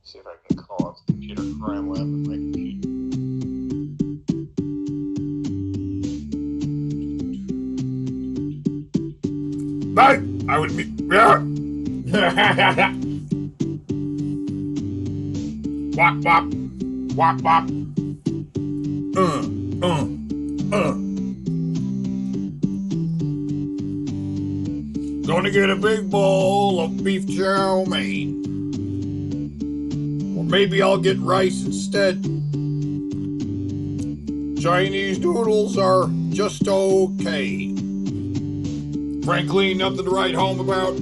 See if I can call up the computer crime lab with my computer. But I would be. Yeah. Wop wop. Wop wop. Uh. Gonna get a big bowl of beef chow mein. Or maybe I'll get rice instead. Chinese noodles are just okay. Frankly, nothing to write home about.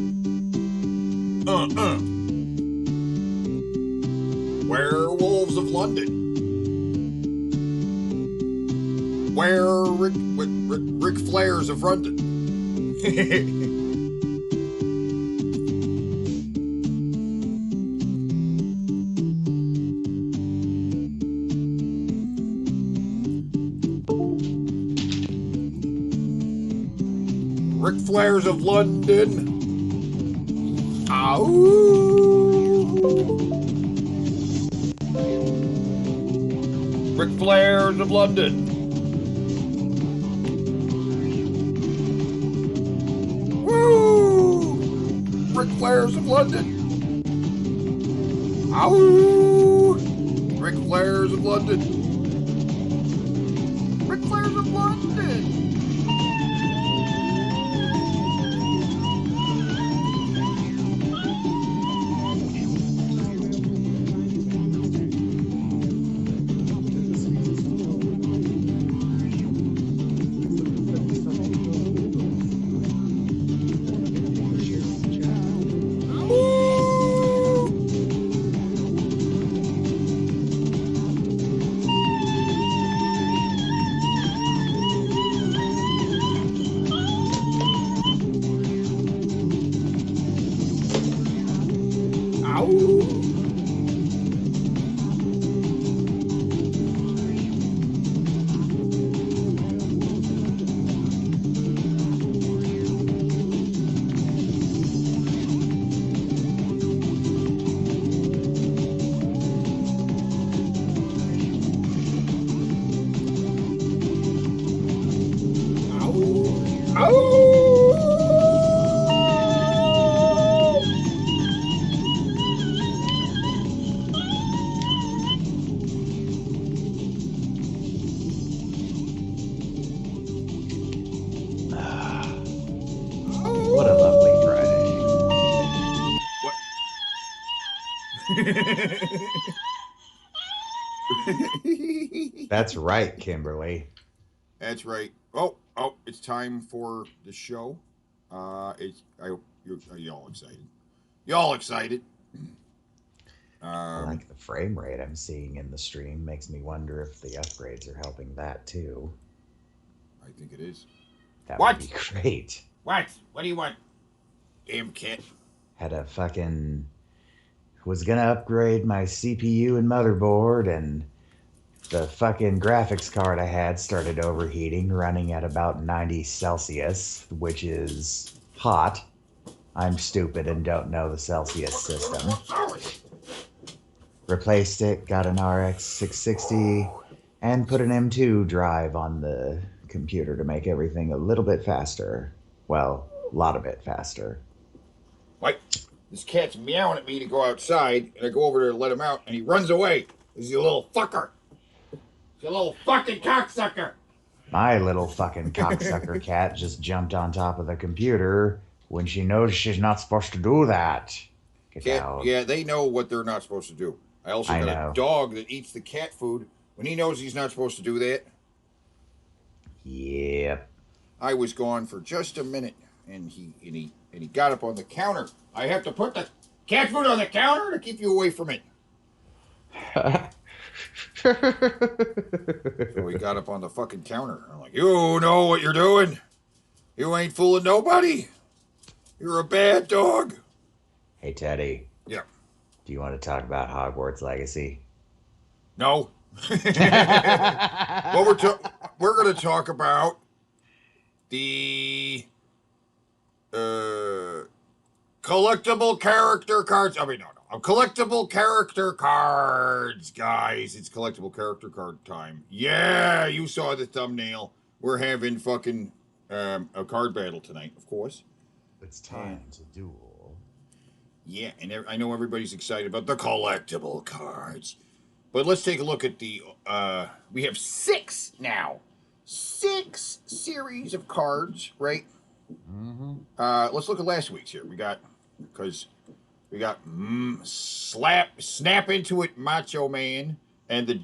Werewolves of London. Where Rick Flares of London. Rick Flares of London. Ow. Rick Flares of London. Woo! Rick Flares of London. Ow! Rick Flares of London. Rick Flares of London. What a lovely Friday. That's right, Kimberly. That's right. Oh, it's time for the show. I hope are y'all excited? Y'all excited? I like the frame rate I'm seeing in the stream. Makes me wonder if the upgrades are helping that too. I think it is. That would be great. What? What do you want? Damn cat. Had a was gonna upgrade my CPU and motherboard, and the fucking graphics card I had started overheating, running at about 90 Celsius, which is hot. I'm stupid and don't know the Celsius system. Replaced it, got an RX 660, and put an M2 drive on the computer to make everything a little bit faster. Well, a lot of it faster. What? This cat's meowing at me to go outside, and I go over there to let him out, and he runs away. He's a little fucker. He's a little fucking cocksucker. My little fucking cocksucker cat just jumped on top of the computer when she knows she's not supposed to do that. Get out. Yeah, they know what they're not supposed to do. I also got a dog that eats the cat food when he knows he's not supposed to do that. Yep. I was gone for just a minute, and he got up on the counter. I have to put the cat food on the counter to keep you away from it. So he got up on the fucking counter. I'm like, you know what you're doing. You ain't fooling nobody. You're a bad dog. Hey, Teddy. Yeah. Do you want to talk about Hogwarts Legacy? No. Well, we're going to talk about the collectible character cards. I mean, no. collectible character cards, guys. It's collectible character card time. Yeah, you saw the thumbnail. We're having fucking a card battle tonight, of course. It's time to duel. Yeah, and I know everybody's excited about the collectible cards. But let's take a look at the, we have 6 now. 6 series of cards, right? Mm-hmm. Let's look at last week's here. We got Snap Into It Macho Man and the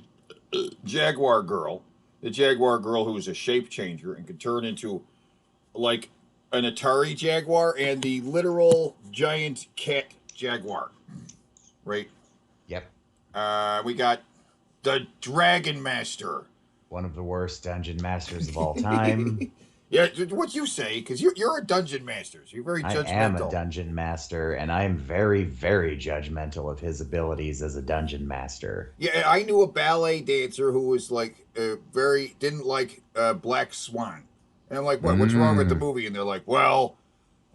Jaguar Girl. The Jaguar Girl who is a shape changer and can turn into like an Atari Jaguar and the literal giant cat Jaguar. Right? Yep. We got the Dragon Master. One of the worst dungeon masters of all time. Yeah, what you say? Because you're a dungeon master. So you're very judgmental. I am a dungeon master, and I am very, very judgmental of his abilities as a dungeon master. Yeah, I knew a ballet dancer who was like didn't like Black Swan, and I'm like, what? What's wrong with the movie? And they're like, well,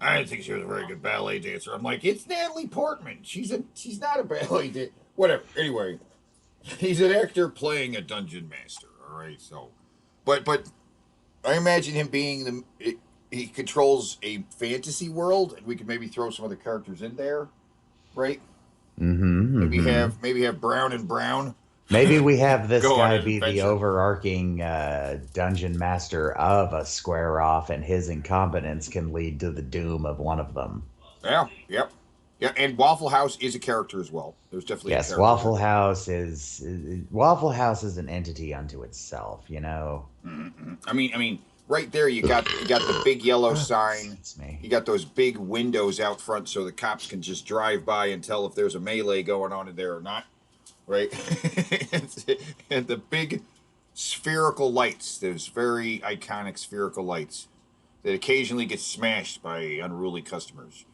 I didn't think she was a very good ballet dancer. I'm like, it's Natalie Portman. She's not a ballet dancer. Whatever. Anyway, he's an actor playing a dungeon master. All right, so, but I imagine him being he controls a fantasy world, and we could maybe throw some other characters in there, right? Mm-hmm. Maybe have Brown and Brown. Maybe we have this guy be the overarching dungeon master of a square off, and his incompetence can lead to the doom of one of them. Yeah, yep. Yeah, and Waffle House is a character as well. There's definitely a character Waffle House is an entity unto itself, you know. Mm-hmm. I mean, right there you got the big yellow sign. You got those big windows out front, so the cops can just drive by and tell if there's a melee going on in there or not, right? And the big spherical lights. Those very iconic spherical lights that occasionally get smashed by unruly customers.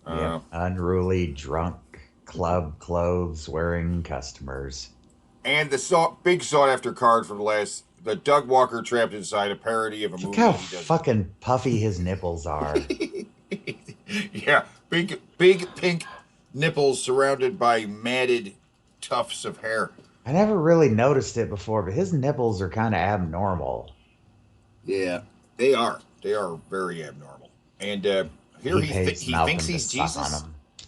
Unruly, drunk, club clothes wearing customers. And the big sought-after card from the Doug Walker Trapped Inside, a parody of a movie. Look how fucking puffy his nipples are. Yeah, big pink nipples surrounded by matted tufts of hair. I never really noticed it before, but his nipples are kind of abnormal. Yeah, they are. They are very abnormal. And here he thinks he's Jesus.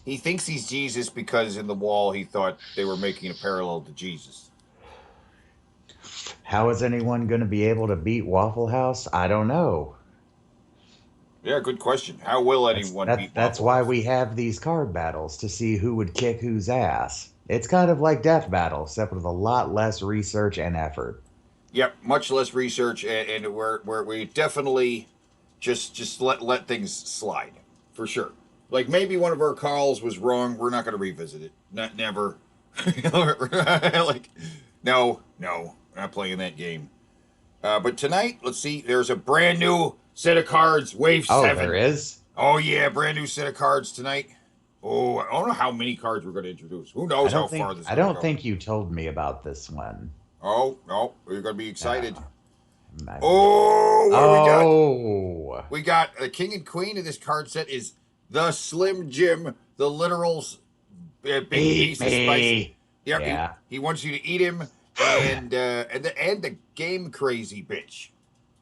He thinks he's Jesus because in the wall he thought they were making a parallel to Jesus. How is anyone going to be able to beat Waffle House? I don't know. Yeah, good question. How will anyone beat Waffle House? That's why we have these card battles, to see who would kick whose ass. It's kind of like Death Battle, except with a lot less research and effort. Yep, much less research, and we definitely just let things slide, for sure. Like, maybe one of our calls was wrong. We're not going to revisit it. Never. Like, no, we're not playing that game. But tonight, let's see, there's a brand new set of cards, Wave 7. Oh, there is? Oh, yeah, brand new set of cards tonight. Oh, I don't know how many cards we're going to introduce. Who knows how far this is going to go. I don't think you told me about this one. Oh, no, you're going to be excited. What do we got? We got the king and queen of this card set is the Slim Jim, the literal big piece of spicy. Yep, yeah. He wants you to eat him, and the Game Crazy bitch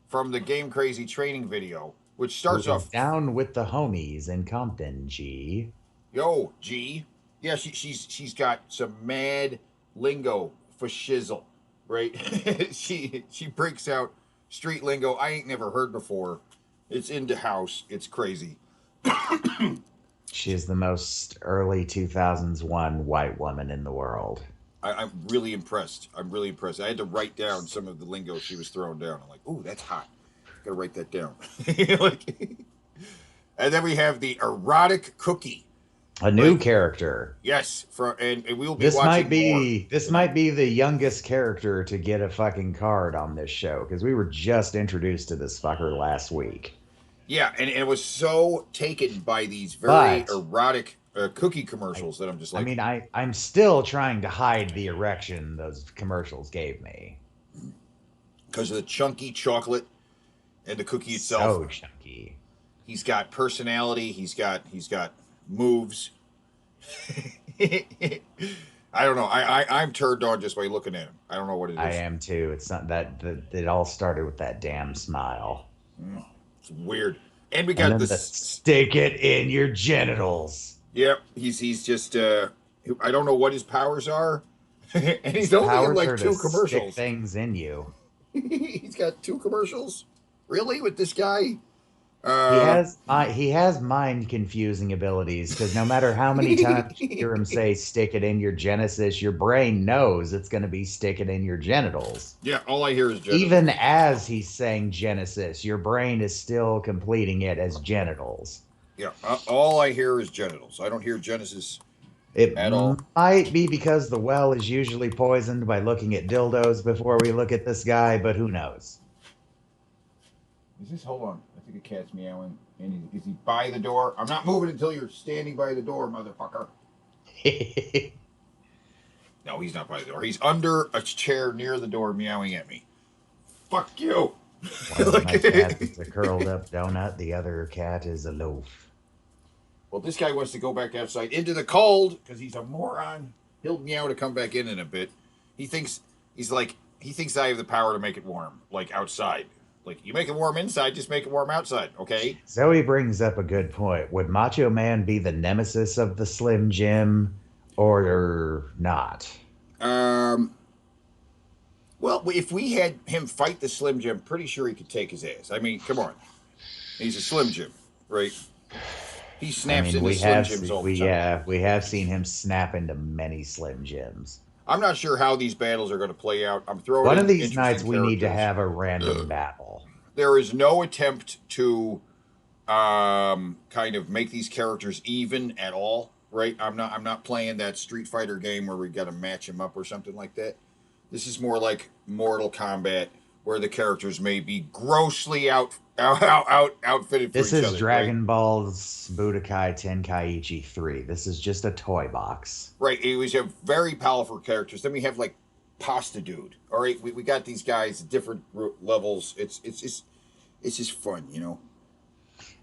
from the Game Crazy training video, which starts off down with the homies in Compton. G. Yo, G. Yeah, she's got some mad lingo for shizzle, right? she breaks out street lingo I ain't never heard before. It's into house. It's crazy. She is the most early 2001 white woman in the world. I'm really impressed. I had to write down some of the lingo she was throwing down. I'm like, ooh, that's hot. Gotta write that down. And then we have the erotic cookie. A new character. Yes, and we'll be watching more. This might be the youngest character to get a fucking card on this show, because we were just introduced to this fucker last week. Yeah, and it was so taken by these very erotic cookie commercials that I'm just like... I mean, I'm still trying to hide the erection those commercials gave me. Because of the chunky chocolate and the cookie itself. So chunky. He's got personality. He's got moves. I don't know. I'm turned on just by looking at him. I don't know what it I is. am too. It's not that it all started with that damn smile. It's weird. And we And got then the this. stick it in your genitals. Yep, he's just. I don't know what his powers are, and His he's only in powers like are to two stick commercials. things in you. He's got two commercials. Really, with this guy? He Uh, has he has mind confusing abilities because no matter how many times you hear him say stick it in your genesis, your brain knows it's going to be stick it in your genitals. yeah. All I hear is Even genitals. as he's saying genesis, your brain is still completing it as genitals. Yeah. All I hear is genitals. I don't hear Genesis It at all. might be because the well is usually poisoned by looking at dildos before we look at this guy, but who knows? Is this? Hold on. I think a cat's meowing. And is he by the door? I'm not moving until you're standing by the door, motherfucker. No, he's not by the door. He's under a chair near the door, meowing at me. Fuck you. One of my cats is a curled up donut. The other cat is a loaf. Well, this guy wants to go back outside into the cold because he's a moron. He'll meow to come back in a bit. He thinks he thinks I have the power to make it warm, like outside. Like you make it warm inside, just make it warm outside, okay? Zoe brings up a good point. Would Macho Man be the nemesis of the Slim Jim or not? Um. Well, if we had him fight the Slim Jim, pretty sure he could take his ass. I mean, come on, he's a Slim Jim, right? He I snaps mean, into Slim Jims all the time. yeah, we have seen him snap into many Slim Jims. I'm not sure how these battles are going to play out. I'm throwing One in of these interesting nights we need to characters. have a random battle. There is no attempt to kind of make these characters even at all, right? I'm not playing that Street Fighter game where we got to match them up or something like that. This is more like Mortal Kombat, where the characters may be grossly outfitted for This each is other. Dragon Ball's Budokai Tenkaichi 3. This is just a toy box. Right. We have very powerful characters. Then we have like Pasta Dude. All right, we got these guys at different levels. It's just fun, you know.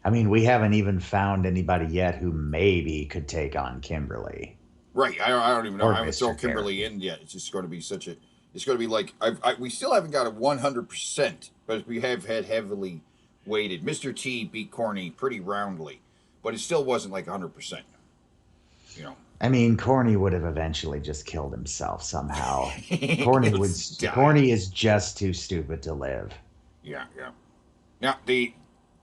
I mean, we haven't even found anybody yet who maybe could take on Kimberly. Right. I don't even know. Or I haven't thrown Mr. Kimberly in yet. It's just going to be such a. It's going to be like we still haven't got a 100%, but we have had heavily weighted. Mr. T beat Corny pretty roundly, but it still wasn't like 100%. You know. I mean, Corny would have eventually just killed himself somehow. Let's die. Corny is just too stupid to live. Yeah, yeah. Now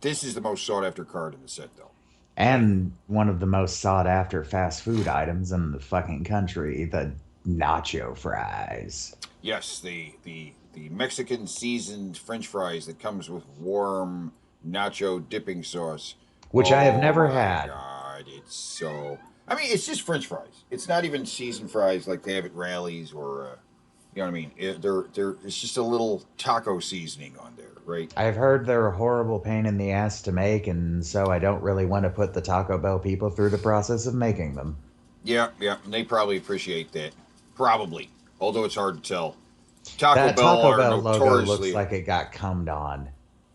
this is the most sought after card in the set, though. And one of the most sought after fast food items in the fucking country, the nacho fries. Yes, the Mexican seasoned French fries that comes with warm nacho dipping sauce, Which I have never my had. God, it's so. I mean, it's just French fries. It's not even seasoned fries like they have at rallies or, you know what I mean. It's just a little taco seasoning on there, right? I've heard they're a horrible pain in the ass to make, and so I don't really want to put the Taco Bell people through the process of making them. Yeah, yeah, and they probably appreciate that. Probably, although it's hard to tell. Taco That Bell Taco are Bell logo notoriously. looks like it got cummed on.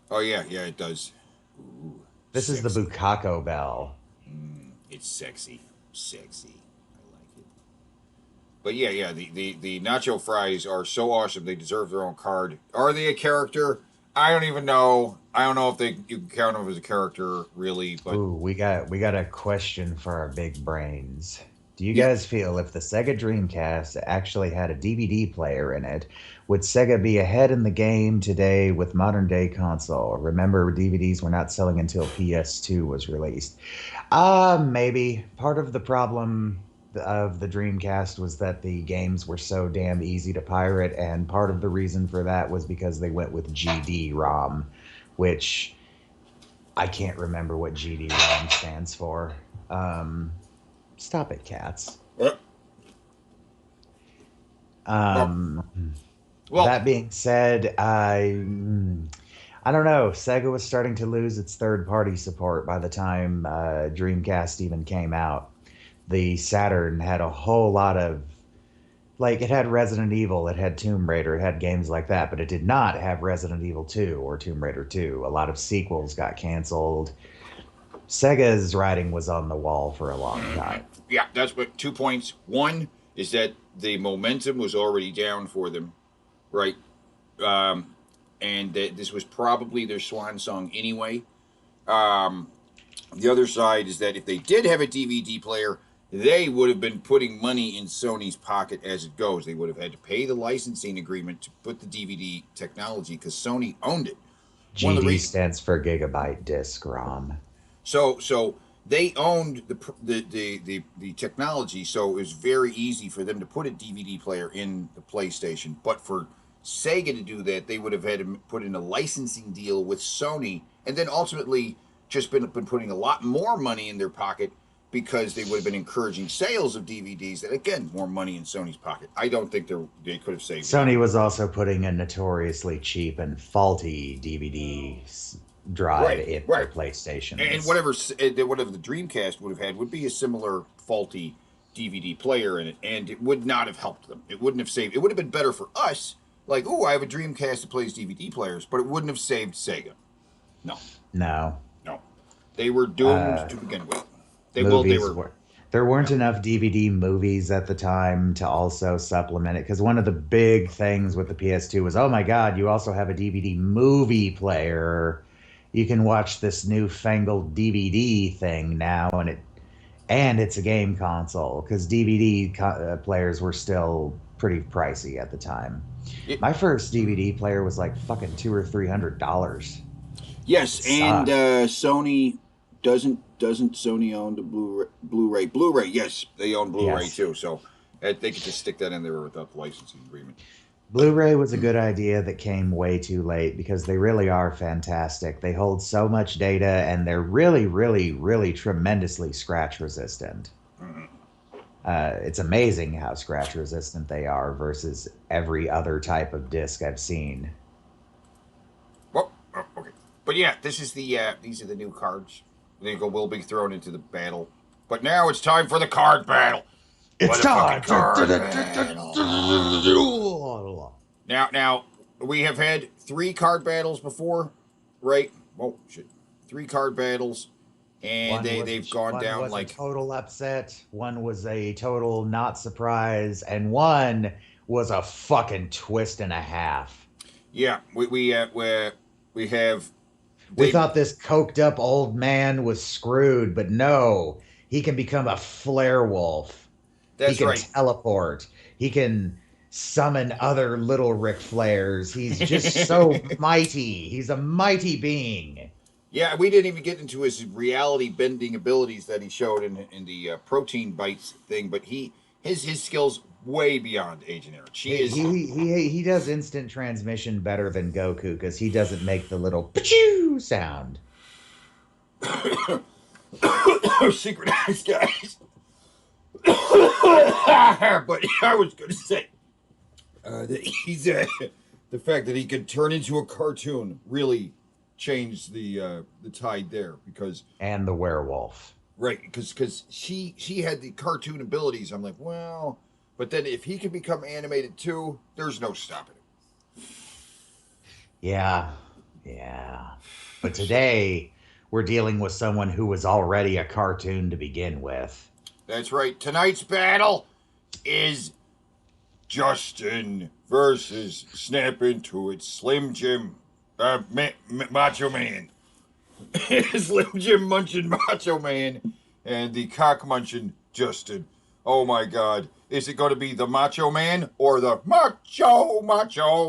Oh yeah, yeah, it does. Ooh, This is the sexy. Bukkake Bell. It's sexy. Sexy. I like it. But yeah, yeah, the nacho fries are so awesome. They deserve their own card. Are they a character? I don't even know. I don't know if you can count them as a character, really. But Ooh, we got a question for our big brains. Do you Yeah. guys feel if the Sega Dreamcast actually had a DVD player in it, would Sega be ahead in the game today with modern day console? Remember, DVDs were not selling until PS2 was released. Maybe. Part of the problem of the Dreamcast was that the games were so damn easy to pirate, and part of the reason for that was because they went with GD-ROM, which I can't remember what GD-ROM stands for. Stop it, cats. well, That being said, I don't know. Sega was starting to lose its third-party support by the time Dreamcast even came out. The Saturn had a whole lot of, like, it had Resident Evil, it had Tomb Raider, it had games like that, but it did not have Resident Evil 2 or Tomb Raider 2. A lot of sequels got canceled. Sega's writing was on the wall for a long time. Yeah, that's what 2 points. One is that the momentum was already down for them, right? Um, and that this was probably their swan song anyway. Um, the other side is that if they did have a DVD player, they would have been putting money in Sony's pocket as it goes. They would have had to pay the licensing agreement to put the DVD technology because Sony owned it. One of the GD reasons. stands for gigabyte disk ROM. So they owned the technology, so it was very easy for them to put a DVD player in the PlayStation. But for Sega to do that, they would have had to put in a licensing deal with Sony, and then ultimately just been putting a lot more money in their pocket because they would have been encouraging sales of DVDs. That again, more money in Sony's pocket. I don't think they could have saved. Sony was also putting a notoriously cheap and faulty DVD drive in their PlayStation. And whatever the Dreamcast would have had would be a similar faulty DVD player in it, and it would not have helped them. It wouldn't have saved. It would have been better for us. Like, oh, I have a Dreamcast that plays DVD players, but it wouldn't have saved Sega. No. They were doomed to begin with. There weren't enough DVD movies at the time to also supplement it, because one of the big things with the PS2 was, oh my God, you also have a DVD movie player. You can watch this newfangled DVD thing now, and it's a game console, because DVD players were still pretty pricey at the time. My first DVD player was like fucking $200 or $300. Yes, and Sony doesn't Sony own the Blu-ray? Blu-ray, yes, they own Blu-ray too. So they could just stick that in there without the licensing agreement. Blu-ray was a good idea that came way too late, because they really are fantastic. They hold so much data, and they're really, really, really tremendously scratch resistant. Mm-hmm. It's amazing how scratch resistant they are versus every other type of disc I've seen. Well, okay, but yeah, this is these are the new cards. They will be thrown into the battle. But now it's time for the card battle. It's time. Now we have had 3 card battles before, right? Oh shit, 3 card battles, and they've gone down one was like a total upset. One was a total not surprise, and one was a fucking twist and a half. Yeah, we have. We thought this coked up old man was screwed, but no, he can become a flare wolf. That's right. He can teleport. He can summon other little Ric Flairs. He's just so mighty. He's a mighty being. Yeah, we didn't even get into his reality bending abilities that he showed in the protein bites thing, but his skills way beyond Agent Eric. He does instant transmission better than Goku, because he doesn't make the little pachoo sound. Synchronize, guys. But I was going to say that he's the fact that he could turn into a cartoon really changed the tide there, because and the werewolf, right? Because she had the cartoon abilities. I'm like, well, but then if he can become animated too, there's no stopping it. Yeah. But today we're dealing with someone who was already a cartoon to begin with. That's right. Tonight's battle is Justin versus Snap Into It, Slim Jim, Macho Man. Slim Jim munching Macho Man and the cock munching Justin. Oh my God. Is it going to be the Macho Man or the Macho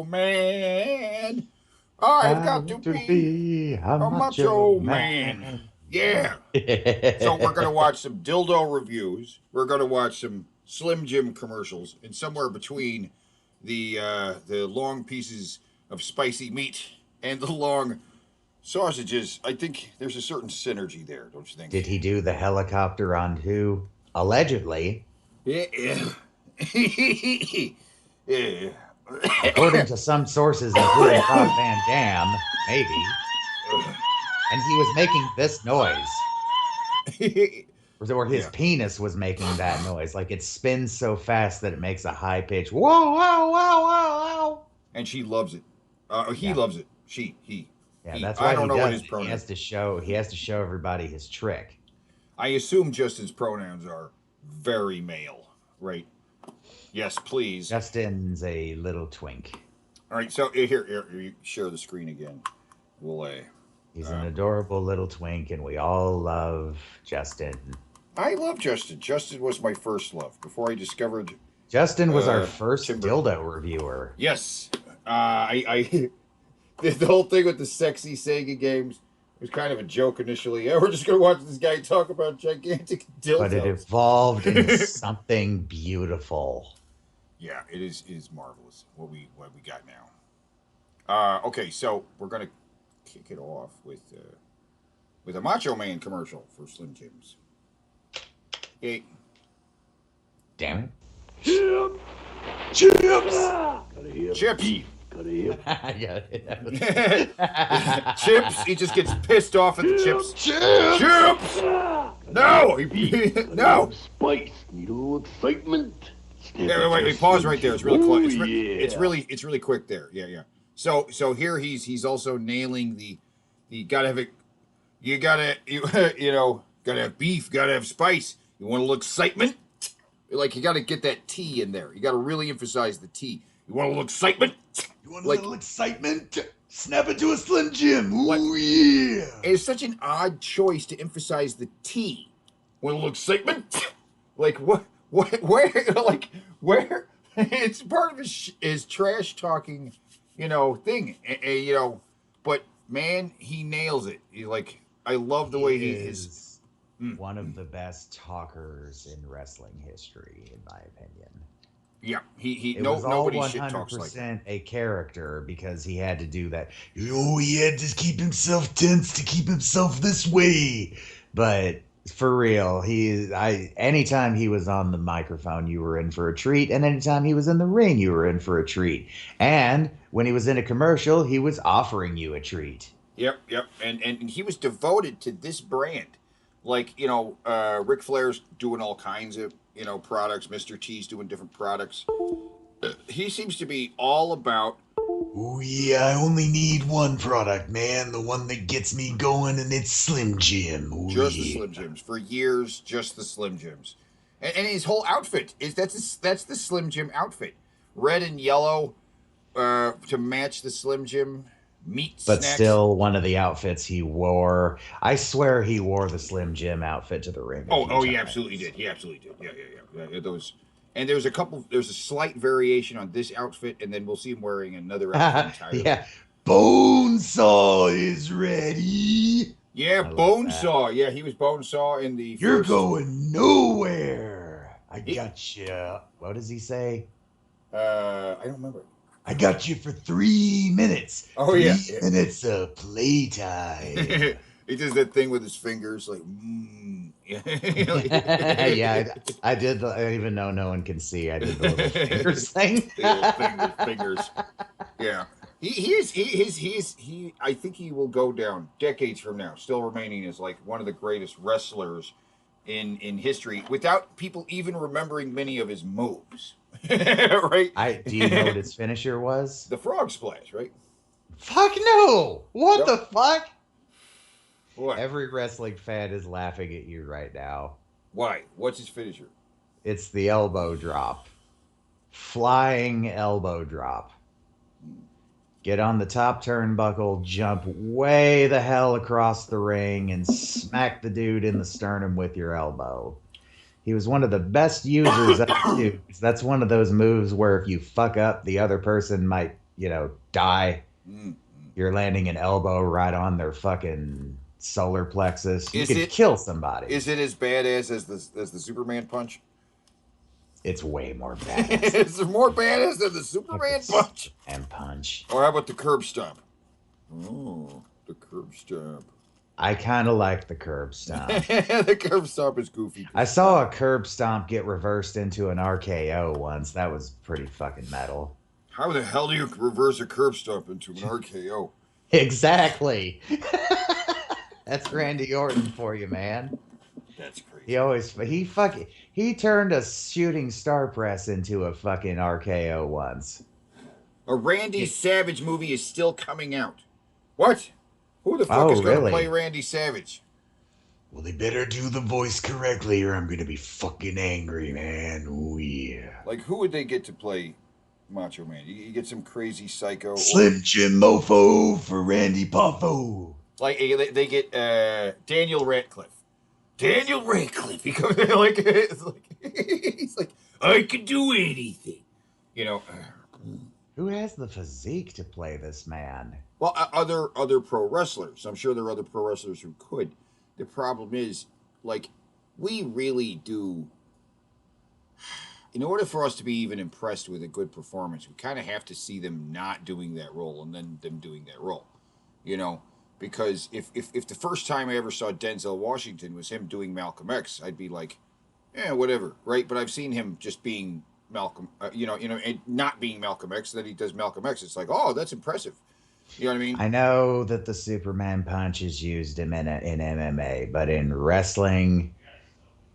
Man? I've got to be a Macho Man. Yeah. So we're going to watch some dildo reviews. We're going to watch some Slim Jim commercials, and somewhere between the long pieces of spicy meat and the long sausages, I think there's a certain synergy there, don't you think? Did he do the helicopter on who? Allegedly. Yeah. Yeah. According to some sources, including Rob Van Dam, maybe. And he was making this noise. Or his penis was making that noise. Like, it spins so fast that it makes a high pitch. Whoa, wow, wow, wow, wow. And she loves it. He loves it. He. Yeah, that's I why don't he know what does his it. pronouns. He has to show everybody his trick. I assume Justin's pronouns are very male, right? Yes, please. Justin's a little twink. All right, so here, you share the screen again. We'll He's an adorable little twink, and we all love Justin. I love Justin. Justin was my first love before I discovered Justin was our first Timber. dildo reviewer. Yes, I the whole thing with the sexy Sega games was kind of a joke initially. Yeah, we're just gonna watch this guy talk about gigantic dildos. But it evolved into something beautiful. Yeah, it is marvelous what we got now. Okay, so we're gonna kick it off with a Macho Man commercial for Slim Jims. Hey. Damn Chips! Chips! it. Chips! He just gets pissed off at the chips. Chips! No! No! Spice, need a little excitement. Wait, pause right there. It's really quick. It's really quick there. Yeah. So here he's also nailing the gotta have it. You gotta have beef. Gotta have spice. You want a little excitement? Like you gotta get that T in there. You gotta really emphasize the T. You want a little excitement? You want a little excitement? Snap into a Slim Jim. Ooh, yeah. It's such an odd choice to emphasize the T. Want a little excitement? Like what? Where? Like where? It's part of his trash talking, thing. But man, he nails it. I love the way he is. One of the best talkers in wrestling history, in my opinion. Yeah, he was nobody all shit talks like that. 100% a character because he had to do that. Oh, he had to keep himself tense to keep himself this way. But for real, anytime he was on the microphone, you were in for a treat, and anytime he was in the ring, you were in for a treat. And when he was in a commercial, he was offering you a treat. Yep, and he was devoted to this brand. Like, Ric Flair's doing all kinds of, products. Mr. T's doing different products. He seems to be all about... Oh, yeah, I only need one product, man. The one that gets me going, and it's Slim Jim. Ooh, just the Slim Jims. For years, just the Slim Jims. And his whole outfit, that's the Slim Jim outfit. Red and yellow to match the Slim Jim meat But snacks. Still, one of the outfits he wore, I swear he wore the Slim Jim outfit to the ring. He absolutely did. He absolutely did. Yeah. Those, and there's a slight variation on this outfit, and then we'll see him wearing another outfit entirely. Yeah. Bonesaw is ready. Yeah, Bonesaw. Yeah, he was Bonesaw in the You're first... going nowhere. I got you. What does he say? I don't remember. I got you for 3 minutes. Oh, 3 yeah. minutes of playtime. He does that thing with his fingers, like, Yeah, I did. I don't even know no one can see. I did the little fingers thing. fingers. Yeah. He I think he will go down decades from now, still remaining as like one of the greatest wrestlers in history without people even remembering many of his moves. Right? Do you know what his finisher was? The frog splash, right? Fuck no! What Yep. the fuck? What? Every wrestling fan is laughing at you right now. Why? What's his finisher? It's the elbow drop. Flying elbow drop. Get on the top turnbuckle, jump way the hell across the ring, and smack the dude in the sternum with your elbow. He was one of the best users of it. That's one of those moves where if you fuck up, the other person might, die. You're landing an elbow right on their fucking solar plexus. You could kill somebody. Is it as badass as the Superman punch? It's way more badass. It's more badass than the Superman punch. And punch. Or how about the curb stomp? Oh, the curb stomp. I kind of like the curb stomp. The curb stomp is goofy. I saw a curb stomp get reversed into an RKO once. That was pretty fucking metal. How the hell do you reverse a curb stomp into an RKO? Exactly. That's Randy Orton for you, man. That's crazy. He turned a shooting star press into a fucking RKO once. A Randy Savage movie is still coming out. What? Who the fuck is going to really? play Randy Savage? Well, they better do the voice correctly or I'm gonna be fucking angry, man. Oh, yeah. Like, who would they get to play Macho Man? You get some crazy psycho. Slim Jim Mofo for Randy Poffo. Like, they get Daniel Radcliffe. Daniel Radcliffe. He comes in like, he's like, I can do anything. You know. Who has the physique to play this man? Well, other pro wrestlers. I'm sure there are other pro wrestlers who could. The problem is, like, we really do. In order for us to be even impressed with a good performance, we kind of have to see them not doing that role and then them doing that role. You know, because if the first time I ever saw Denzel Washington was him doing Malcolm X, I'd be like, yeah, whatever, right? But I've seen him just being Malcolm, and not being Malcolm X. Then he does Malcolm X. It's like, oh, that's impressive. You know what I mean? I know that the Superman punch is used in MMA, but in wrestling,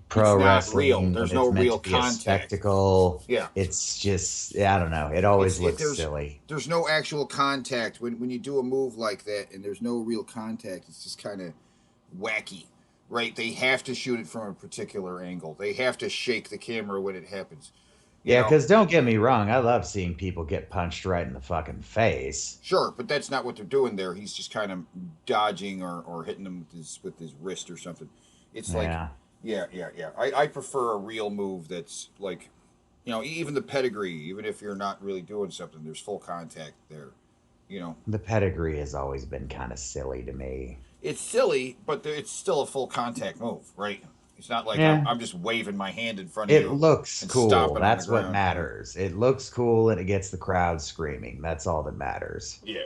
pro It's not wrestling, real. when There's it's no meant real to be a contact. spectacle. Yeah. It's just, I don't know. It always looks silly. There's no actual contact when you do a move like that, and there's no real contact. It's just kind of wacky, right? They have to shoot it from a particular angle. They have to shake the camera when it happens. Yeah, because don't get me wrong, I love seeing people get punched right in the fucking face. Sure, but that's not what they're doing there. He's just kind of dodging or hitting them with his wrist or something. It's like, yeah. I prefer a real move that's like, even the pedigree, even if you're not really doing something, there's full contact there, The pedigree has always been kind of silly to me. It's silly, but it's still a full contact move, right? It's not like I'm just waving my hand in front of you. It looks cool. That's what matters. It looks cool and it gets the crowd screaming. That's all that matters. Yeah.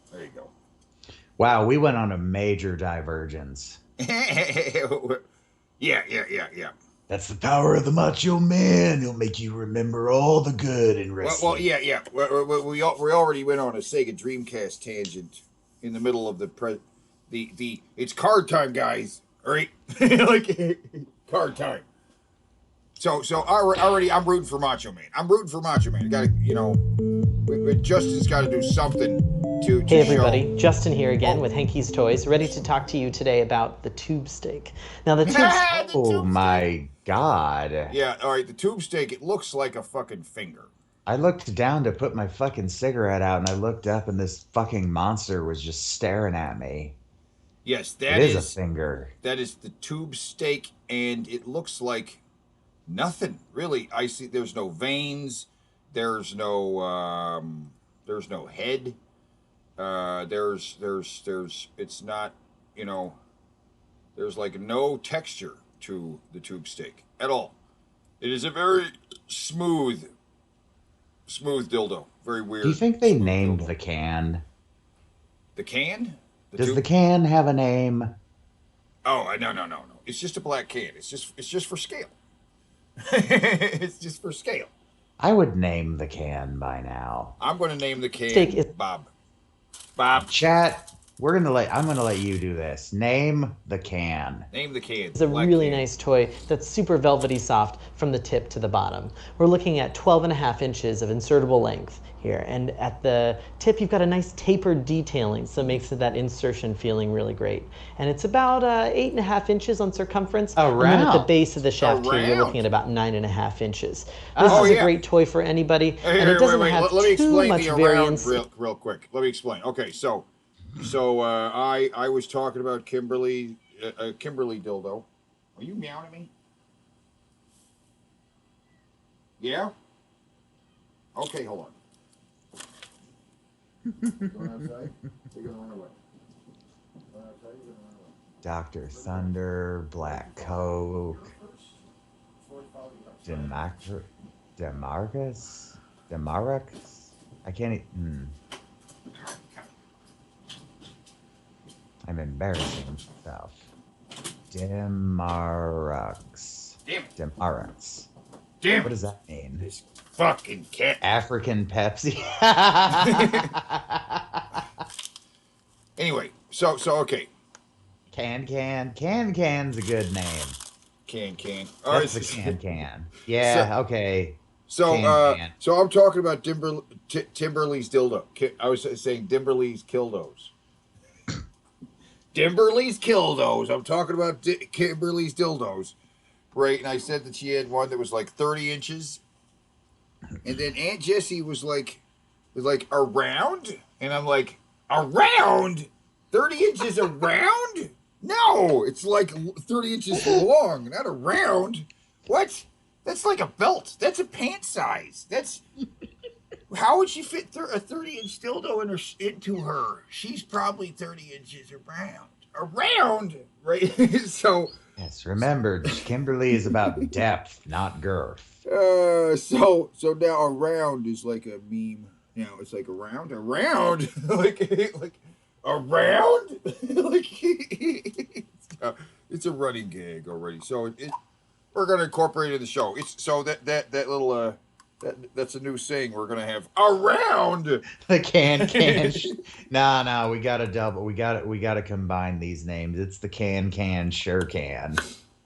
There you go. Wow, we went on a major divergence. Yeah. That's the power of the Macho Man. He'll make you remember all the good in wrestling. Well, yeah. We already went on a Sega Dreamcast tangent in the middle of the it's card time, guys. All right, like card time. So already I'm rooting for Macho Man. I got to, Justin's got to do something to Hey everybody, show. Justin here again with Henke's Toys, ready to talk to you today about the tube steak. Now the tube Oh my god. Yeah, all right, the tube steak, it looks like a fucking finger. I looked down to put my fucking cigarette out and I looked up and this fucking monster was just staring at me. Yes, that is a finger. That is the tube steak, and it looks like nothing really. I see. There's no veins. There's no head. It's not. There's like no texture to the tube steak at all. It is a very smooth dildo. Very weird. Do you think they named the can? The can? Does the can have a name? Oh, no. It's just a black can. It's just for scale. It's just for scale. I would name the can by now. I'm going to name the can Bob. Chat, I'm going to let you do this. Name the can. Name the can. It's a really nice toy that's super velvety soft from the tip to the bottom. We're looking at 12.5 inches of insertable length here, and at the tip you've got a nice tapered detailing, so it makes that insertion feeling really great. And it's about 8.5 inches on circumference. And then at the base of the shaft here, you're looking at about 9.5 inches. This is a great toy for anybody, and it doesn't have too much variance. Real quick. Let me explain. Okay, so I was talking about Kimberly dildo. Are you meowing at me? Yeah? Okay, hold on. Going outside? You're gonna run away. Going outside, you're gonna run away. Dr. Thunder, Black Coke, Demarcus? I can't even... I'm embarrassing myself. Demarcus. Damn it. Demarcus. Damn. What does that mean? This fucking cat. African Pepsi. Anyway, so okay. Can's a good name. Can. That's the can. Yeah, okay. So I'm talking about Timberly's dildo. I was saying Timberly's kildos. Kimberly's Kildos. I'm talking about Kimberly's dildos, right? And I said that she had one that was like 30 inches, and then Aunt Jessie was like around, and I'm like, around 30 inches around? No, it's like 30 inches long, not around. What? That's like a belt. That's a pant size. That's how would she fit a 30-inch dildo into her? She's probably 30 inches around. Around, right? So Yes, remember, Kimberly is about depth, not girth. so now around is like a meme. Now it's like around, like around, like it's a running gag already. So we're gonna incorporate it in the show. It's so that little that's a new saying we're gonna have around The can. No, we gotta double. We gotta combine these names. It's the can sure can.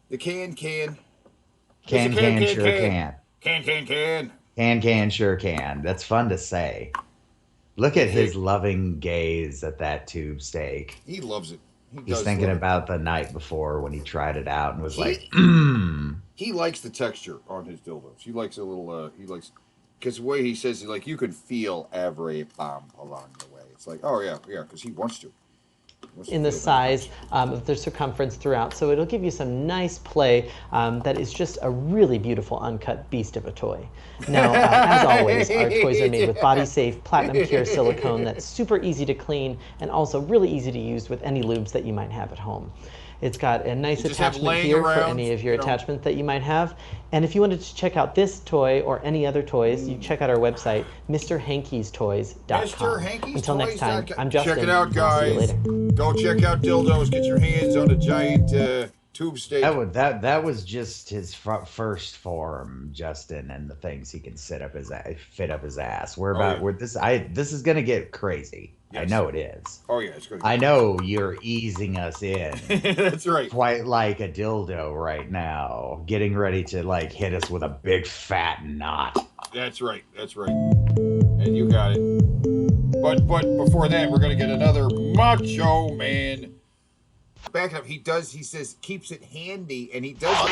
The can Can sure can. Can sure can. That's fun to say. Look at his loving gaze at that tube steak. He loves it. He's thinking about the night before when he tried it out and was like, He likes the texture on his dildos. He likes a little. He likes because the way he says it, like you can feel every bump along the way. It's like, oh yeah, because he wants to. In the size of the circumference throughout. So it'll give you some nice play that is just a really beautiful uncut beast of a toy. Now, as always, our toys are made with body-safe, platinum-pure silicone that's super easy to clean and also really easy to use with any lubes that you might have at home. It's got a nice attachment here for any of your attachments that you might have. And if you wanted to check out this toy or any other toys, you check out our website, MrHankey'sToys.com. MrHankey'sToys.com. Until next time, I'm Justin. Check it out, guys. Go check out dildos. Get your hands on a giant tube steak. That was just his first form, Justin, and the things he can fit up his ass. This is gonna get crazy. Yes. I know it is. Oh yeah, it's good. I know you're easing us in. That's right. Quite like a dildo right now, getting ready to like hit us with a big fat knot. That's right. And you got it. But before that, we're gonna get another Macho Man. Back up. He says keeps it handy, and he does.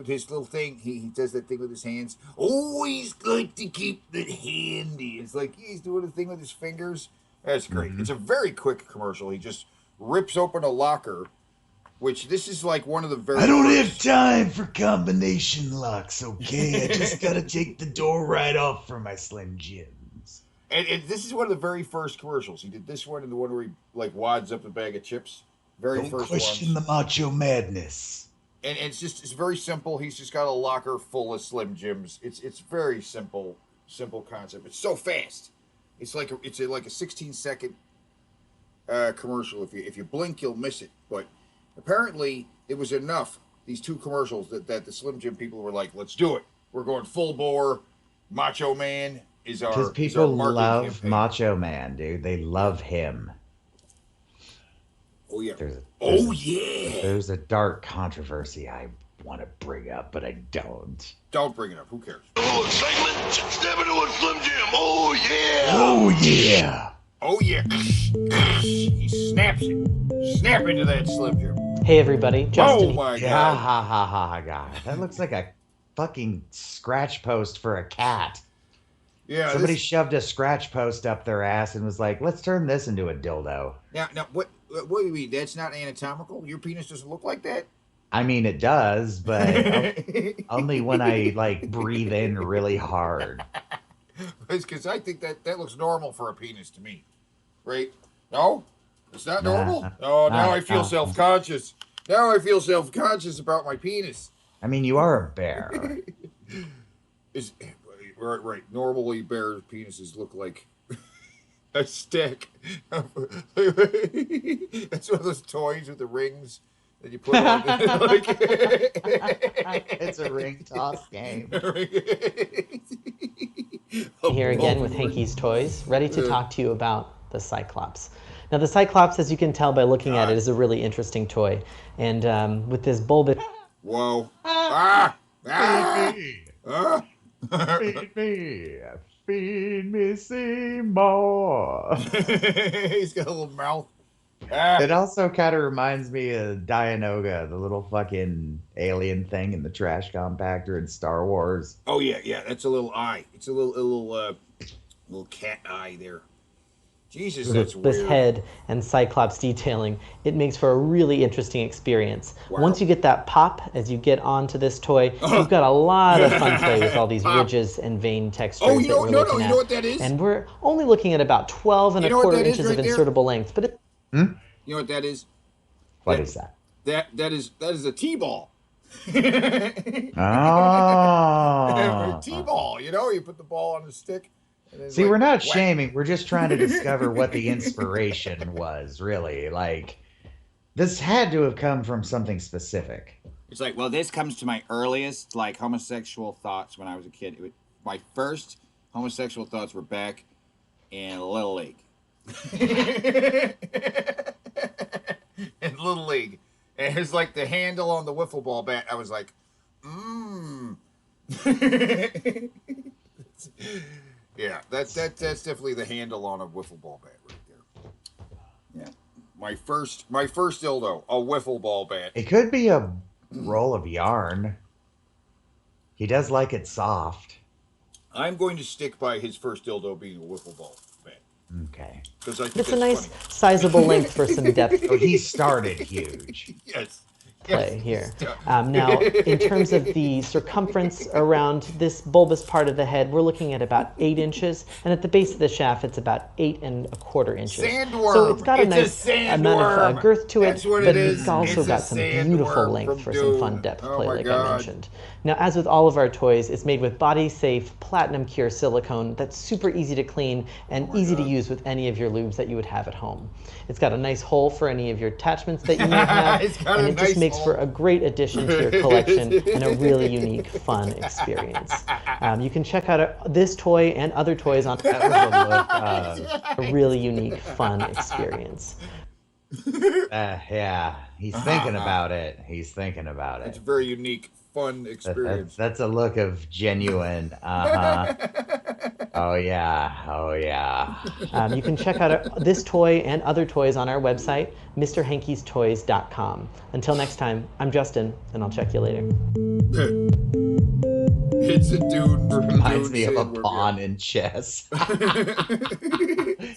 His little thing. He does that thing with his hands. Always like to keep it handy. It's like he's doing a thing with his fingers. That's great. It's a very quick commercial. He just rips open a locker, which this is like one of the very. I don't have time for combination locks. Okay, I just gotta take the door right off for my Slim Jim. And this is one of the very first commercials. He did this one and the one where he like wads up a bag of chips. Don't question the macho madness. And it's very simple. He's just got a locker full of Slim Jims. It's very simple concept. It's so fast. It's like a 16-second commercial. If you blink, you'll miss it. But apparently it was enough. These two commercials that the Slim Jim people were like, let's do it. We're going full bore. Macho Man. Because people love campaign. Macho Man, dude. They love him. Oh, yeah. There's a dark controversy I want to bring up, but I don't. Don't bring it up. Who cares? Oh, excitement! Step into a Slim Jim! Oh, yeah! Oh, yeah! Oh, yeah. He snaps it. Snap into that Slim Jim. Hey, everybody. Justin. Oh, my God. God. That looks like a fucking scratch post for a cat. Yeah, somebody shoved a scratch post up their ass and was like, let's turn this into a dildo. Now, what do you mean? That's not anatomical? Your penis doesn't look like that? I mean, it does, but only when I, like, breathe in really hard. It's because I think that looks normal for a penis to me. Right? No? It's not normal? Now I feel self-conscious. Now I feel self-conscious about my penis. I mean, you are a bear. Right. Normally, bears' penises look like a stick. That's one of those toys with the rings that you put on. It's a ring toss game. Here again with Hankey's Toys, ready to talk to you about the Cyclops. Now, the Cyclops, as you can tell by looking at it, is a really interesting toy. And with this bulbous... Whoa. Feed me, Seymour. He's got a little mouth. It also kind of reminds me of Dianoga, the little fucking alien thing in the trash compactor in Star Wars. Oh yeah, yeah. That's a little eye. It's a little cat eye there. Jesus, that's This weird. head and Cyclops detailing, it makes for a really interesting experience. Wow. Once you get that pop, as you get onto this toy, you've got a lot of fun play with all these ridges and vein textures Oh, you know, that we're looking you at. know what that is? And we're only looking at about 12 and You a know what quarter that is inches of right there? insertable length, but You know what that is? What is that? That is a T-ball. Oh. T-ball. You know, you put the ball on the stick. And then See, like, we're not whack. shaming. We're just trying to discover what the inspiration was, really. Like, this had to have come from something specific. It's like, well, this comes to my earliest like homosexual thoughts when I was a kid. My first homosexual thoughts were back in Little League. In Little League. And it's like the handle on the wiffle ball bat. I was like, Yeah, that's definitely the handle on a wiffle ball bat right there. Yeah. My first dildo, a wiffle ball bat. It could be a roll of yarn. He does like it soft. I'm going to stick by his first dildo being a wiffle ball bat. Okay. Because I think it's a that's nice, funny. sizable length for some depth So he started huge. Yes. play Yes. here. Now, in terms of the circumference around this bulbous part of the head, we're looking at about 8 inches, and at the base of the shaft, it's about 8 1/4 inches. Sandworm. So it's got a It's a nice amount of sandworm. girth to it, That's what but it is. it's also It's a got some sandworm beautiful length from for some fun Dune. depth Oh play, my like I God. mentioned. Now, as with all of our toys, it's made with body-safe, platinum-cure silicone that's super easy to clean and easy to use with any of your lubes that you would have at home. It's got a nice hole for any of your attachments that you may have, It's got and a it just nice makes for hole. a great addition to your collection and a really unique, fun experience. You can check out this toy and other toys on That was a look. a really unique, fun experience. Yeah, he's thinking about it. He's thinking about It's it. a very unique, fun experience. That's a look of genuine. Uh-huh. Oh yeah. Oh yeah. You can check out this toy and other toys on our website, MrHankey'sToys.com. Until next time, I'm Justin, and I'll check you later. It's a dude. Reminds me of a pawn in chess.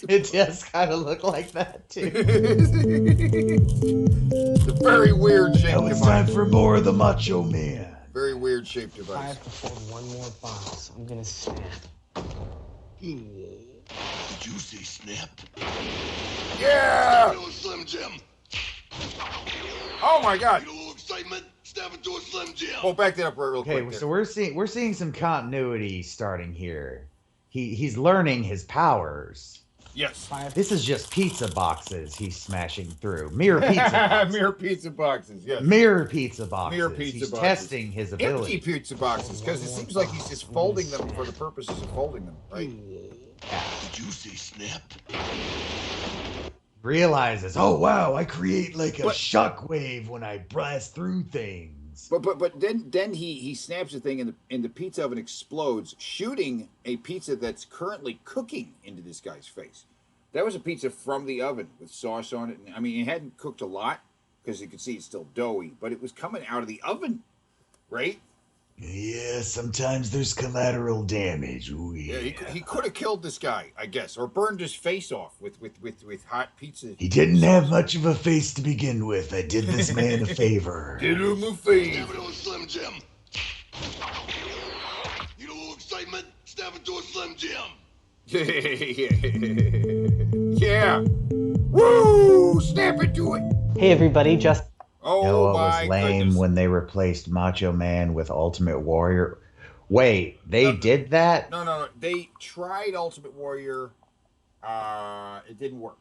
It just kind of looked like that too. It's a very weird shaped Now it's time device. for more of the Macho Man. Very weird shaped I device. have to fold one more box. I'm gonna snap. Did you say snap? Yeah! Little Slim Jim. Oh my God! Get a little excitement. Snap into a Slim Jim. Oh, back that up real Okay, quick. so we're seeing some continuity starting here. He's learning his powers. Yes. This is just pizza boxes he's smashing through. Mere pizza boxes. Mere pizza boxes. Yes. Mere pizza boxes. Mere pizza he's boxes. testing his Empty ability. pizza boxes, because it seems like he's just folding them for the purposes of folding them, right? Did you say snap? Realizes, Oh wow, I create like a But- shockwave when I blast through things. But then he snaps the thing and the pizza oven explodes, shooting a pizza that's currently cooking into this guy's face. That was a pizza from the oven with sauce on it. And, I mean, it hadn't cooked a lot because you could see it's still doughy, but it was coming out of the oven, right? Yeah, sometimes there's collateral damage. Ooh, Yeah, yeah. he could have killed this guy, I guess, or burned his face off with hot pizza. He didn't have much of a face to begin with. I did this man a favor. Did him a Snap favor. into a Slim Jim. Get a little excitement. Snap into a Slim Jim. Yeah. Woo! Snap into it. Hey everybody, just Oh you know what my was lame goodness. when they replaced Macho Man with Ultimate Warrior? Wait, they did that? No. They tried Ultimate Warrior. It didn't work.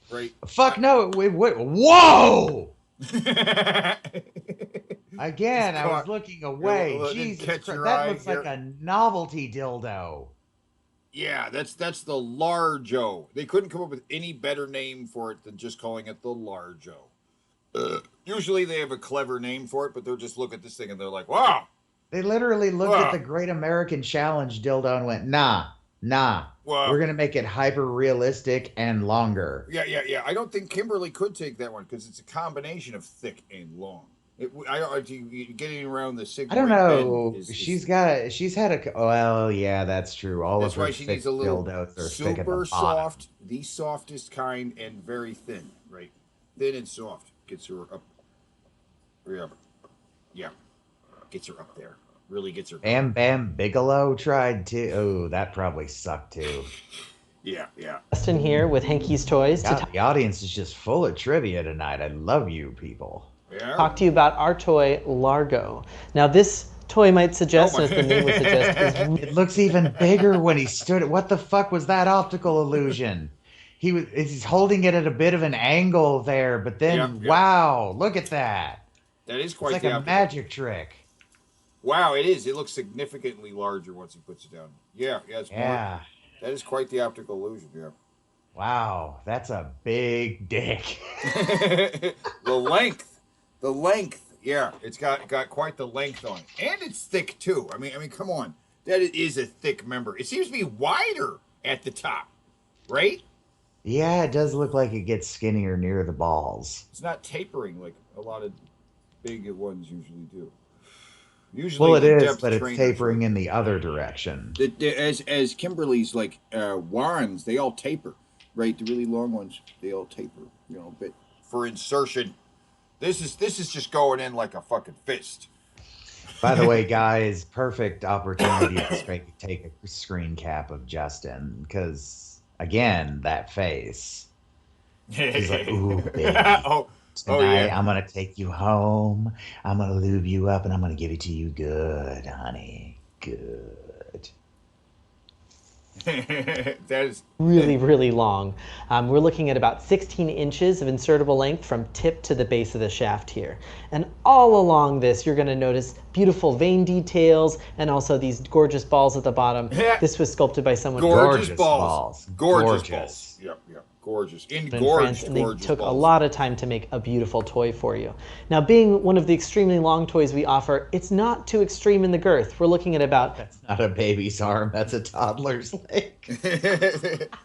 Right? Fuck no! Whoa! Again, I was looking away. Let it Jesus catch Christ, your that eye looks like here. a novelty dildo. Yeah, that's the Largo. They couldn't come up with any better name for it than just calling it the Largo. Usually they have a clever name for it, but they'll just look at this thing and they're like, wow. They literally looked Wow. at the Great American Challenge dildo and went, nah, Nah, Well, we're gonna make it hyper realistic and longer. yeah. I don't think Kimberly could take that one because it's a combination of thick and long. Getting around the I don't sigmoid bend know. is She's had a. Well, yeah, that's true. All of that's her why she needs thick a little dildos are thick at the super bottom. soft, the softest kind, and very thin, right? Thin and soft gets her up. Yeah, gets her up there. Really gets her. Bam Bam Bigelow tried to. Oh, that probably sucked too. Yeah. Justin here with Hanky's Toys to God, the audience is just full of trivia tonight. I love you people. Yeah. talk to you about our toy, Largo. Now, this toy might suggest, as the name would suggest, is It looks even bigger when he stood. What the fuck was that optical illusion? He's holding it at a bit of an angle there, but then Yep. wow, look at that. That is It's quite like the a optical. magic trick. Wow, it is. It looks significantly larger once he puts it down. Yeah, it's more. Yeah. That is quite the optical illusion. Yeah. Wow, that's a big dick. The length. Yeah, it's got quite the length on it, and it's thick too. I mean, come on, that is a thick member. It seems to be wider at the top, right? Yeah, it does look like it gets skinnier near the balls. It's not tapering like a lot of big ones usually do. Usually, Well, it the is, depth but it's trainers, tapering in the other direction. as Kimberly's like wands, they all taper, right? The really long ones, they all taper, but for insertion, this is just going in like a fucking fist. By the way, guys, perfect opportunity to take a screen cap of Justin, because again, that face. He's like, ooh, baby. Tonight, yeah. I'm going to take you home. I'm going to lube you up, and I'm going to give it to you good, honey. Good. That is really long. We're looking at about 16 inches of insertable length from tip to the base of the shaft here. And all along this, you're going to notice beautiful vein details and also these gorgeous balls at the bottom. This was sculpted by someone gorgeous Gorgeous balls. balls. Gorgeous Gorgeous. balls. Yep. Gorgeous. in Engorged, France, and they gorgeous took a balls. lot of time to make a beautiful toy for you. Now, being one of the extremely long toys we offer, it's not too extreme in the girth. We're looking at about That's not a baby's arm. That's a toddler's leg.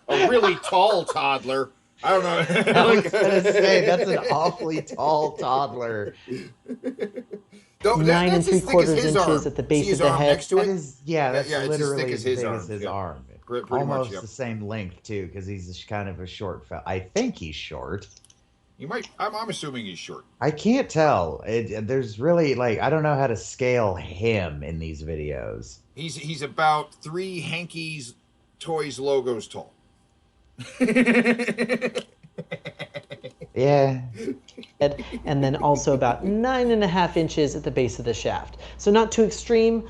A really tall toddler. I don't know. I was going to say, that's an awfully tall toddler. No, 9 that's as thick as 3/4 his inches arm. at the base See his of the arm head. next to That it? is, it's that's as literally thick as big as his Yeah. arm. Pretty Almost much, yep. the same length, too, because he's kind of a short fella. I think he's short. You might. I'm assuming he's short. I can't tell. There's really, I don't know how to scale him in these videos. He's about 3 Hanky's Toys logos tall. Yeah. And then also about 9.5 inches at the base of the shaft. So not too extreme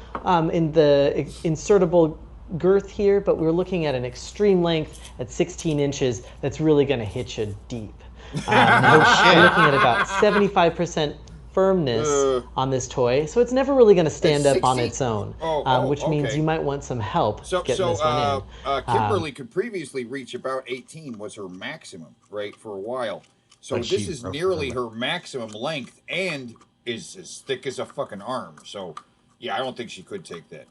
in the insertable girth here, but we're looking at an extreme length at 16 inches that's really going to hit you deep. We're looking at about 75% firmness on this toy, so it's never really going to stand up on its own, which means okay. you might want some help getting this one in. Kimberly could previously reach about 18 was her maximum, right, for a while. So But this she is broke nearly her her maximum length and is as thick as a fucking arm. So, yeah, I don't think she could take that.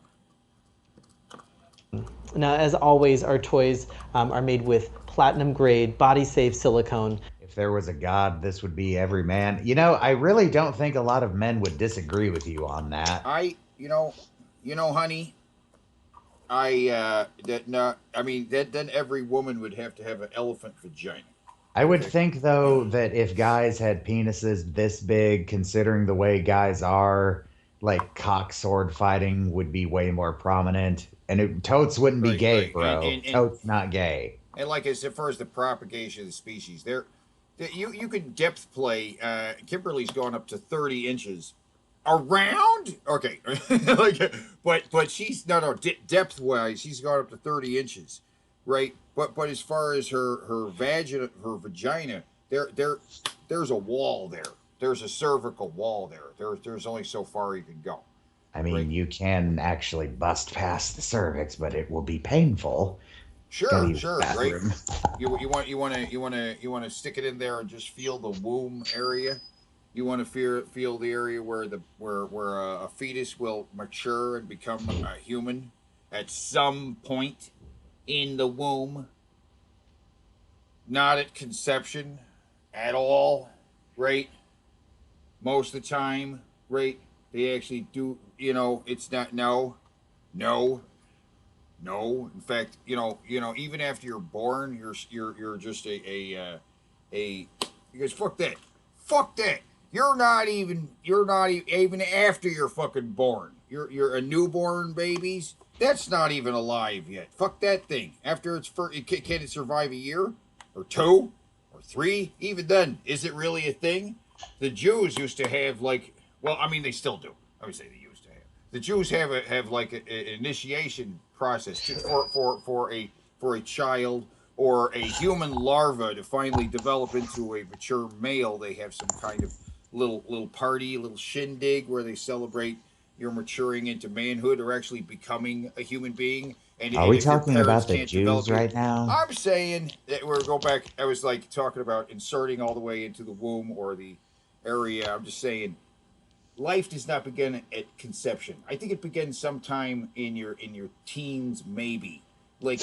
Now, as always, our toys are made with platinum grade, body safe silicone. If there was a God, this would be every man. I really don't think a lot of men would disagree with you on that. Honey, then every woman would have to have an elephant vagina. I would think, though, that if guys had penises this big, considering the way guys are, cock sword fighting would be way more prominent. And totes wouldn't be gay, right. bro. And Totes not gay. And as far as the propagation of the species, you could depth play. Kimberly's gone up to 30 inches around. Okay, but she's depth wise, she's gone up to 30 inches, right? But as far as her vagina, there's a wall there. There's a cervical wall there. There's only so far you can go. I mean, Right. you can actually bust past the cervix, but it will be painful. Gotta use the Sure, right? bathroom. You want to stick it in there and just feel the womb area. You want to feel the area where a fetus will mature and become a human at some point. in the womb, not at conception at all, right? Most of the time, right? They actually do, it's not, no. In fact, even after you're born, you're just because fuck that. You're not even after you're fucking born. You're a newborn babies. That's not even alive yet. Fuck that thing. After can it survive a year or 2 or 3? Even then, is it really a thing? The Jews used to have they still do. I would say they used to have. The Jews have like an initiation process for a child or a human larva to finally develop into a mature male. They have some kind of little party, little shindig where they celebrate your maturing into manhood or actually becoming a human being. Are we if your talking parents about the can't Jews develop you, right now? I'm saying that we're going back. I was like talking about inserting all the way into the womb or the area. I'm just saying, life does not begin at conception. I think it begins sometime in your teens, maybe. Like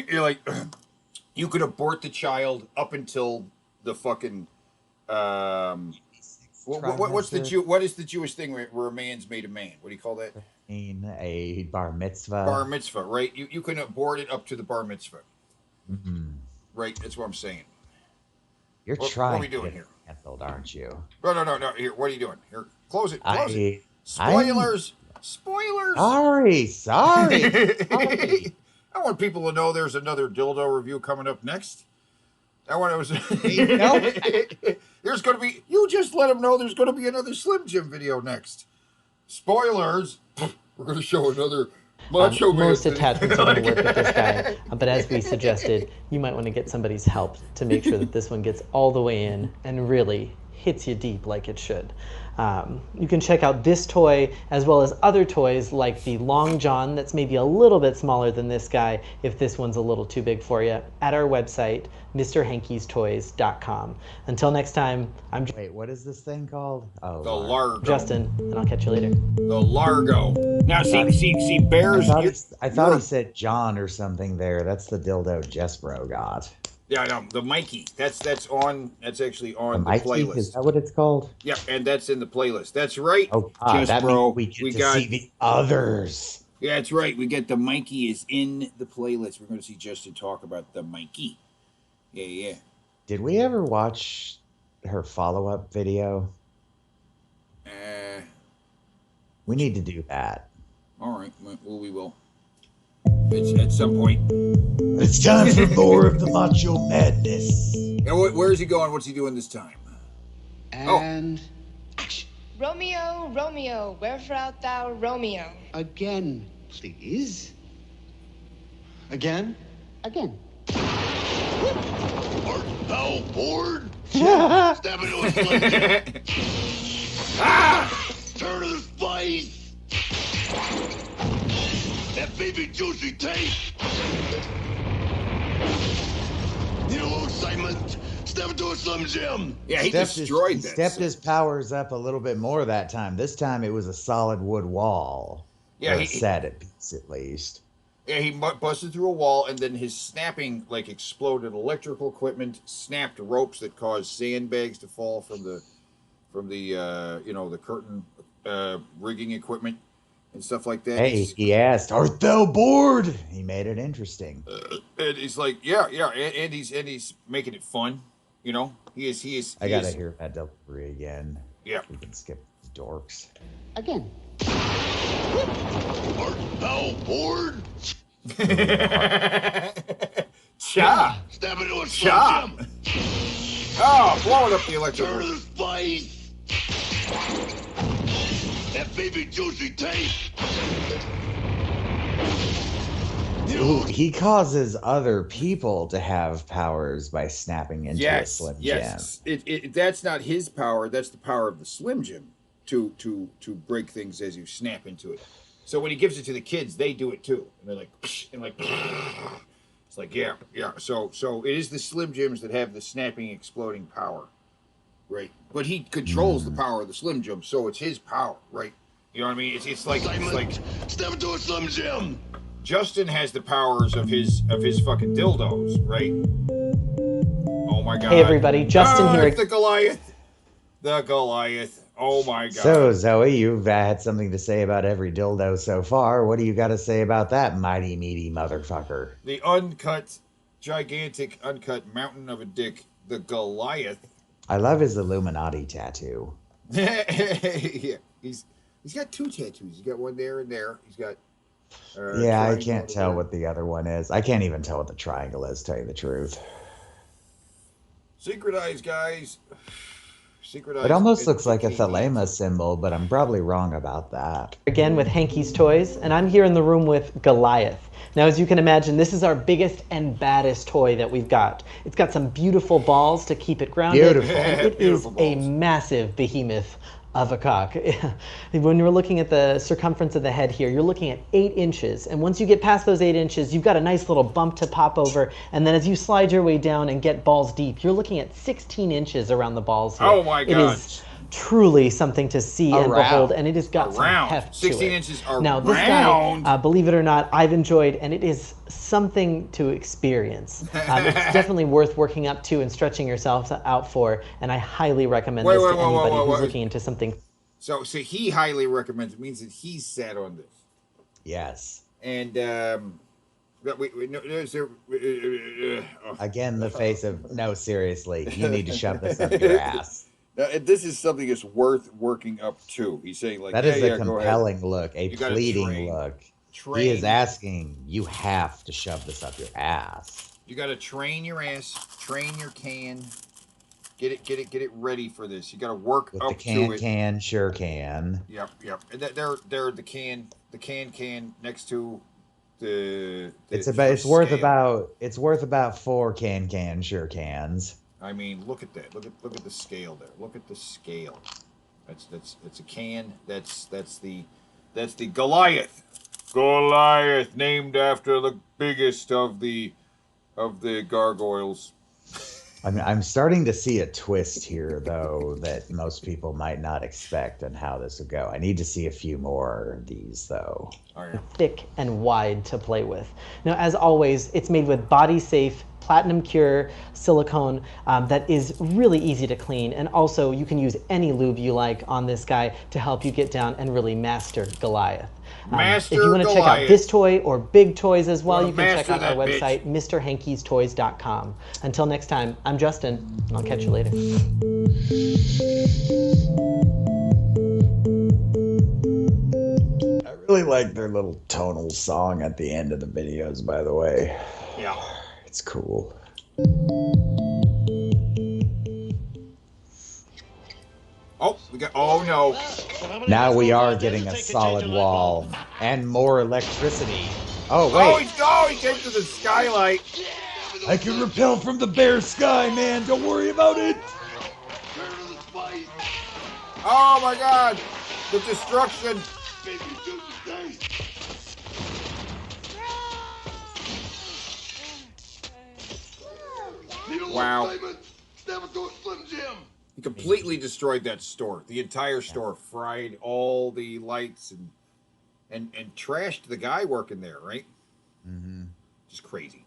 you're like, you could abort the child up until the fucking what is the Jewish thing where a man's made a man? What do you call that? A bar mitzvah. Bar mitzvah, right? You can abort it up to the bar mitzvah. Mm-hmm. Right, that's what I'm saying. What are we doing here? Canceled, aren't you? No. Here, what are you doing? Here, close it. Spoilers. Sorry. I want people to know there's another dildo review coming up next. There's going to be. You just let them know there's going to be another Slim Jim video next. Spoilers. We're going to show another Macho Man. Most attachments are going to work with this guy, but as we suggested, you might want to get somebody's help to make sure that this one gets all the way in and really hits you deep like it should. You can check out this toy as well as other toys like the Long John that's maybe a little bit smaller than this guy if this one's a little too big for you at our website, MrHankiestoys.com. Until next time, Wait, what is this thing called? Oh, the Largo. Justin, and I'll catch you later. The Largo. Now, see, bears. I thought he said John or something there. That's the dildo Jespro got. Yeah, no, the Mikey. That's actually on the playlist. Is that what it's called? Yeah, and that's in the playlist. That's right. Oh, that means we get to see the others. Yeah, that's right. We get the Mikey is in the playlist. We're going to see Justin talk about the Mikey. Yeah. Did we ever watch her follow-up video? We need to do that. All right. Well, we will. It's at some point. It's time for more of the Macho Madness. And where is he going? What's he doing this time? And action. Romeo, Romeo, wherefore art thou, Romeo? Again, please. Again? Again. Art thou bored? Stab into a Slim Jim. Turn to the spice. That baby juicy taste. Need a little excitement? Step into a Slim Jim. Yeah, he destroyed that. Stepped his powers up a little bit more that time. This time it was a solid wood wall. Yeah, he said it at least. Yeah, he busted through a wall, and then his snapping exploded electrical equipment, snapped ropes that caused sandbags to fall from the curtain rigging equipment and stuff like that. Hey, he asked, "Art thou bored?" He made it interesting. And he's like, yeah, and he's making it fun. He is. I gotta hear that delivery again. Yeah, we can skip the dorks again. Art thou bored? Cha! Step into a Slim Jim. Oh, blowing up the electric. Turn to the spice. That baby juicy taste. Ooh, he causes other people to have powers by snapping into a Slim Jim. Yes, that's not his power. That's the power of the Slim Jim to break things as you snap into it. So when he gives it to the kids, they do it too, and they're like, psh, and like, it's like, yeah. So it is the Slim Jims that have the snapping, exploding power, right? But he controls the power of the Slim Jim, so it's his power, right? You know what I mean? It's like step into a Slim Jim. Justin has the powers of his fucking dildos, right? Oh my god. Hey everybody, Justin here. It's the Goliath. The Goliath. Oh my god. So, Zoe, you've had something to say about every dildo so far. What do you got to say about that mighty, meaty motherfucker? The uncut, gigantic, uncut mountain of a dick, the Goliath. I love his Illuminati tattoo. Yeah, he's got 2 tattoos. He's got one there and there. He's got. Yeah, I can't tell what the other one is. I can't even tell what the triangle is, to tell you the truth. Synchronize, guys. Synchronize. It almost looks like a thelema symbol, but I'm probably wrong about that. Again with Hanky's Toys, and I'm here in the room with Goliath. Now, as you can imagine, this is our biggest and baddest toy that we've got. It's got some beautiful balls to keep it grounded. Beautiful. And it is a massive behemoth of a cock. When you're looking at the circumference of the head here, you're looking at 8 inches. And once you get past those 8 inches, you've got a nice little bump to pop over. And then as you slide your way down and get balls deep, you're looking at 16 inches around the balls here. Oh my God. It is truly something to see and behold, and it has got some Around. heft 16 to it. inches around. Now, this guy, believe it or not, I've enjoyed, and it is something to experience. It's definitely worth working up to and stretching yourself out for, and I highly recommend this to anybody who's looking into something. So he highly recommends. It means that he's sat on this. Yes. And is there? Again, the face of no. Seriously, you need to shove this up your ass. Now, this is something that's worth working up to. He's saying like that is a compelling look, a pleading look. He is asking, you have to shove this up your ass. You got to train your ass, train your can, get it ready for this. You got to work with up the can, to it. Can sure can. Yep. And they're the can next to the it's worth about 4 can sure cans. I mean, look at that. Look at the scale there. Look at the scale. That's a can. That's the Goliath. Goliath, named after the biggest of the gargoyles. I'm starting to see a twist here, though, that most people might not expect on how this would go. I need to see a few more of these, though. Oh, yeah. Thick and wide to play with. Now, as always, it's made with body-safe, platinum cure silicone that is really easy to clean. And also, you can use any lube you like on this guy to help you get down and really master Goliath. If you want to check out this toy or big toys as well, you can check out our website, MrHanky'sToys.com. Until next time, I'm Justin, and I'll catch you later. I really like their little tonal song at the end of the videos, by the way. Yeah. It's cool. Oh no. Now we are getting a solid wall and more electricity. Oh, wait. He came to the skylight. I can repel from the bare sky, man. Don't worry about it. Oh my God. The destruction. Wow. He completely destroyed that store. The entire store, fried all the lights and trashed the guy working there, right? Mm-hmm. Just crazy.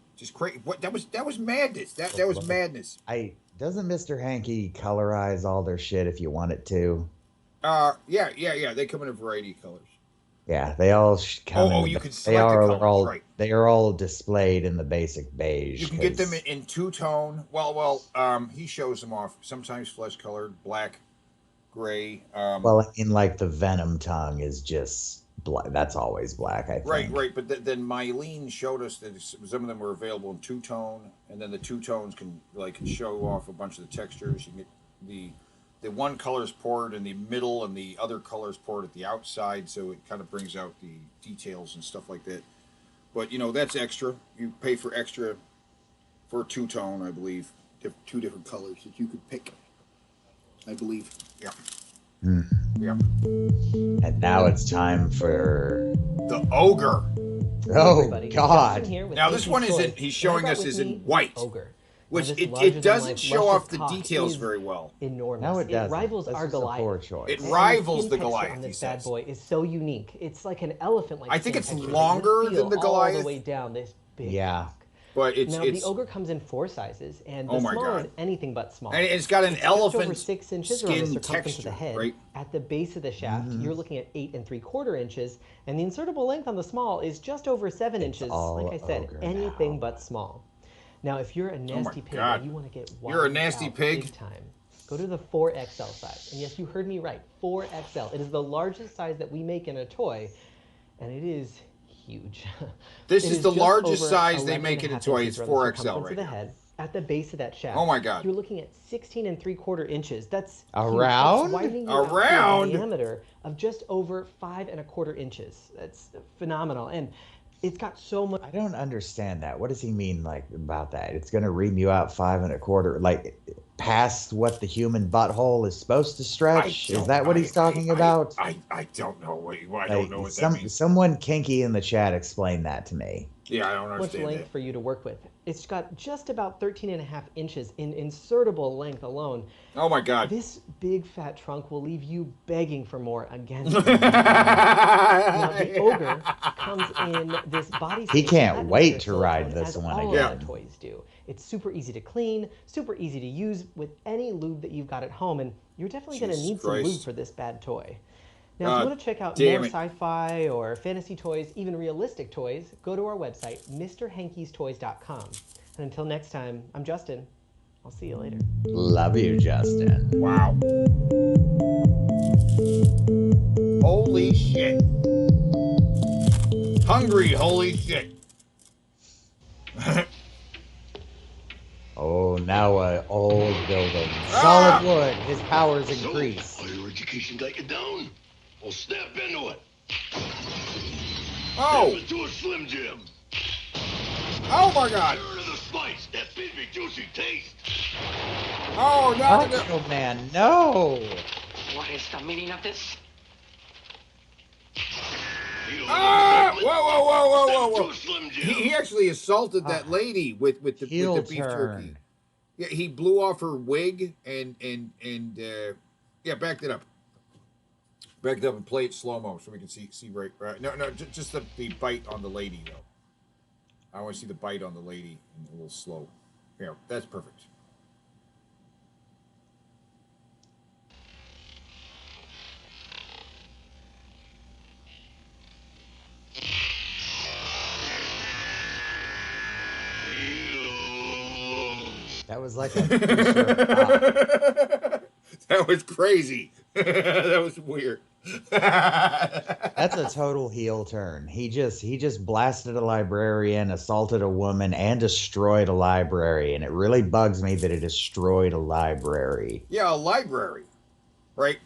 What that was madness. That was madness. Doesn't Mr. Hanky colorize all their shit if you want it to? Yeah. They come in a variety of colors. Yeah, they all come in. You can select the colors, right. They are all displayed in the basic beige. You can get them in two-tone. He shows them off. Sometimes flesh-colored, black, gray. Well, I mean, like the Venom tongue is just black. That's always black, I think. Right. But then Mylene showed us that some of them were available in two-tone, and then the two-tones can show off a bunch of the textures. You can get the one color's poured in the middle and the other color's poured at the outside, so it kind of brings out the details and stuff like that. But, that's extra. You pay for extra for a two-tone, I believe. 2 different colors that you could pick, I believe. Yeah. Mm. Yeah. And now it's time for... the Ogre. Oh, God. Now, this one he's showing us is in white. Ogre. Which this it larger-than-life, doesn't show luscious off the cock details is very well. enormous. No, it doesn't. rivals That's our just a Goliath. poor choice. It And rivals skin the texture Goliath, on he this bad says. boy is so unique. It's like an elephant-like I think skin it's texture that you longer would feel than the all Goliath. the way down this big Yeah. cock. But Now, the ogre comes in 4 sizes, and the Oh my small God. is anything but small. And it's got an just over elephant 6 inches around the skin circumference of the texture, head. right? At the base of the shaft, you're looking at 8 3/4 inches, and the insertable length on the small is just over 7 inches. all Like I said, ogre anything now. but small. Now, if you're a nasty pig God. and you want to get You're a wilded nasty out pig? big time, go to the 4XL size. And yes, you heard me right, 4XL. It is the largest size that we make in a toy, and it is huge. This It is the just largest over size they 11 make in a 1/2 toy. inches It's around the 4XL circumference right of the now. head. At the base of that shaft, Oh my God. you're looking at 16 3/4 inches. That's Around? Huge. That's widening you out to Around? a diameter of just over 5 1/4 inches. That's phenomenal, and it's got so much. I don't understand that. What does he mean, like, about that? It's going to ream you out 5 1/4, like, past what the human butthole is supposed to stretch? Is that what he's talking about? I don't know what I Like, don't know what that means. someone kinky in the chat explain that to me. Yeah, I don't Much understand length that. for you to work with. It's got just about 13.5 inches in insertable length alone. Oh my God. This big fat trunk will leave you begging for more again. Now the ogre comes in this body. He can't patent wait leather to ride silicone, this as one all again. of the toys do. It's super easy to clean, super easy to use with any lube that you've got at home, and you're definitely going to Jesus need some lube Christ. for this bad toy. Now, if God you want to check out damn more it. sci-fi or fantasy toys, even realistic toys, go to our website, MrHanky'sToys.com. And until next time, I'm Justin. I'll see you later. Love you, Justin. Wow. Holy shit. Hungry, holy shit. Oh, now a old building. Ah! Solid wood. His powers increase. So, higher education got you down? Well, snap into it. Oh! Snap into a Slim Jim. Oh my God! Turn to the spice, that beefy, juicy taste. Oh, no, no. Macho Man, no! What is the meaning of this? Ah! Whoa, whoa, whoa, whoa, whoa, Snap whoa. to a Slim Jim. He actually assaulted that lady with the Heel beef jerky. turn. Yeah, he blew off her wig and yeah, backed it up. Back it up and play it slow mo so we can see right. No, just the bite on the lady though. I want to see the bite on the lady and a little slow. Yeah, that's perfect. That was like a t-shirt pop. That was crazy. That was weird. That's a total heel turn. He just blasted a librarian, assaulted a woman, and destroyed a library. And it really bugs me that it destroyed a library. Yeah, a library, right?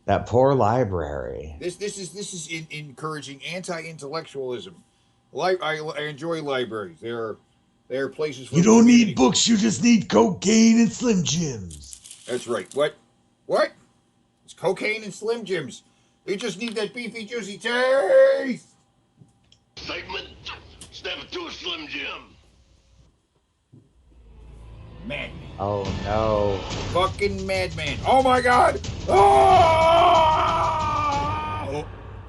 That poor library. This is encouraging anti-intellectualism. I enjoy libraries. They're places for You don't community. need books, you just need cocaine and Slim Jims. That's right. What? It's cocaine and Slim Jims. You just need that beefy, juicy taste. Excitement. Snap it to a Slim Jim. Madman. Oh no. Fucking madman. Oh my God. Oh!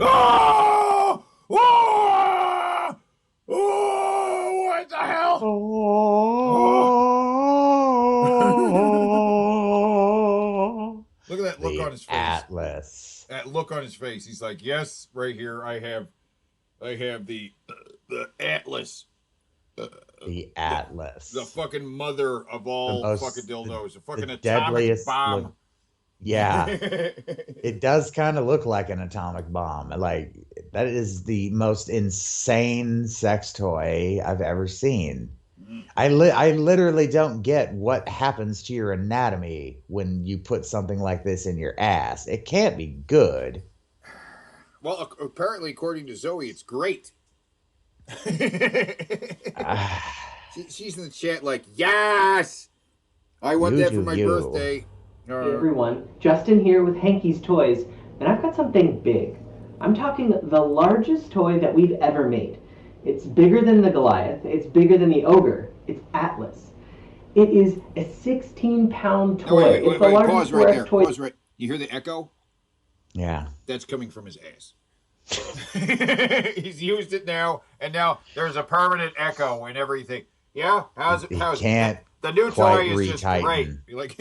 Oh! Oh! Oh! What the hell? Look at that look on his face. Atlas. That look on his face. He's like, yes, right here. I have the Atlas. The Atlas. The fucking mother of all most- fucking dildos. The fucking the atomic deadliest bomb. look- Yeah. It does kind of look like an atomic bomb. Like, that is the most insane sex toy I've ever seen. I literally don't get what happens to your anatomy when you put something like this in your ass. It can't be good. Well, apparently, according to Zoe, it's great. She's in the chat like, yes! I want You that for do my you. birthday. Hey everyone, Justin here with Hanky's Toys, and I've got something big. I'm talking the largest toy that we've ever made. It's bigger than the Goliath, it's bigger than the Ogre, it's Atlas. It is a 16-pound toy. No, wait, It's the largest pause right 4X there. toy. Pause right. You hear the echo? Yeah. That's coming from his ass. He's used it now, and now there's a permanent echo and everything. Yeah, how's it? He How's can't the new quite toy is just great. retighten. Like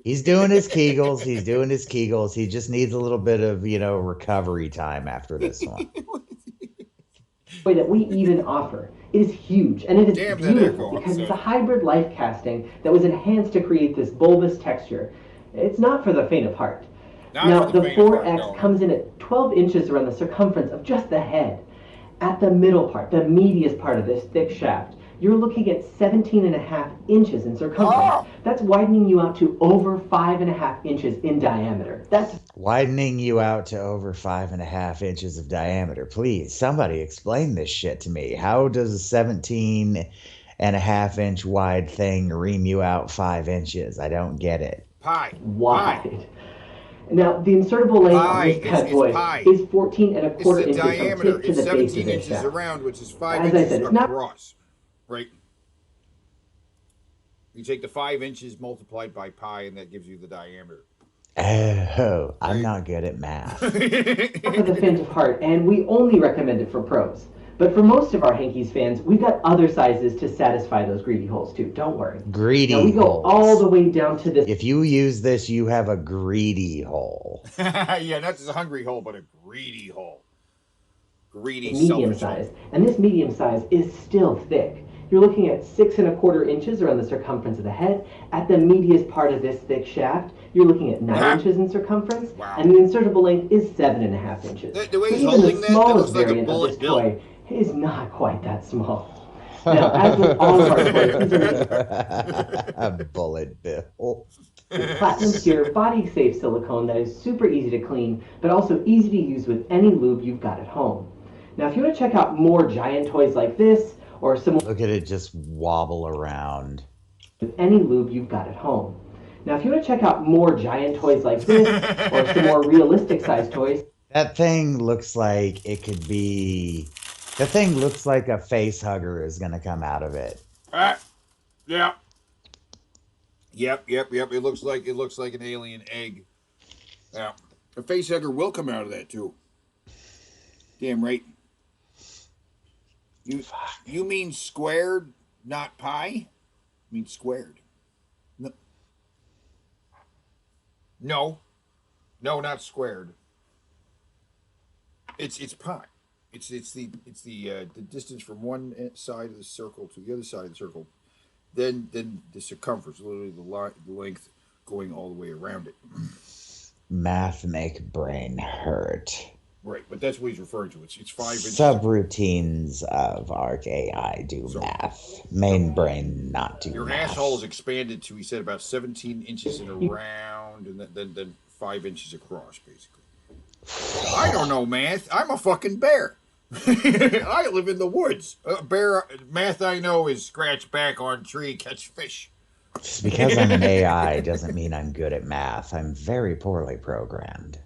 He's doing his Kegels. He's doing his Kegels. He just needs a little bit of, recovery time after this one. Toy that we even offer. It is huge, and it is Damn that beautiful echo, because I'm it's a sorry. hybrid life casting that was enhanced to create this bulbous texture. It's not for the faint of heart. Not Now, for the the faint of heart, 4X no. comes in at 12 inches around the circumference of just the head. At the middle part, the meatiest part of this thick shaft, you're looking at 17.5 inches in circumference. That's widening you out to over 5.5 inches in diameter. That's Widening you out to over 5.5 inches of diameter. Please, somebody explain this shit to me. How does a 17.5 inch wide thing ream you out 5 inches? I don't get it. Pie. wide. Now, the insertable length Pie. of this pet It's toy pie. is 14.25 It's the inches from diameter. tip to It's the base of 17 this inches shaft. around, which is 5 As I inches said, it's not across. Right? You take the 5 inches multiplied by pi, and that gives you the diameter. Oh, I'm not good at math. for the faint of heart, and we only recommend it for pros. But for most of our Hankies fans, we've got other sizes to satisfy those greedy holes too. Don't worry. Greedy Now we go holes. all the way down to this. If you use this, you have a greedy hole. Yeah, not just a hungry hole, but a greedy hole. Greedy, Medium selfish size, hole. and this medium size is still thick. You're looking at 6.25 inches around the circumference of the head. At the meatiest part of this thick shaft, you're looking at 9 inches in circumference, and the insertable length is 7.5 inches. The way So he's even holding the that smallest looks like a variant of bullet this bill. toy is not quite that small. Now, as with all of our toys, these are A bullet bill. platinum pure, body safe silicone that is super easy to clean, but also easy to use with any lube you've got at home. Now, if you want to check out more giant toys like this, or some Look at it just wobble around. with any lube you've got at home. Now, if you want to check out more giant toys like this, or some more realistic size toys, That thing looks like it could be. The thing looks like a face hugger is going to come out of it. Yeah. Yep. It looks like an alien egg. Yeah. A face hugger will come out of that too. Damn right. You mean squared, not pie? You mean squared. No, not squared. It's pi. It's the distance from one side of the circle to the other side of the circle, then the circumference, literally the length going all the way around it. Math make brain hurt. Right, but that's what he's referring to. It's 5 inches. Subroutines of Arc AI do math. Main brain not do Your math. asshole is expanded to, he said, about 17 inches in around, and then 5 inches across, basically. I don't know math. I'm a fucking bear. I live in the woods. Bear math I know is scratch back on tree, catch fish. Just because I'm an AI doesn't mean I'm good at math. I'm very poorly programmed.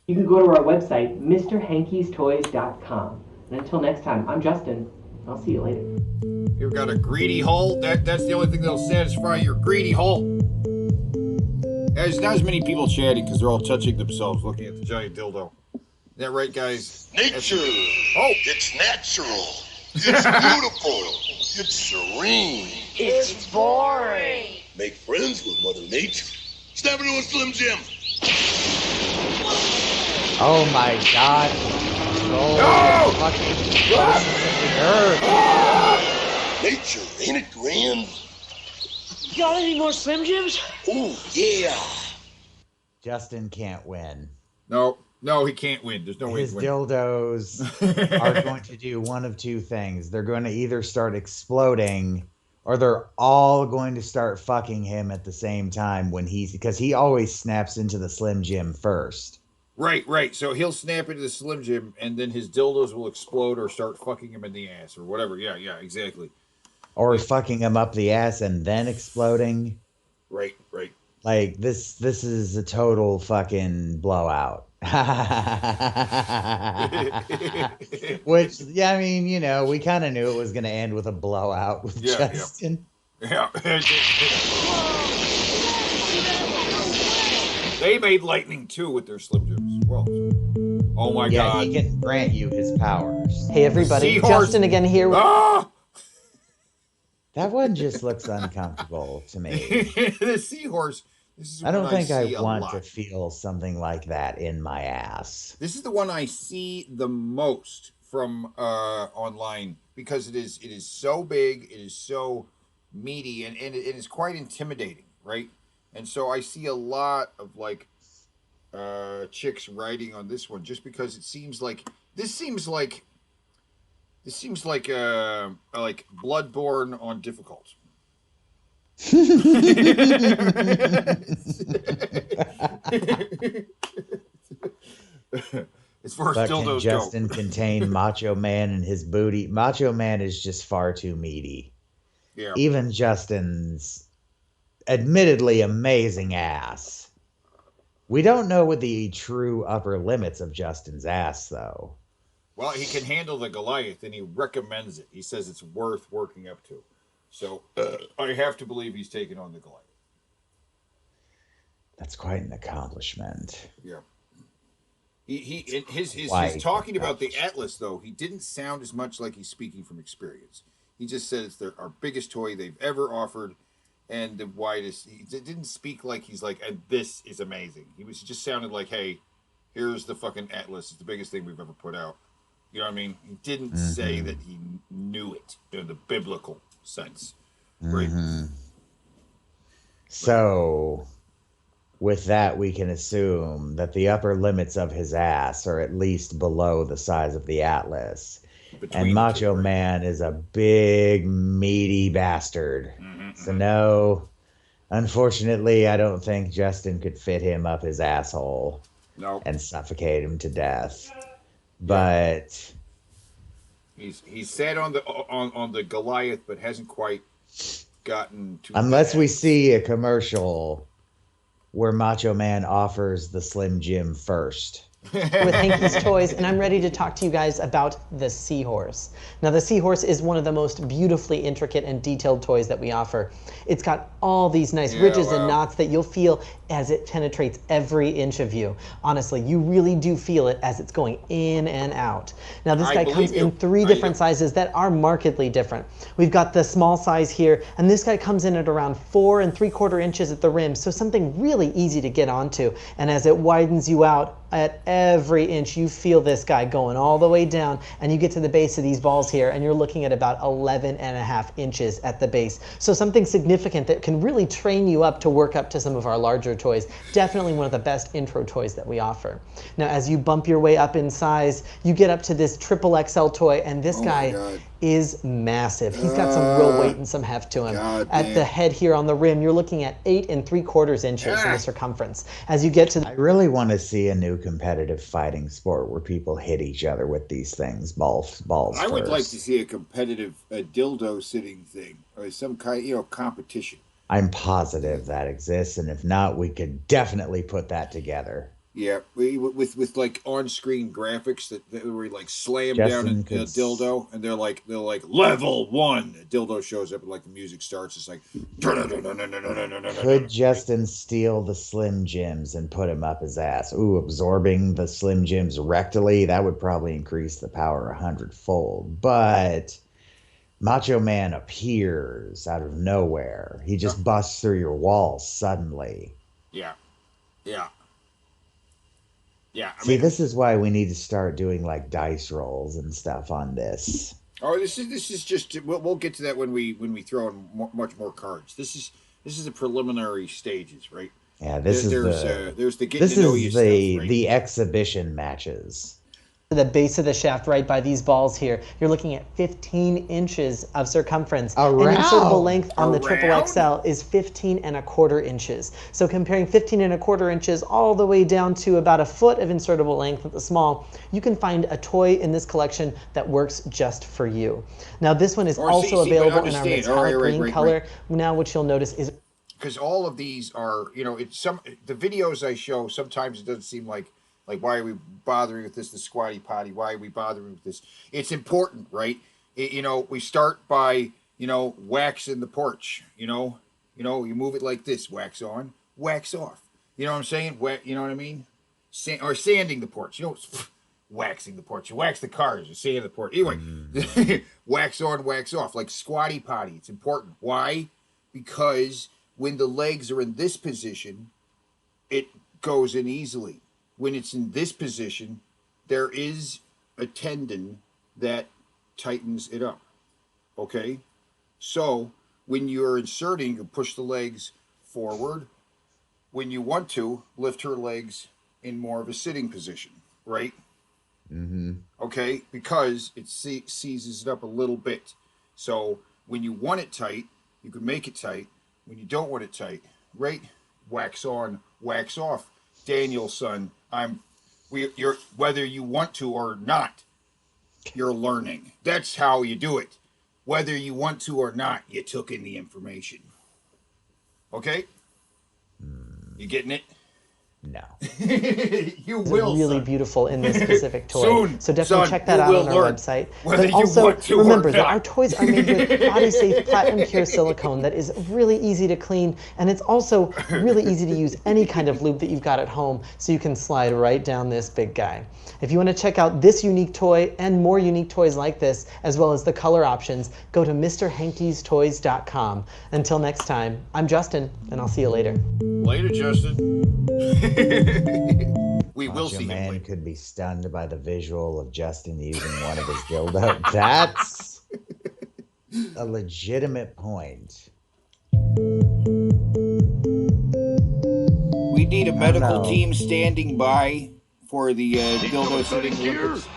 you can go to our website, MrHankiestoys.com. And until next time, I'm Justin. I'll see you later. You've got a greedy hole? That's the only thing that'll satisfy your greedy hole. There's not as many people chatting because they're all touching themselves looking at the giant dildo. Is that right, guys? Nature. Oh. It's natural. It's beautiful. It's serene. It's boring. Make friends with Mother Nature. Step into a Slim Jim. Oh my god. No! Fucking closest to the earth. Nature, ain't it grand? You got any more Slim Jims? Oh, yeah. Justin can't win. No, he can't win. There's no way His to win. dildos are going to do one of two things. They're going to either start exploding or they're all going to start fucking him at the same time because he always snaps into the Slim Jim first. Right. So he'll snap into the Slim Jim, and then his dildos will explode or start fucking him in the ass or whatever. Yeah, exactly. Or fucking him up the ass and then exploding. Right. Like, this is a total fucking blowout. Which, yeah, I mean, we kind of knew it was going to end with a blowout with Justin. Yeah. They made lightning too with their Slim Jims as well. So. Oh my God! He can grant you his powers. Hey everybody, Seahorse. Justin again here. Ah! That one just looks uncomfortable to me. The seahorse. This is I one don't think I see a want lot. to feel something like that in my ass. This is the one I see the most from online because it is so big, it is so meaty, and it is quite intimidating, right? And so I see a lot of like chicks writing on this one just because it seems like this seems like Bloodborne on difficult. As far as but dildos can Justin go. contain Macho Man and his booty? Macho Man is just far too meaty. Yeah. Even Justin's admittedly amazing ass. We don't know what the true upper limits of Justin's ass, though. Well, he can handle the Goliath, and he recommends it. He says it's worth working up to. So I have to believe he's taking on the Goliath. That's quite an accomplishment. Yeah. His accomplishment. talking about the Atlas, though, he didn't sound as much like he's speaking from experience. He just said it's our biggest toy they've ever offered, and the widest. He didn't speak like he's like, and this is amazing. He just sounded like, hey, here's the fucking Atlas. It's the biggest thing we've ever put out. You know what I mean? He didn't say that he knew it in the biblical sense. Right? So, with that, we can assume that the upper limits of his ass are at least below the size of the Atlas. And Macho Man is a big, meaty bastard. So, no, unfortunately, I don't think Justin could fit him up his asshole and suffocate him to death. But he's sat on the Goliath, but hasn't quite gotten to. Unless we see a commercial where Macho Man offers the Slim Jim first. With Hanky's Toys, and I'm ready to talk to you guys about the Seahorse. Now, the Seahorse is one of the most beautifully intricate and detailed toys that we offer. It's got all these nice ridges and knots that you'll feel as it penetrates every inch of you. Honestly, you really do feel it as it's going in and out. Now, this guy comes in 3 different sizes that are markedly different. We've got the small size here, and this guy comes in at around 4 3/4 inches at the rim, so something really easy to get onto. And as it widens you out, at every inch, you feel this guy going all the way down, and you get to the base of these balls here, and you're looking at about 11.5 inches at the base. So something significant that can really train you up to work up to some of our larger toys. Definitely one of the best intro toys that we offer. Now, as you bump your way up in size, you get up to this triple XL toy, and this guy is massive. He's got some real weight and some heft to him. At the head here on the rim, you're looking at 8 3/4 inches in the circumference. As you get to I really want to see a new competitive fighting sport where people hit each other with these things, balls I would first. like to see a competitive dildo sitting thing or some kind, competition. I'm positive that exists, and if not, we could definitely put that together. Yeah, with like on-screen graphics that where you like slam down a dildo, and they're like level 1. A dildo shows up and like the music starts. It's like. Could Justin steal the Slim Jims and put him up his ass? Ooh, absorbing the Slim Jims rectally, that would probably increase the power 100-fold. But Macho Man appears out of nowhere. He just busts through your walls suddenly. Yeah. See, this is why we need to start doing like dice rolls and stuff on this. Oh, this is just we'll get to that when we throw in much more cards. This is the preliminary stages, right? Yeah, there's the getting to know you stuff, right? the exhibition matches. the base of the shaft right by these balls here, you're looking at 15 inches of circumference. And insertable length on the triple XL is 15 1/4 inches. So comparing 15 1/4 inches all the way down to about a foot of insertable length at the small, you can find a toy in this collection that works just for you. Now this one is also available in our metallic green color. Now what you'll notice is, because all of these are, it's the videos I show, sometimes it doesn't seem like why are we bothering with this, the squatty potty? Why are we bothering with this? It's important, right? We start by wax in the porch. You you move it like this: wax on, wax off. You know what I'm saying? You know what I mean? Or sanding the porch. Waxing the porch. You wax the cars. You sand the porch. Anyway, wax on, wax off, like squatty potty. It's important. Why? Because when the legs are in this position, it goes in easily. When it's in this position, there is a tendon that tightens it up. Okay? So when you're inserting, you push the legs forward. When you want to, lift her legs in more of a sitting position, right? Mm-hmm. Okay? Because it seizes it up a little bit. So when you want it tight, you can make it tight. When you don't want it tight, right? Wax on, wax off. Daniel, son, you're whether you want to or not, you're learning. That's how you do it. Whether you want to or not, you took in the information. Okay? You getting it? No. You will. It's really son. beautiful in this specific toy. Soon, so definitely son, check that you out will on our learn website. whether But you also want to or remember that not. our toys are made with body safe platinum pure silicone that is really easy to clean, and it's also really easy to use any kind of lube that you've got at home, so you can slide right down this big guy. If you want to check out this unique toy and more unique toys like this, as well as the color options, go to MrHanky'sToys.com. Until next time, I'm Justin, and I'll see you later. Later, Justin. We will Macho see Man him later. could be stunned by the visual of Justin using one of his dildo. That's a legitimate point. We need a medical know. team standing by for the dildo shooting Olympics.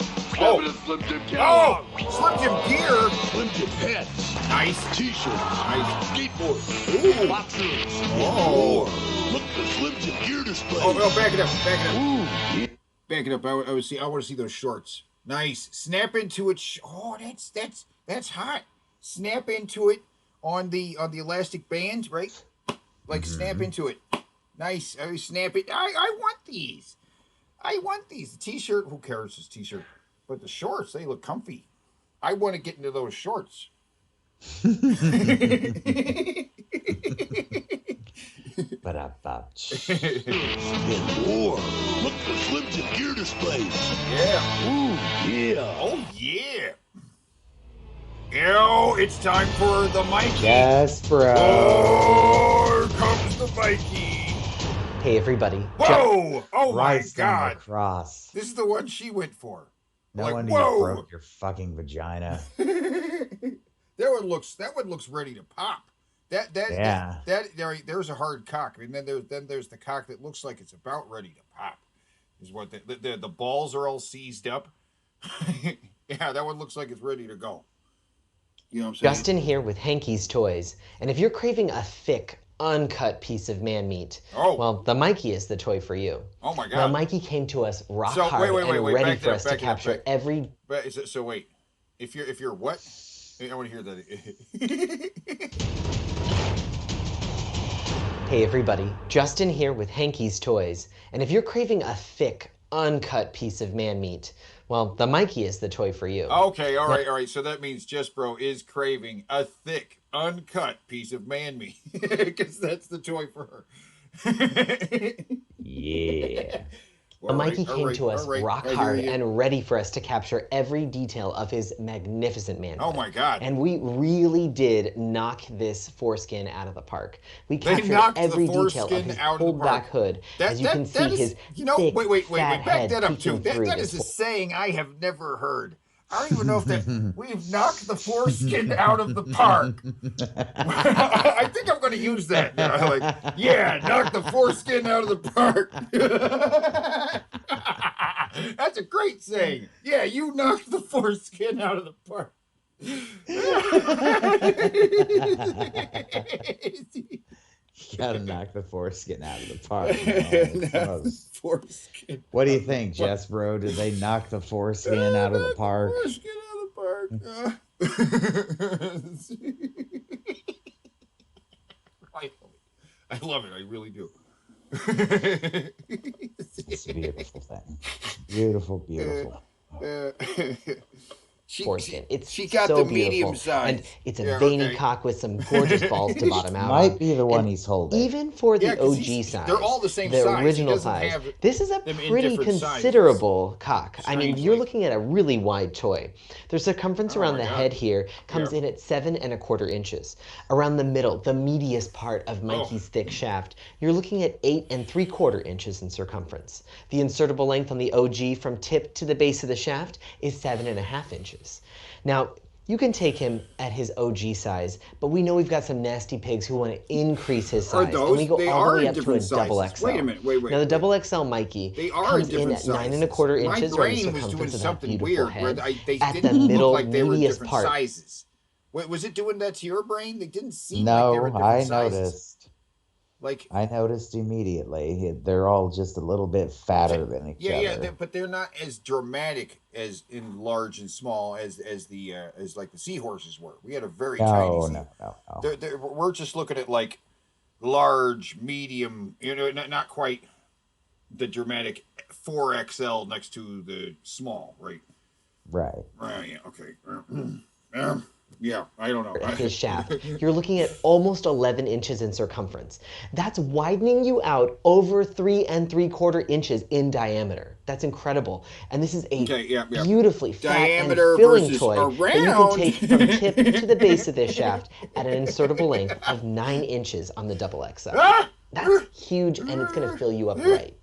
Slim Jim Oh, Slim Jim gear. Slim Jim hats, Nice. t-shirts, Nice. skateboards, boxers, more. Look at the Slim Jim gear display. Oh, back it up. Back it up. Ooh. Back it up. I want to see those shorts. Nice. Snap into it. Oh, that's hot. Snap into it on the elastic band, right? Like snap into it. Nice. I snap it. I want these. I want these. The t-shirt. Who cares? This t-shirt. But the shorts, they look comfy. I want to get into those shorts. But I thought. And more. Look at the Slim Jim gear displays. Yeah. Ooh, yeah. Oh, yeah. Yo, it's time for the Mikey. Yes, bro. Oh, here comes the Mikey. Hey, everybody. Whoa! Oh, my Christ on God. the cross. This is the one she went for. No Like, wonder whoa. you broke your fucking vagina. That one looks ready to pop. Yeah. There's a hard cock, and then there's the cock that looks like it's about ready to pop. Is what the balls are all seized up. Yeah, that one looks like it's ready to go. You know what I'm saying? Justin here with Hanky's Toys. And if you're craving a thick, uncut piece of man meat, well, the Mikey is the toy for you. Oh my God. Now, Mikey came to us rock So, hard wait, and ready back for it up, us to back it up, capture back- every... So wait, if you're what? I want to hear that. Hey everybody, Justin here with Hanky's Toys. And if you're craving a thick, uncut piece of man meat, well, the Mikey is the toy for you. Okay, all right. So that means Jess Bro is craving a thick, uncut piece of man meat. Because that's the toy for her. Yeah. Mikey came to us rock hard and ready for us to capture every detail of his magnificent manhood. Oh my God. And we really did knock this foreskin out of the park. We They captured knocked every the detail of foreskin his out of the pulled back park. hood. As you can see, his thick, wait, fat back head that up too. peeking through That this is a saying I have never heard. I don't even know if that we've knocked the foreskin out of the park. I think I'm going to use that. Knock the foreskin out of the park. That's a great saying. Yeah, you knocked the foreskin out of the park. You gotta knock the foreskin out of the park. Man. Foreskin. What do you think, Jess Bro? Did they knock the foreskin out of the park? Foreskin out of the park. I love it. I really do. It's a beautiful thing. Beautiful, beautiful. foreskin. It's she got so the beautiful. medium size. And it's a veiny cock with some gorgeous balls to bottom out. Might be the one he's holding. Even for the 'cause OG size, they're all the same the size. He original doesn't size, have this is a them in pretty different considerable cock. I mean, you're Strangely. looking at a really wide toy. The circumference around the head here comes in at 7 1/4 inches. Around the middle, the meatiest part of Mikey's thick shaft, you're looking at 8 3/4 inches in circumference. The insertable length on the OG from tip to the base of the shaft is 7 1/2 inches. Now, you can take him at his OG size, but we know we've got some nasty pigs who want to increase his size. And we go all the way up to a double XL. Wait a minute, wait. Now, the double XL Mikey comes in at 9 1/4 inches around the circumference of that beautiful head. They At the didn't middle, look like they were meatiest different part. sizes. Wait, was it doing that to your brain? They didn't seem No, like they were different I sizes. noticed. Like I noticed immediately. They're all just a little bit fatter than each other. Yeah, but they're not as dramatic as in large and small as like the seahorses were. We had a very tiny. No. We're just looking at like large, medium. Not quite the dramatic 4XL next to the small, right? Right. Right. Yeah. Okay. Yeah, I don't know. His shaft. You're looking at almost 11 inches in circumference. That's widening you out over 3 3/4 inches in diameter. That's incredible. And this is a beautifully fat Diameter and filling versus toy around. that you can take from tip to the base of this shaft at an insertable length of 9 inches on the double XL. That's huge, and it's going to fill you up right.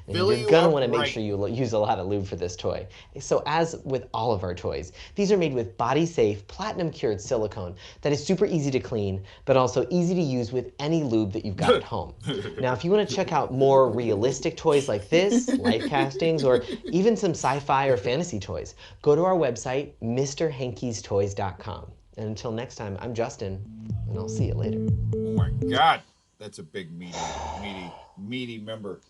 And you're going to want to make sure you use a lot of lube for this toy. So as with all of our toys, these are made with body-safe, platinum-cured silicone that is super easy to clean, but also easy to use with any lube that you've got at home. Now, if you want to check out more realistic toys like this, light castings, or even some sci-fi or fantasy toys, go to our website, MrHankey'sToys.com. And until next time, I'm Justin, and I'll see you later. Oh my God, that's a big meaty member.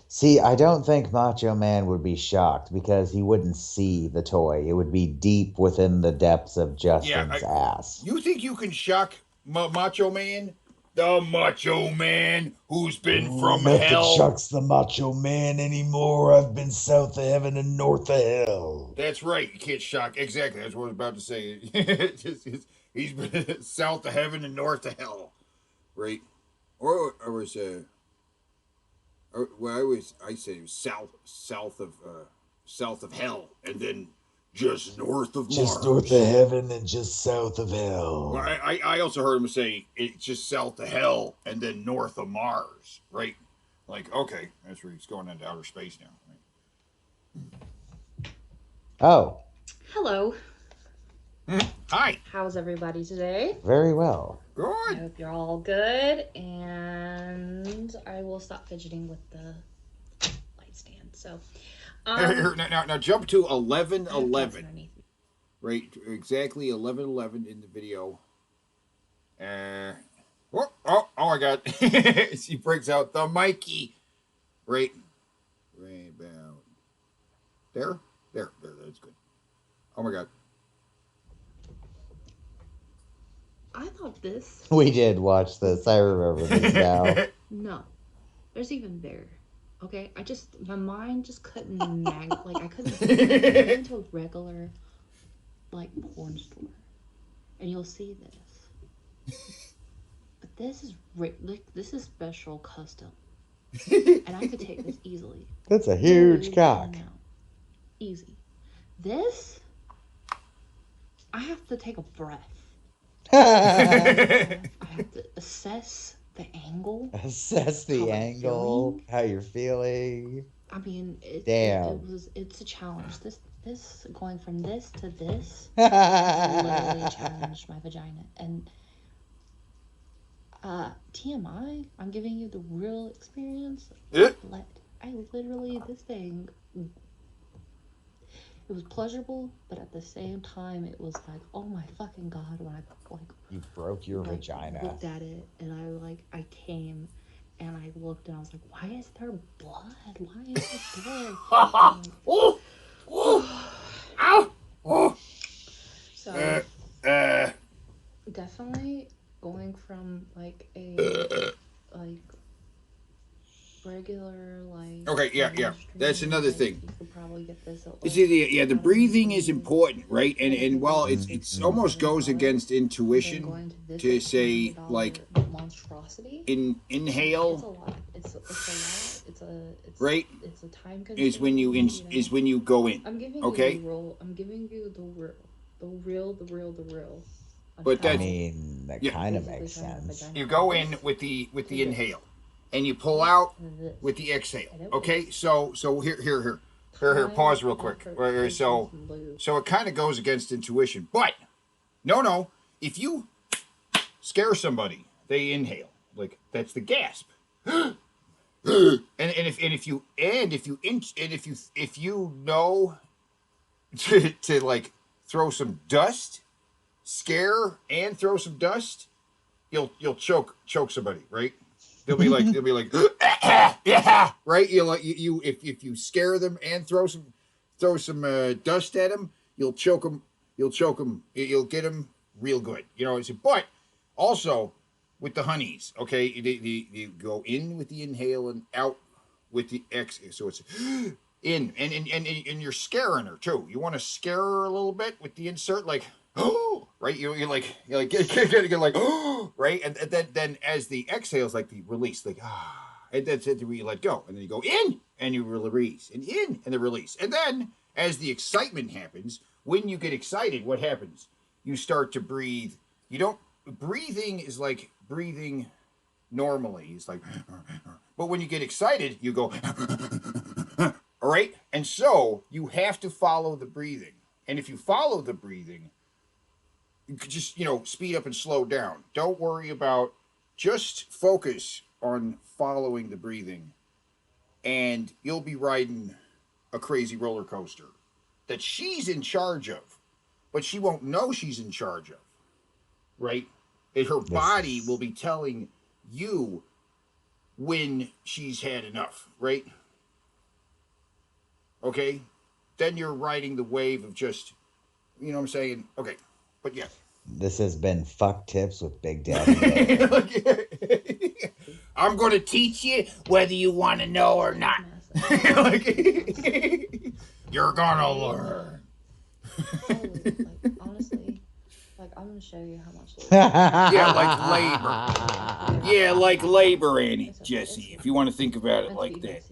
See, I don't think Macho Man would be shocked because he wouldn't see the toy. It would be deep within the depths of Justin's ass. You think you can shock Macho Man? The Macho Man who's been from Nothing hell. shocks the Macho Man anymore. I've been south of heaven and north of hell. That's right. You can't shock. Exactly. That's what I was about to say. He's been south of heaven and north of hell. Right? Or was I said it was south of hell, and then just north of Mars. Just north of heaven and just south of hell. Well, I also heard him say it's just south of hell and then north of Mars, right? Like, okay, that's where he's going into outer space now. Right? Oh. Hello. Hi. How's everybody today? Very well. Good. I hope you're all good, and I will stop fidgeting with the light stand. So, now jump to 11:11. Right, exactly 11:11 in the video. Oh my God! She breaks out the Mikey. Right about there. That's good. Oh my God. I thought this. We did watch this. I remember this now. No, there's even bigger. Okay, my mind just couldn't I couldn't get into a regular, like, porn store, and you'll see this. But this is special custom, and I could take this easily. That's a huge cock. Easy. This, I have to take a breath. I have to assess the angle. Assess the angle, how you're feeling. I mean, it's a challenge. This going from this to this literally challenged my vagina. And TMI, I'm giving you the real experience. I literally, this thing, it was pleasurable, but at the same time, it was like, oh my fucking God, when I, like... You broke your vagina. I looked at it, and I came, and I looked, and I was like, why is there blood? Why is there blood? Ow! So, definitely going from, like, a, like, regular, like... Okay, yeah. That's another thing. You could probably we get this. The breathing is important, right? And well, it's almost goes against intuition to say like inhale. It's a lot. It's a lot. It's right. It's a time consuming. Is when you go in. I'm giving okay? you the real. I'm giving you the real. But that, I mean, that kind of makes sense. You go in with the inhale, and you pull out with the exhale. Okay, so here. Pause real quick. So it kind of goes against intuition, but no. If you scare somebody, they inhale. Like that's the gasp. and if you know to like throw some dust. Scare and throw some dust, you'll choke somebody, right? They'll be like yeah, right? If you scare them and throw some dust at them, you'll choke them. You'll get them real good. But also with the honeys, okay, you go in with the inhale and out with the exhale. So it's in and you're scaring her too. You want to scare her a little bit with the insert, like. Oh, right. You're like oh, right, and then as the exhale is like the release, like and that's it. You let go, and then you go in and you release, and in and the release, and then as the excitement happens, when you get excited, what happens? You start to breathe. Breathing is like breathing normally. It's like, but when you get excited, you go, all right, and so you have to follow the breathing, and if you follow the breathing. You could just, speed up and slow down. Don't worry about, just focus on following the breathing. And you'll be riding a crazy roller coaster that she's in charge of, but she won't know she's in charge of. Right? And her body will be telling you when she's had enough, right? Okay? Then you're riding the wave of just, what I'm saying? Okay. But yeah. This has been Fuck Tips with Big Daddy. I'm going to teach you whether you want to know or not. You're going to learn. Honestly, I'm going to show you how much. Yeah, like labor, Annie, Jesse, if you want to think about it like that.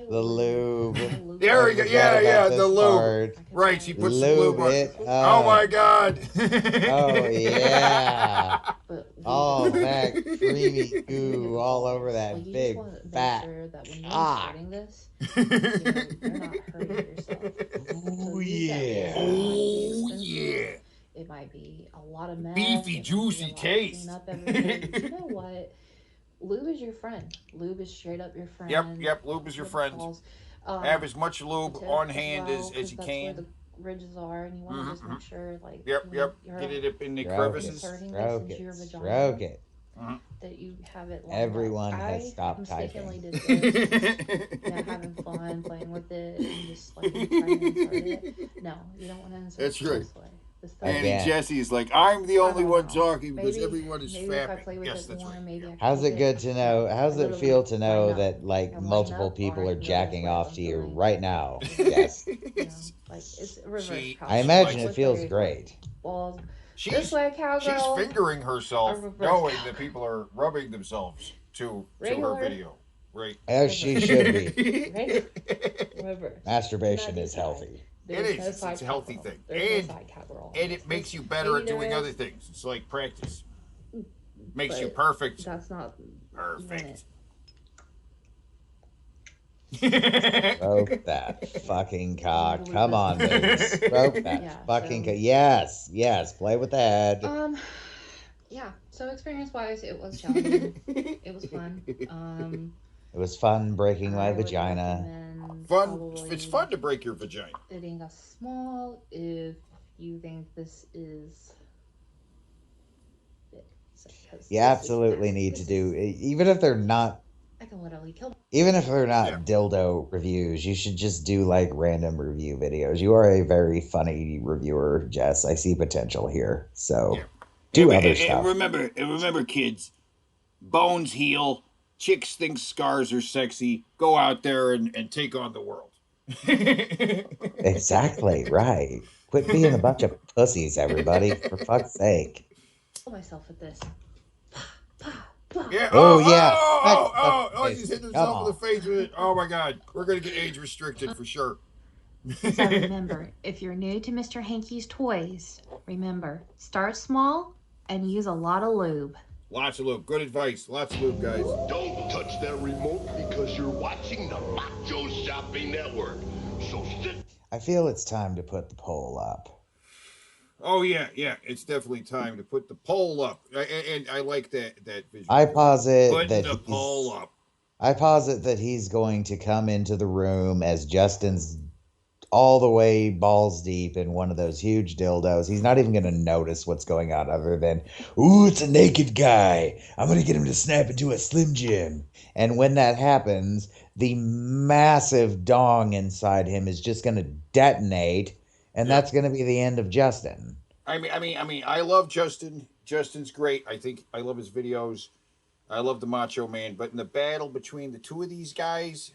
The lube. There we go. Yeah, the lube. Part. Right, she puts the lube on. Oh my God. Oh yeah. All that creamy goo all over that big fat cock. Oh yeah. Oh yeah. It might be a lot of mess. Beefy, juicy taste. You know what? Lube is your friend. Lube is straight up your friend. Yep. Lube is your friend. Have as much lube on hand as you can. Where the ridges are, and you want to just make sure, Yep. Get it up in the crevices. Stroke it. That you have it. Everyone has stopped typing. Having fun, playing with it, and just trying to insert it. No, you don't want to insert it. That's right. This way. And Jesse's like, I'm the only one talking because everyone is fapping. Yes, that's right. How's it good to know? How's it feel to know that multiple people are jacking off to you right now? Yes. It's reverse. I imagine it feels great. She's fingering herself, knowing that people are rubbing themselves to her video. Right. As she should be. Masturbation is healthy. It is. It's a healthy thing. And it makes you better at doing other things. It's like practice. Makes you perfect. That's not perfect. Stroke that fucking cock. Come on, baby. Stroke that fucking cock. Yes. Play with the head. Yeah. So experience-wise, it was challenging. It was fun. It was fun breaking my vagina. It's fun to break your vagina. Fitting a small if you think this is big. You absolutely need to do, even if they're not. I can literally kill them. Even if they're not dildo reviews, you should just do random review videos. You are a very funny reviewer, Jess. I see potential here. So do other stuff. Remember, kids, bones heal. Chicks think scars are sexy. Go out there and take on the world. Exactly, right. Quit being a bunch of pussies, everybody, for fuck's sake. Myself with this. Yeah. Oh, yeah. Smack yourself in the Oh! face She's with hitting it. Come herself in the on. face with it. Oh my God, we're gonna get age restricted for sure. So remember, if you're new to Mr. Hanky's toys, remember, start small and use a lot of lube. Lots of lube. Good advice. Lots of lube, guys. Don't touch that remote because you're watching the Macho Shopping Network. So sit. I feel it's time to put the poll up. Oh yeah. It's definitely time to put the poll up, and I like that visual. I posit Putting that the poll up. I posit that he's going to come into the room as Justin's all the way balls deep in one of those huge dildos. He's not even going to notice what's going on other than, ooh, it's a naked guy. I'm going to get him to snap into a Slim Jim. And when that happens, the massive dong inside him is just going to detonate, and that's going to be the end of Justin. I mean, I love Justin. Justin's great. I love his videos. I love the Macho Man. But in the battle between the two of these guys,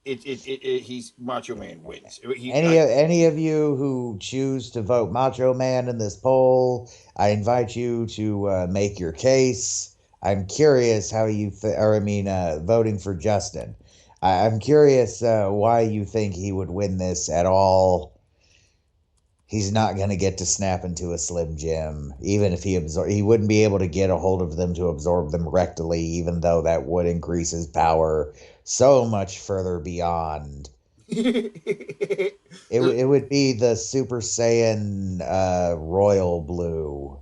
he's Macho Man wins. Any of you who choose to vote Macho Man in this poll, I invite you to make your case. I'm curious how you voting for Justin. I'm curious why you think he would win this at all. He's not going to get to snap into a Slim Jim, even if he wouldn't be able to get a hold of them to absorb them rectally, even though that would increase his power so much further beyond. It would be the Super Saiyan Royal Blue.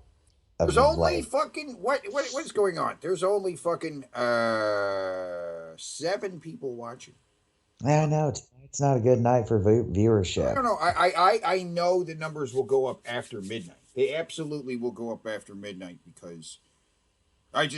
There's only fucking what is going on? There's only fucking 7 people watching. I know it's not a good night for viewership. I don't know. I know the numbers will go up after midnight. They absolutely will go up after midnight because they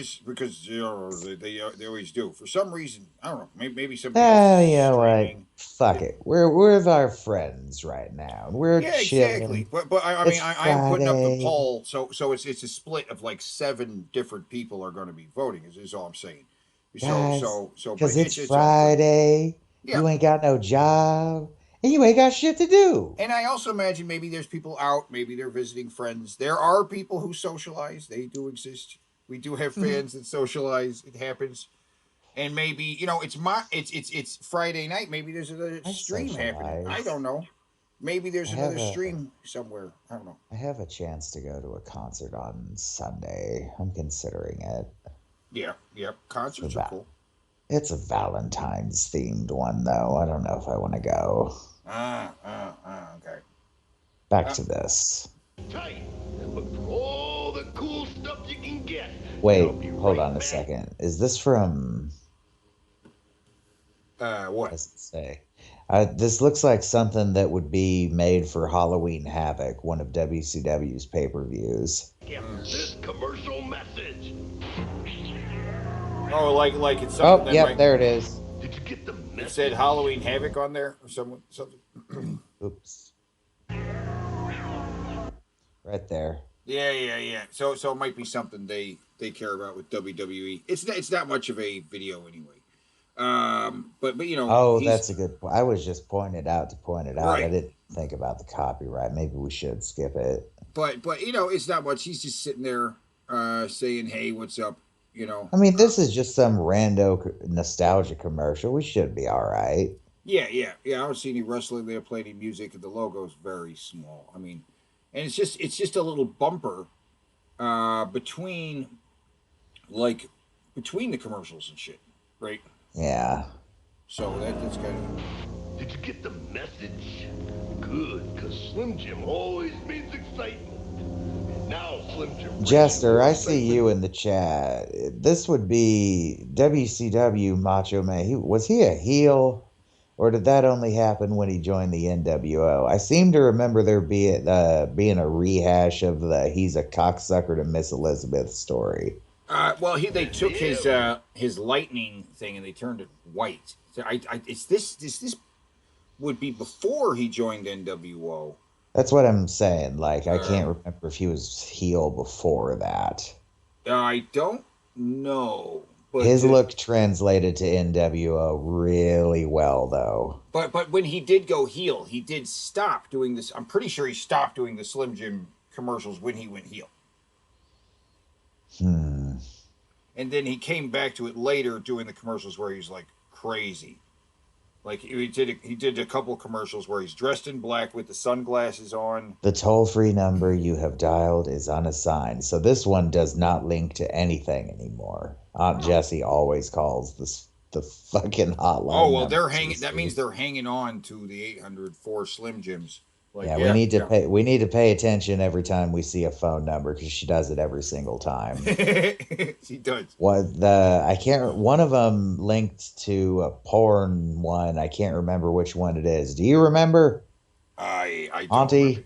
always do. For some reason, I don't know. Maybe somebody else is you know streaming. what? Fuck it. We're with our friends right now. We're chilling. Exactly. But I mean, I am putting up the poll, so it's a split of like 7 different people are going to be voting. Is all I'm saying. Guys, So because it's Friday. Yeah. You ain't got no job, and you ain't got shit to do. And I also imagine maybe there's people out. Maybe they're visiting friends. There are people who socialize. They do exist. We do have fans that socialize. It happens. And maybe it's Friday night. Maybe there's another stream happening. I don't know. Maybe there's another stream somewhere. I don't know. I have a chance to go to a concert on Sunday. I'm considering it. Yeah. Concerts are cool. It's a Valentine's themed one though. I don't know if I want to go. Okay. Back to this. Tight and look for all the cool stuff you can get. Wait, hold on a second. Is this from? What does it say? This looks like something that would be made for Halloween Havoc, one of WCW's pay-per-views. This commercial message. Oh, like it's something. Oh, yep, there it is. Did you get the message? It said Halloween Havoc on there or something. Oops. Right there. Yeah. So it might be something they care about with WWE. It's not much of a video anyway. But you know. Oh, that's a good point. I was just pointing it out to point it out. Right. I didn't think about the copyright. Maybe we should skip it. But it's not much. He's just sitting there saying, "Hey, what's up?" You know. I mean, this is just some rando nostalgia commercial. We should be all right. Yeah. I don't see any wrestling there, play any music, and the logo's very small. I mean, and it's just a little bumper between the commercials and shit, right? Yeah. So that's kind of. Did you get the message? Good, because Slim Jim always means excitement. And now Slim Jim. Jester, I see you in the chat. This would be WCW Macho Man. Was he a heel? Or did that only happen when he joined the NWO? I seem to remember there being a rehash of the "he's a cocksucker to Miss Elizabeth" story. Well, they took his lightning thing and they turned it white. So this would be before he joined NWO. That's what I'm saying. Like, I can't remember if he was heel before that. I don't know, His look translated to NWO really well, though. But when he did go heel, he did stop doing this. I'm pretty sure he stopped doing the Slim Jim commercials when he went heel. And then he came back to it later doing the commercials where he's like crazy. Like he did a couple commercials where he's dressed in black with the sunglasses on. The toll-free number you have dialed is unassigned. So this one does not link to anything anymore. Aunt Jessie always calls the fucking hotline. Oh well, they're hanging. That means they're hanging on to the 804 Slim Jims. Like, we need to pay. We need to pay attention every time we see a phone number because she does it every single time. She does. I can't. One of them linked to a porn one. I can't remember which one it is. Do you remember? I don't Auntie.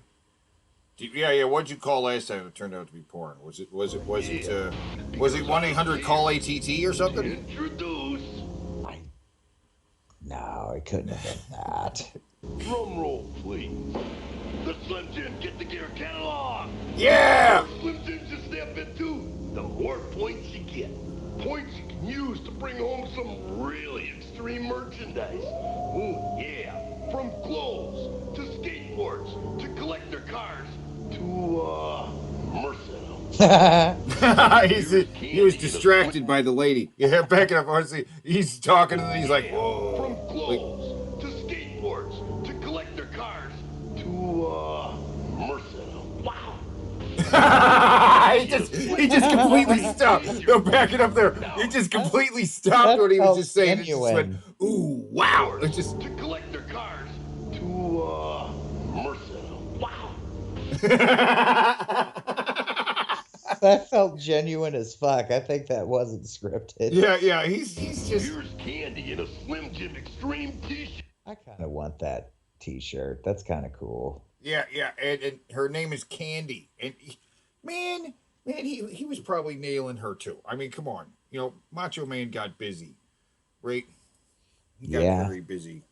Remember. Yeah. What'd you call last time? It turned out to be porn. Was it 1-800 call ATT or something? Introduce. No, it couldn't have been that. Drum roll, please. The Slim Jim Get the Gear catalog. Yeah. The more Slim Jims you step into, the more points you get. Points you can use to bring home some really extreme merchandise. Ooh, yeah. From clothes to skateboards to collector cars to mercenary. He was distracted by the lady. Yeah, back it up. Honestly, he's talking to them. He's like, whoa. From clothes to skateboards to collector cars to mercenary. Wow. he just completely stopped. No, back it up there. He just completely stopped what he was just saying. It just went, ooh, wow. It just to collector cars to mercenary. Wow. That felt genuine as fuck. I think that wasn't scripted. Yeah. He's just. Here's Candy in a Slim Jim Extreme T-shirt. I kind of want that T-shirt. That's kind of cool. Yeah, and her name is Candy, and he was probably nailing her too. I mean, come on, Macho Man got busy, right? He got very busy.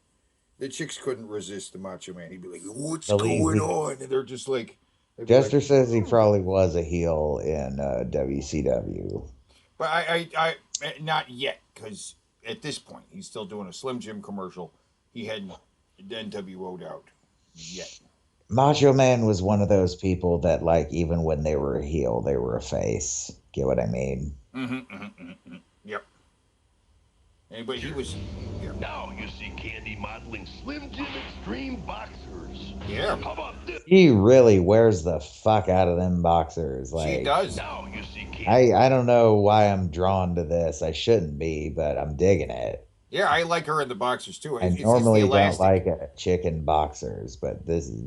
The chicks couldn't resist the Macho Man. He'd be like, "What's going on?" And they're just like. Jester says he probably was a heel in WCW. But I not yet, because at this point he's still doing a Slim Jim commercial. He hadn't NWO'd out yet. Macho Man was one of those people that, like, even when they were a heel, they were a face. Get what I mean? Yep. But he was. Yeah. Now you see Candy modeling Slim Jim Extreme boxers. Yeah. How about this? He really wears the fuck out of them boxers. Like, she does. Now you see Candy. I don't know why I'm drawn to this. I shouldn't be, but I'm digging it. Yeah, I like her in the boxers too. I normally don't like chicken boxers, but this is.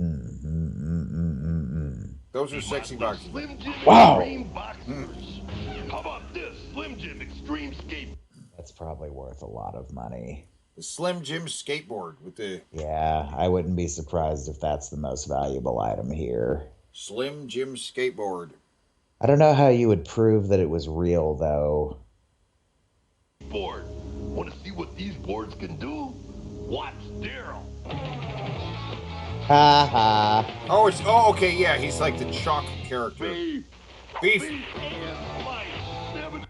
Those are sexy boxers. Slim Jim Wow. Extreme boxers. How about this? Slim Jim Extreme skate. That's probably worth a lot of money. The Slim Jim skateboard with the. Yeah, I wouldn't be surprised if that's the most valuable item here. Slim Jim skateboard. I don't know how you would prove that it was real, though. Board. Want to see what these boards can do? Watch Daryl. Ha ha. Oh, okay, yeah, he's like the chalk character. Beef.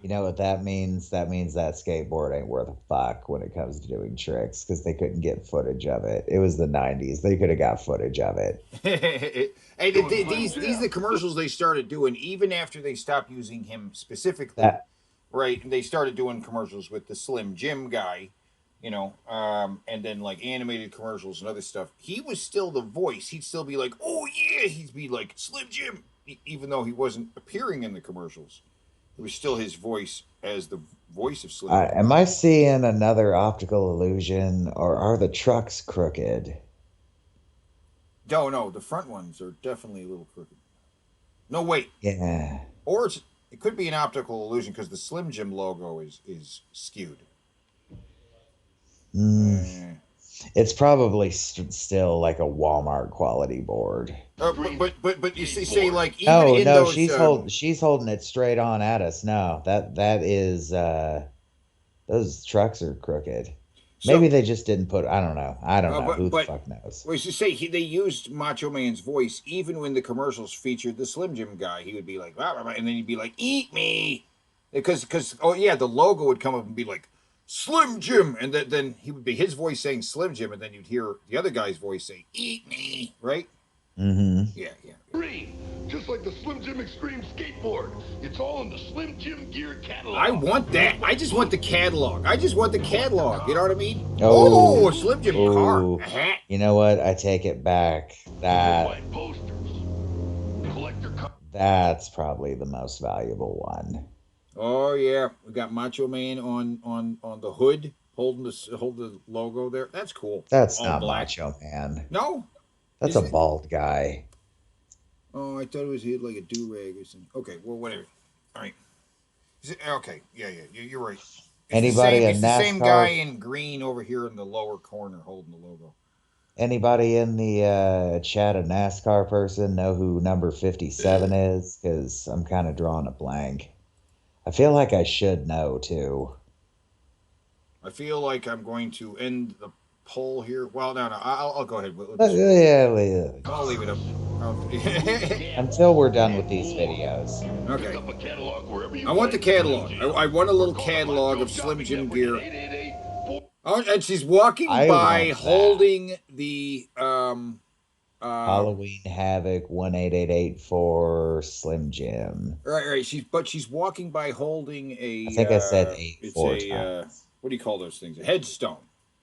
You know what that means? That means that skateboard ain't worth a fuck when it comes to doing tricks, because they couldn't get footage of it. It was the 90s. They could have got footage of it. Hey, these are the commercials they started doing even after they stopped using him specifically. Right, and they started doing commercials with the Slim Jim guy, and then like animated commercials and other stuff. He was still the voice. He'd still be like, "Oh yeah," he'd be like Slim Jim, even though he wasn't appearing in the commercials. It was still his voice as the voice of Slim Jim. Am I seeing another optical illusion, or are the trucks crooked? No, the front ones are definitely a little crooked. No, wait. Yeah. Or it could be an optical illusion because the Slim Jim logo is skewed. It's probably still like a Walmart quality board. But you say like even in no, those, she's holding it straight on at us. No, that is those trucks are crooked. Maybe they just didn't put. I don't know. Who the fuck knows? Well, you say they used Macho Man's voice even when the commercials featured the Slim Jim guy. He would be like, and then he'd be like, "Eat me," Because oh yeah, the logo would come up and be like Slim Jim, and then he would be his voice saying Slim Jim, and then you'd hear the other guy's voice say "Eat me," right? Mm-hmm. Yeah. Green, just like the Slim Jim Extreme skateboard. It's all in the Slim Jim Gear catalog. I want that. I just want the catalog. You know what I mean? Oh, a Slim Jim car. oh. A hat. You know what? I take it back. That's probably the most valuable one. Oh yeah, we got Macho Man on the hood, holding the logo there. That's cool. That's All not black. Macho Man. No, that's a bald guy. Oh, I thought he had like a do rag or something. Okay, well whatever. All right. Okay, yeah, you're right. It's the same guy in green over here in the lower corner holding the logo. Anybody in the chat, a NASCAR person, know who number 57 is? Because I'm kind of drawing a blank. I feel like I should know, too. I feel like I'm going to end the poll here. Well, no, I'll go ahead. Yeah. I'll leave it up. Until we're done with these videos. Okay. I want the catalog. I want a little catalog of Slim Jim gear. Oh, and she's walking by holding the Halloween Havoc 18888 for Slim Jim. Right. She's walking by holding a. I think I said 8 times. What do you call those things? A headstone.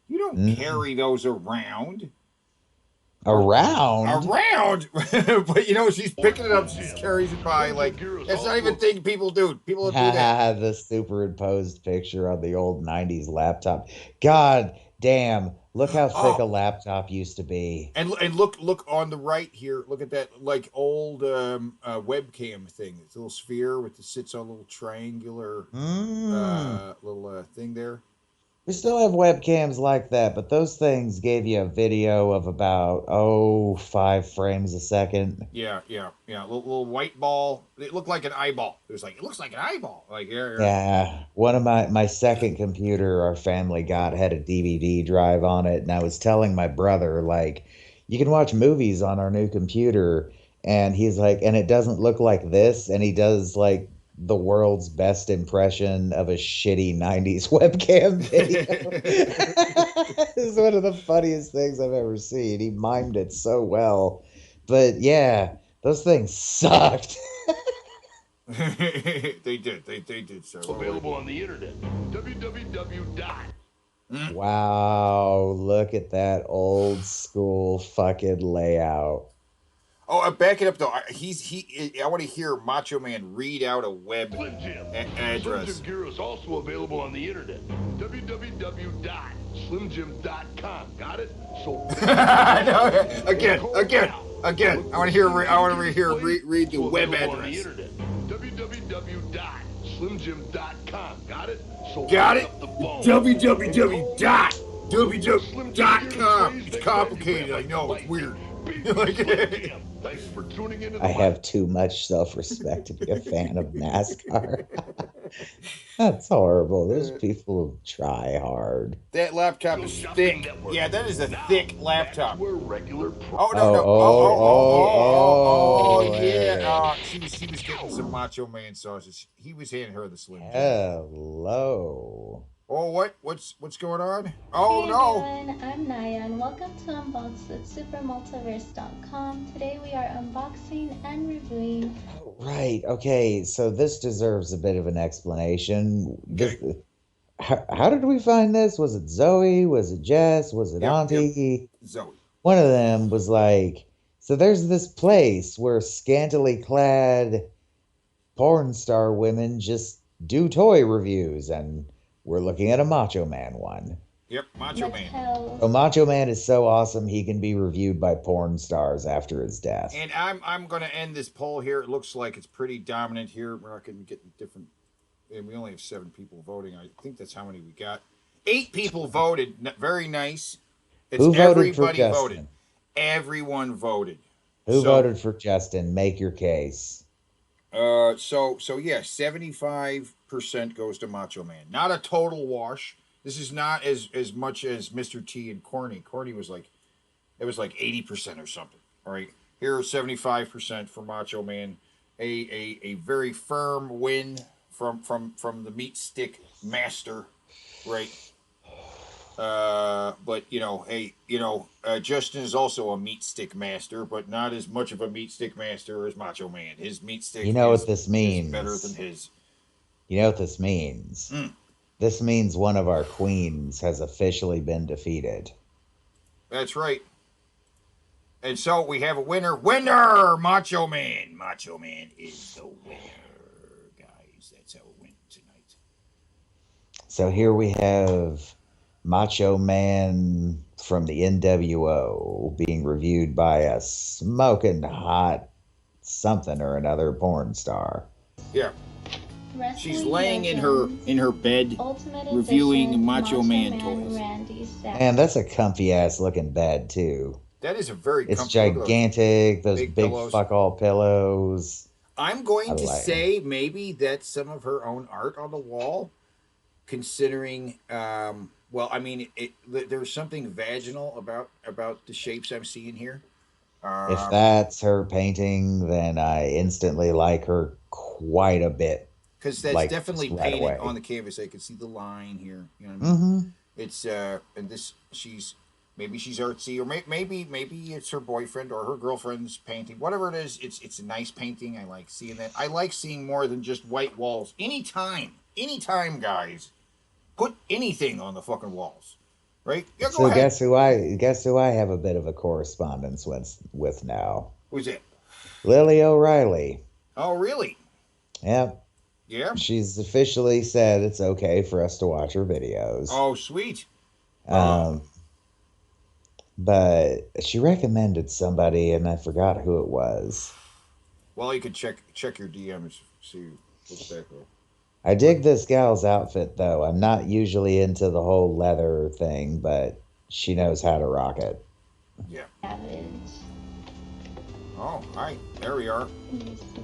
You don't carry those around. Around? But she's picking it up. She just carries it by like that's not even a thing people do. People don't do that. The superimposed picture on the old 90s laptop. God damn. Look how thick a laptop used to be. And look on the right here. Look at that like old webcam thing. It's a little sphere sits on a little triangular little thing there. We still have webcams like that, but those things gave you a video of about 5 frames a second. Yeah. Little white ball. It looked like an eyeball. It looks like an eyeball. Like yeah. One of my second computer our family got had a DVD drive on it, and I was telling my brother like, you can watch movies on our new computer, and he's like, and it doesn't look like this, and he does like the world's best impression of a shitty 90s webcam video. It's one of the funniest things I've ever seen. He mimed it so well. But yeah, those things sucked. They did so. Available on the internet. www. Wow, look at that old school fucking layout. Oh, back it up though. I want to hear Macho Man read out a web address. Slim Jim gear is also available on the internet. www.slimjim.com. Got it? So again. I want to hear read the web address. www.slimjim.com. Got it? So got it? www.com. It's complicated. I know. It's weird. Thanks for tuning in. I have too much self-respect to be a fan of NASCAR. That's horrible. Those people try hard. That laptop is thick. Yeah, that is a thick laptop. Regular yeah. She was getting some Macho Man sauces. He was handing her the Slim Jim. Hello. Oh, what's going on? Oh, hey no. Everyone, I'm Naya, and welcome to Unbox at supermultiverse.com. Today we are unboxing and reviewing. Right. Okay. So this deserves a bit of an explanation. How did we find this? Was it Zoe? Was it Jess? Was it Auntie? Zoe. One of them was like, so there's this place where scantily clad porn star women just do toy reviews, and we're looking at a Macho Man one. Yep, Macho Man. So Macho Man is so awesome he can be reviewed by porn stars after his death. And I'm going to end this poll here. It looks like it's pretty dominant here. We're not going to get different. And we only have 7 people voting. I think that's how many we got. 8 people voted. Very nice. Who voted for Justin? Voted. Everyone voted. Who voted for Justin? Make your case. So yeah, 75% goes to Macho Man. Not a total wash. This is not as much as Mr. T and Corny. Corny was like, it was like 80% or something. All right, here 75% for Macho Man. A very firm win from the meat stick master, right? But hey, Justin is also a meat stick master, but not as much of a meat stick master as Macho Man. His meat stick You know is, what this is means? better than his. You know what this means? This means one of our queens has officially been defeated. That's right. And so we have a winner. Winner! Macho Man. Macho Man is the winner, guys. That's how it went tonight. So here we have Macho Man from the NWO being reviewed by a smoking hot something or another porn star. Yeah. She's laying in her bed reviewing Macho Man toys. And that's a comfy ass looking bed too. That is a very It's comfortable. gigantic. Those big pillows. fuck all pillows. I'm going to say maybe that's some of her own art on the wall, considering. Well, I mean, there's something vaginal about the shapes I'm seeing here. If that's her painting, then I instantly like her quite a bit. Because that's definitely painted on the canvas. I can see the line here. You know what I mean? It's and this maybe she's artsy, or maybe it's her boyfriend or her girlfriend's painting. Whatever it is, it's a nice painting. I like seeing that. I like seeing more than just white walls. Anytime, guys, put anything on the fucking walls, right? Yeah, so guess who I have a bit of a correspondence with now? Who's it? Lily O'Reilly. Oh, really? Yep. Yeah. She's officially said it's okay for us to watch her videos. Oh, sweet. But she recommended somebody, and I forgot who it was. Well, you could check your DMs, see what's that go. I dig this gal's outfit, though. I'm not usually into the whole leather thing, but she knows how to rock it. Yeah. Oh, hi. There we are.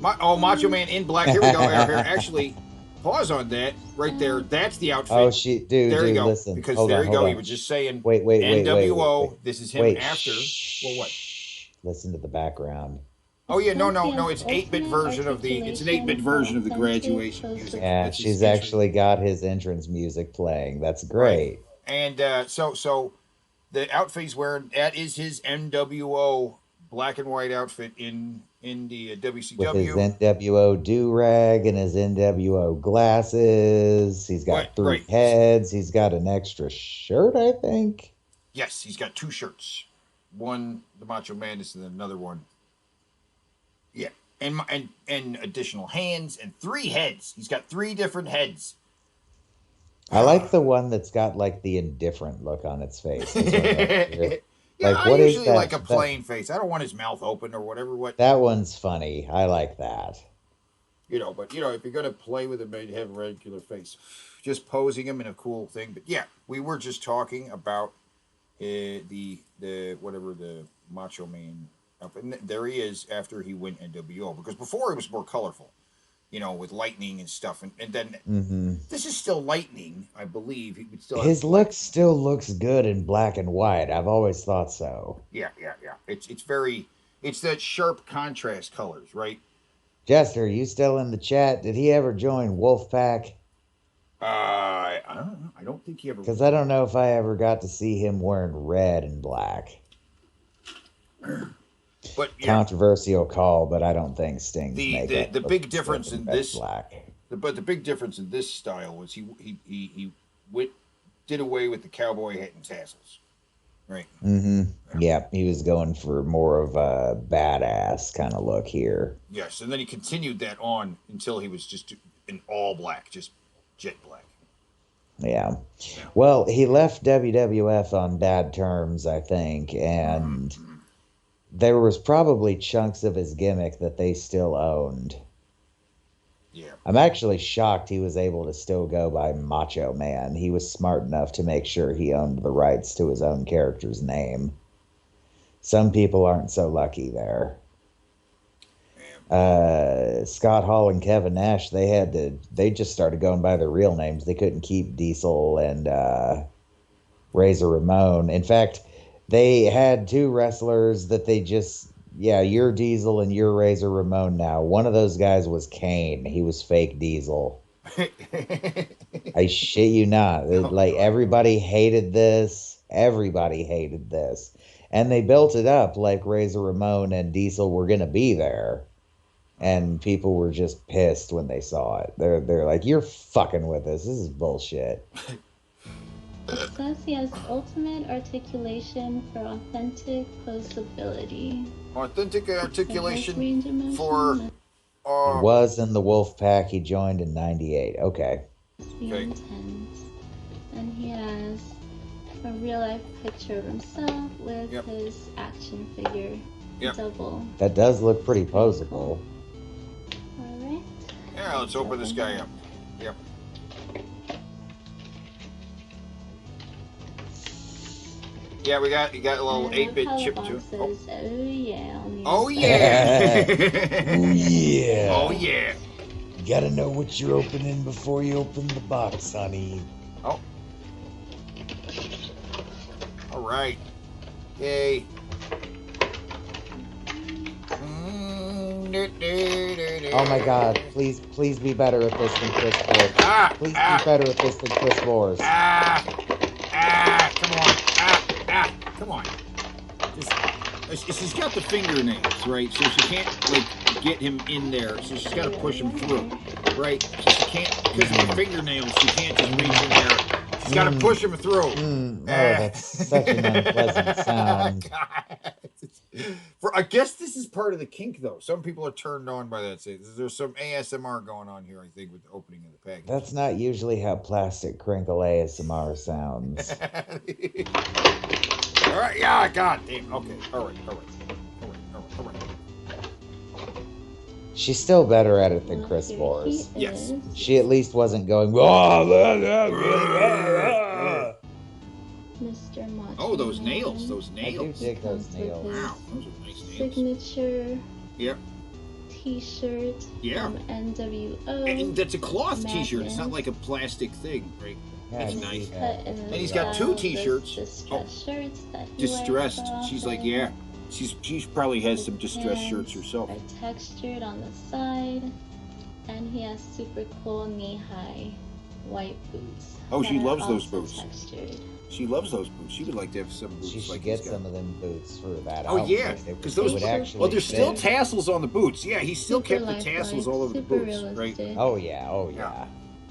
Macho Man in black. Here we go. Here, actually, pause on that right there. That's the outfit. Oh, dude, there you go. Listen. Because hold there on, you go. On. He was just saying. Wait. NWO. This is him after. Well, what? Listen to the background. Oh yeah, no. It's 8-bit version of the. It's an 8-bit version of the graduation music. Yeah, she's actually got his entrance music playing. That's great. Right. And so the outfit he's wearing, that is his NWO black and white outfit in the WCW. With his NWO do-rag and his NWO glasses. He's got three heads. He's got an extra shirt, I think. Yes, he's got 2 shirts. One, the Macho Madness, and then another one. Yeah, and additional hands and 3 heads. He's got 3 different heads. I like the one that's got like the indifferent look on its face. Yeah, like, I usually like a plain face. I don't want his mouth open or whatever. That one's funny. I like that. But if you're gonna play with him, maybe have a regular face, just posing him in a cool thing. But yeah, we were just talking about the Macho Man outfit. And there he is after he went NWO, because before he was more colorful, with lightning and stuff. And then this is still lightning, I believe. He would still have his look still looks good in black and white. I've always thought so. Yeah. It's that sharp contrast colors, right? Jester, you still in the chat? Did he ever join Wolfpack? I don't know. I don't think he ever. Because I don't know if I ever got to see him wearing red and black. But controversial call, but I don't think Sting's the big difference in this black. But the big difference in this style was he did away with the cowboy hat and tassels, right? Yeah, he was going for more of a badass kind of look here. Yes, and then he continued that on until he was just in all black, just jet black. Yeah. Well, he left WWF on bad terms, I think, and there was probably chunks of his gimmick that they still owned. Yeah. I'm actually shocked he was able to still go by Macho Man. He was smart enough to make sure he owned the rights to his own character's name. Some people aren't so lucky there. Scott Hall and Kevin Nash, they just started going by their real names. They couldn't keep Diesel and Razor Ramon. In fact, they had 2 wrestlers that they just, you're Diesel and you're Razor Ramon now. One of those guys was Kane. He was fake Diesel. I shit you not. Like everybody hated this. Everybody hated this. And they built it up like Razor Ramon and Diesel were gonna be there. And people were just pissed when they saw it. They're like, "You're fucking with us. This is bullshit." It says he has ultimate articulation for authentic posability. Authentic articulation for. He was in the Wolf Pack. He joined in '98. Okay. The intent. And he has a real life picture of himself with his action figure double. That does look pretty posable. Alright. Yeah, let's open this guy up. Yep. Yeah, you got a little 8-bit chip too. Oh yeah. Oh yeah. Oh yeah. Oh yeah. You gotta know what you're opening before you open the box, honey. Oh. All right. Yay. Oh my God! Please be better at this than Chris Board. Please be better at this than Chris Board. Come on. She's got the fingernails, right? So she can't like get him in there. So she's got to push him through, right? So she can't, because of the fingernails, she can't just reach in there. She's got to push him through. Oh, that's such an unpleasant sound. I guess this is part of the kink, though. Some people are turned on by that. There's some ASMR going on here, I think, with the opening of the package. That's not usually how plastic crinkle ASMR sounds. All right, yeah, God damn. Okay, all right. She's still better at it than Chris Boris. Yes. She at least wasn't going. Mr. Macho. Oh, those nails. Those I nails. do dig those nails. Wow, those are nice nails. Signature. Yep. T-shirt. Yeah. From NWO. And that's a cloth T-shirt. It's not like a plastic thing, right? That's nice. And he's got 2 T-shirts. Distressed shirts that he Distressed. wears She's like, often. yeah. She probably has some distressed shirts herself. Are textured on the side, and he has super cool knee-high white boots. Oh, she that are loves those also boots. Textured. She loves those boots. She would like to have some boots. She should like get he's got. some of them boots for that. Oh outfit. yeah, They because would- those they would actually well, there's still fit. tassels on the boots. Yeah, he still Super kept the tassels lifelike, all over the super boots, right? realistic. Oh yeah.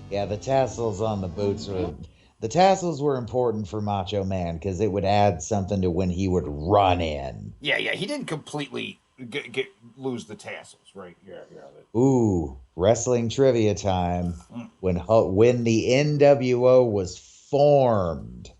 Yeah, the tassels on the boots were. The tassels were important for Macho Man because it would add something to when he would run in. Yeah. He didn't completely lose the tassels, right? Yeah. Ooh, wrestling trivia time. When the NWO was formed,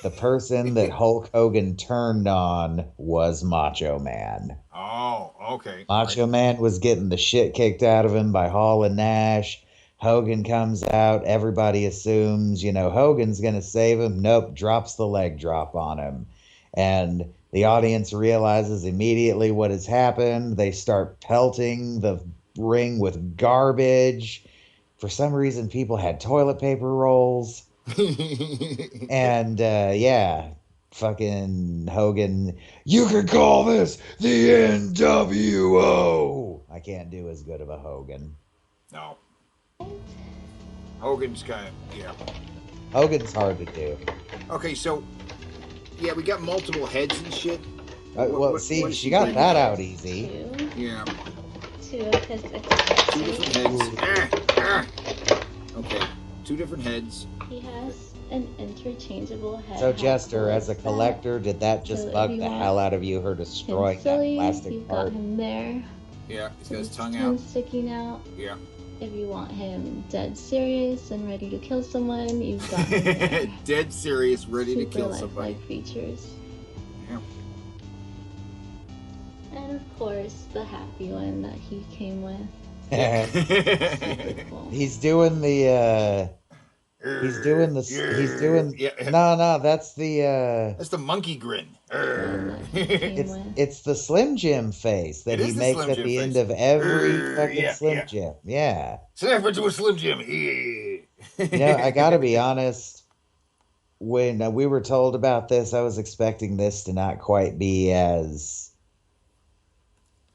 the person that Hulk Hogan turned on was Macho Man. Oh, okay. Macho Man was getting the shit kicked out of him by Hall and Nash. Hogan comes out. Everybody assumes, Hogan's going to save him. Nope, drops the leg drop on him. And the audience realizes immediately what has happened. They start pelting the ring with garbage. For some reason, people had toilet paper rolls. And, fucking Hogan, you can call this the NWO. I can't do as good of a Hogan. No. Hogan's kind of, yeah. Hogan's hard to do. Okay, so, yeah, we got multiple heads and shit. She got that out easy. Yeah. 2 of his 2 different heads. Okay, 2 different heads. He has an interchangeable head. So, Jester, as a collector, did that just bug the hell out of you, her destroying that plastic you've part? got him there. Yeah, he's got his tongue Tongue out. sticking out. Yeah. If you want him dead serious and ready to kill someone, you've got him there. Dead serious, ready to kill Super somebody. lifelike features. Yeah. And of course, the happy one that he came with. Super cool. He's doing the. He's doing. No, that's the. That's the monkey grin. It's the Slim Jim face that he makes at the end of every fucking Slim Jim. Yeah. Snap into a Slim Jim. I gotta be honest. When we were told about this, I was expecting this to not quite be as.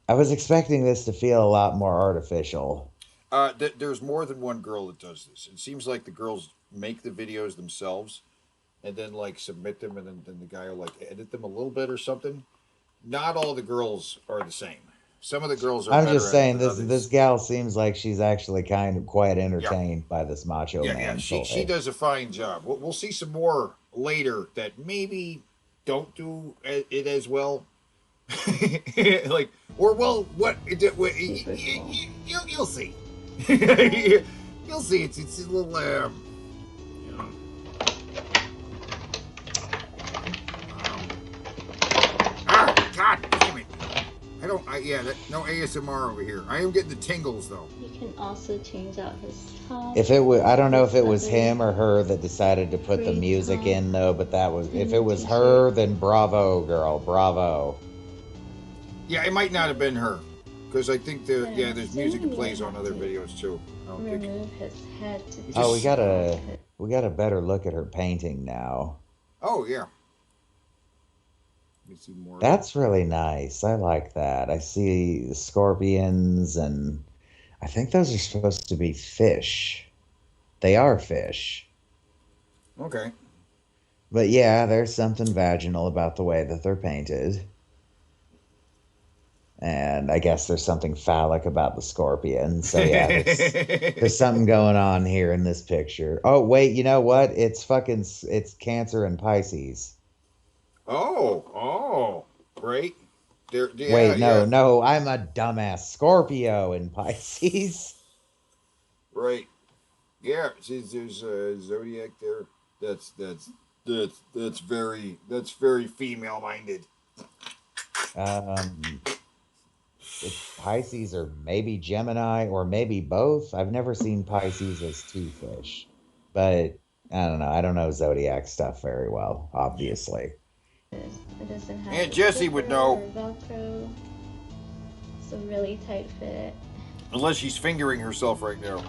I was expecting this to feel a lot more artificial. There's more than one girl that does this. It seems like the girls make the videos themselves, and then like submit them, and then the guy will like edit them a little bit or something. Not all the girls are the same. Some of the girls are. I'm better just at it saying than this others. gal seems like she's actually kind of quite Yeah. entertained by this Macho Yeah, Man She toy. does a fine job. We'll see some more later that maybe don't do it as well. Like, or well, what? You'll see. You'll see. It's a little. You know, God damn it! I don't. No ASMR over here. I am getting the tingles though. You can also change out his top. If it was, I don't know if it was him or her that decided to put the music in though, but that was, if it was her, then bravo, girl, bravo. Yeah, it might not have been her, because I think there's music that plays on other videos too. Remove his head to Oh, we got a better look at her painting now. Oh yeah. Let me see more. That's really nice. I like that. I see the scorpions, and I think those are supposed to be fish. They are fish. Okay. But yeah, there's something vaginal about the way that they're painted. And I guess there's something phallic about the scorpion. So yeah, there's something going on here in this picture. Oh, wait, you know what? It's Cancer and Pisces. Oh, right. Wait, no, I'm a dumbass. Scorpio and Pisces. Right. Yeah, see, there's a zodiac there. That's very female minded. It's Pisces or maybe Gemini or maybe both. I've never seen Pisces as two fish, but I don't know. I don't know zodiac stuff very well, obviously. It doesn't have Aunt Jessie would know. Velcro. It's a really tight fit. Unless she's fingering herself right now.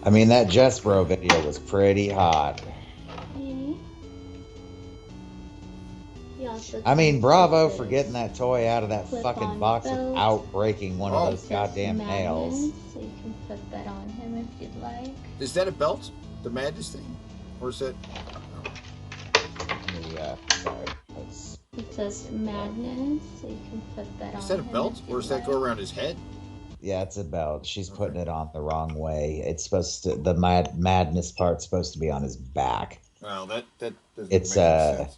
I mean, that Jespro video was pretty hot. I mean, bravo for getting that toy out of that fucking box without breaking one of those goddamn nails. So you can put that on him if you'd like. Is that a belt? The Madness thing? Or is that... sorry. It says Madness, so you can put that on him. Is that a belt? Or does that go around his head? Yeah, it's a belt. She's putting it on the wrong way. It's supposed to... The madness part's supposed to be on his back. Well, that doesn't make sense.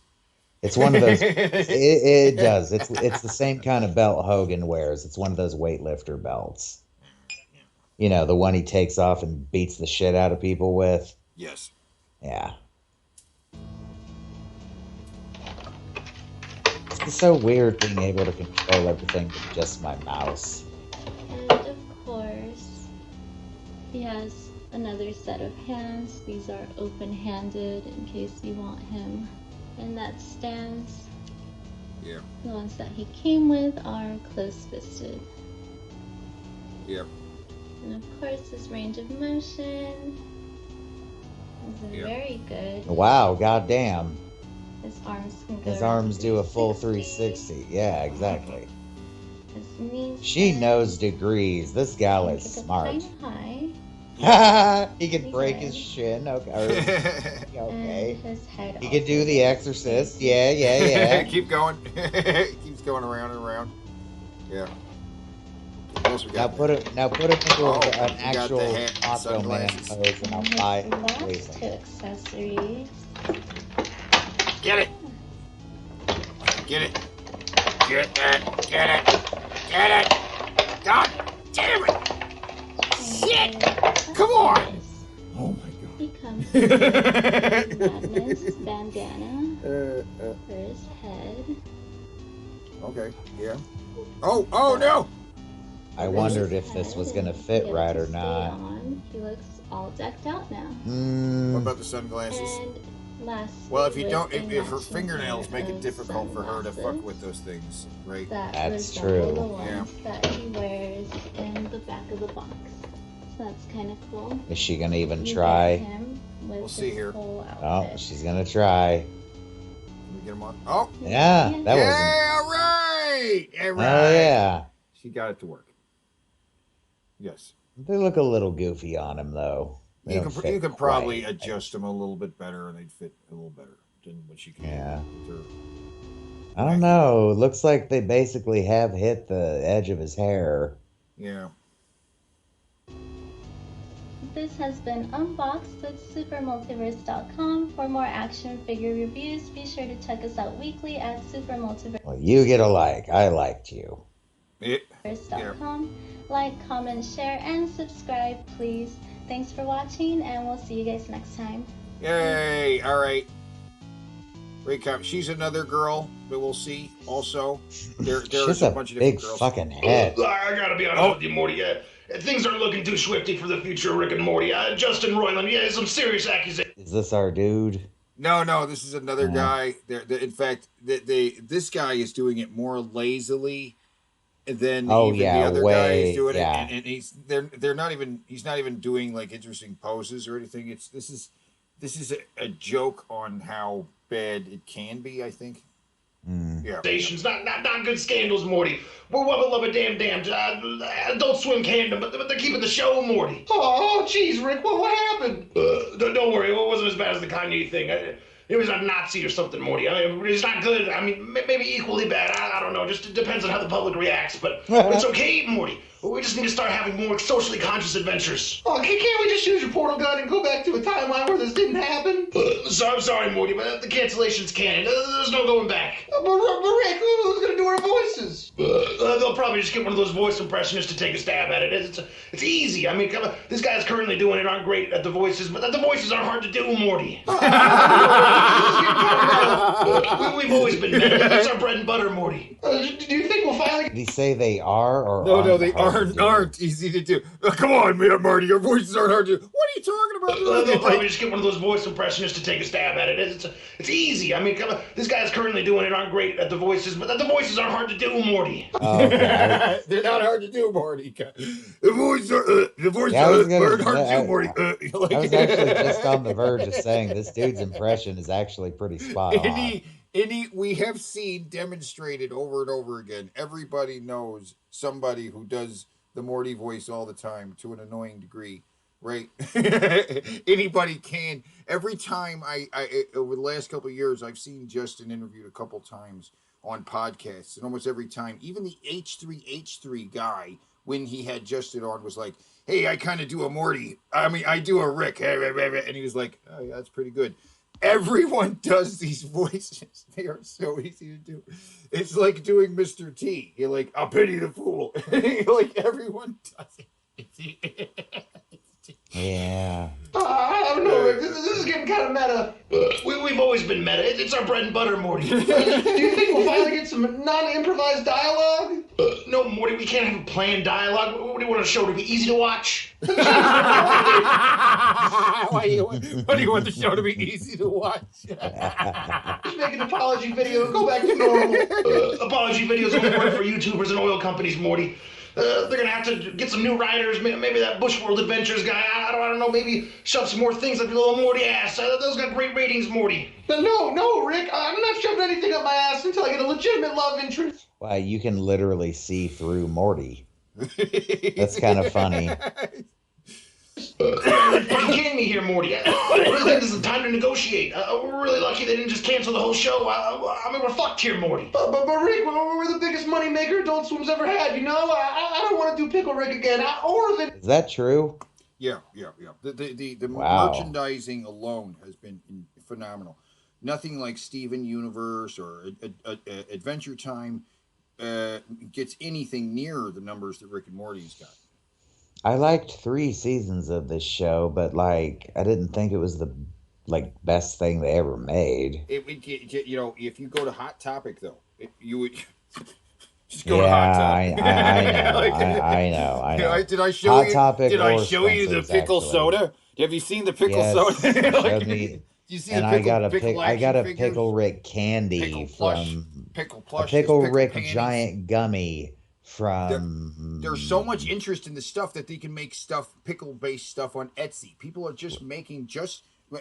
It's one of those. It does. It's the same kind of belt Hogan wears. It's one of those weightlifter belts. You know, the one he takes off and beats the shit out of people with. Yes. Yeah. It's so weird being able to control everything with just my mouse. And of course, he has another set of hands. These are open-handed in case you want him. And that stands. Yeah. The ones that he came with are close-fisted. Yep. And of course, his range of motion is very good. Wow, goddamn. His arms can go. His arms do a full 360. Yeah, exactly. His knees. She knows degrees. This gal is smart. Kind of high. He can break his shin. Okay. Okay. And his head He can do the Exorcist. Yeah. Keep going. Keeps going around and around. Yeah. Now put it into an actual Macho Man sunglasses. pose, and I'll buy it Last completely. two accessories. Get it. Get it. Get that. Get it. Get it. God damn it. Shit. Come on. Oh my god. He comes with a Madness bandana for his head. Okay. Yeah. Oh no. I wondered if this was gonna fit right or not. He looks all decked out now. What about the sunglasses? And lastly, Well, if you with don't, a if her matching fingernails pair make it of difficult for her to fuck sunglasses with those things, right? That's resemble true. The ones that he wears in the back of the box. So that's kind of cool. Is she gonna even You try? get him with We'll see his here. whole Oh, outfit. she's gonna try. Can we get them on? Oh. Yeah, that wasn't. Yeah, all right. All right. Oh yeah. She got it to work. Yes. They look a little goofy on him, though. They You don't can fit you can quite. probably adjust them a little bit better, and they'd fit a little better than what she can Yeah. do with her. I don't know. It looks like they basically have hit the edge of his hair. Yeah. This has been Unboxed with SuperMultiverse.com. For more action figure reviews, be sure to check us out weekly at SuperMultiverse.com. Well, you get a like. I liked you. Yeah. Like, comment, share, and subscribe, please. Thanks for watching, and we'll see you guys next time. Yay! All right. Great cop. She's another girl that we'll see also. There's a bunch of different girls. Fucking head. I gotta be honest with you, Morty. Things aren't looking too swifty for the future of Rick and Morty. Justin Roiland, some serious accusations. Is this our dude? No, this is another guy. In fact, this guy is doing it more lazily than the other guy is doing it, and they're not even. He's not even doing like interesting poses or anything. This is a joke on how bad it can be. I think. Yeah. Stations, not good scandals, Morty. We're wubba lubba damned. Adult Swim Kingdom, but they're keeping the show, Morty. Oh, jeez, Rick, what happened? Don't worry, it wasn't as bad as the Kanye thing. It was a Nazi or something, Morty. I mean, it's not good. I mean, maybe equally bad. I don't know. Just it depends on how the public reacts. But it's okay, Morty. We just need to start having more socially conscious adventures. Oh, can't we just use your portal gun and go back to a timeline where this didn't happen? I'm sorry, Morty, but the cancellation's canon. There's no going back. But Rick, who's going to do our voices? They'll probably just get one of those voice impressionists to take a stab at it. It's easy. I mean, this guy's currently doing it. Aren't great at the voices, but the voices are hard to do, Morty. We've always been meta. It's our bread and butter, Morty. Do you think we'll finally... Did he say they are or No, they aren't easy to do. Come on, man, Marty, your voices aren't hard to do. What are you talking about? They'll probably just get one of those voice impressionists to take a stab at it. It's easy. I mean, this guy's currently doing it. Aren't great at the voices, but the voices are hard to do, Morty. Okay. They're not hard to do, Morty. The voices are hard to do, Morty. I was actually just on the verge of saying this dude's impression is actually pretty spot on. We have seen demonstrated over and over again. Everybody knows somebody who does the Morty voice all the time to an annoying degree, right? Anybody can. Every time I over the last couple of years, I've seen Justin interviewed a couple times on podcasts, and almost every time, even the H3H3 guy, when he had Justin on, was like, "Hey, I kind of do a Morty. I do a Rick," and he was like, "Oh, yeah, that's pretty good." Everyone does these voices. They are so easy to do. It's like doing Mr. T. You're like, "I'll pity the fool." Like everyone does it. Yeah. I don't know, Rick. This is getting kind of meta. We've always been meta. It's our bread and butter, Morty. Do you think we'll finally get some non-improvised dialogue? No, Morty, we can't have planned dialogue. What do you want a show to be easy to watch? What do you want the show to be easy to watch? Just make an apology video and go back to normal. Apology videos only work for YouTubers and oil companies, Morty. They're gonna have to get some new writers. Maybe that Bushworld Adventures guy. I don't know. Maybe shove some more things up your little Morty ass. Those got great ratings, Morty. No, Rick. I'm not shoving anything up my ass until I get a legitimate love interest. Well, you can literally see through Morty. That's kind of funny. You're fucking kidding me here, Morty. I really think this is the time to negotiate. We're really lucky they didn't just cancel the whole show. I mean, we're fucked here, Morty. But Rick, we're the biggest money maker Adult Swim's ever had, you know? I don't want to do Pickle Rick again. Is that true? Yeah. The Wow. merchandising alone has been phenomenal. Nothing like Steven Universe or Adventure Time gets anything near the numbers that Rick and Morty's got. I liked 3 seasons of this show, but I didn't think it was the best thing they ever made. If you go to Hot Topic though, you would just go to Hot Topic. I know. Did I show Hot you? Topic Did I show you the pickle soda? Have you seen the pickle soda? Showed me. You see and the I got a Pickle Rick candy Pickle Plush, Pickle Rick giant gummy. There's so much interest in the stuff that they can make pickle-based stuff on Etsy. People are just making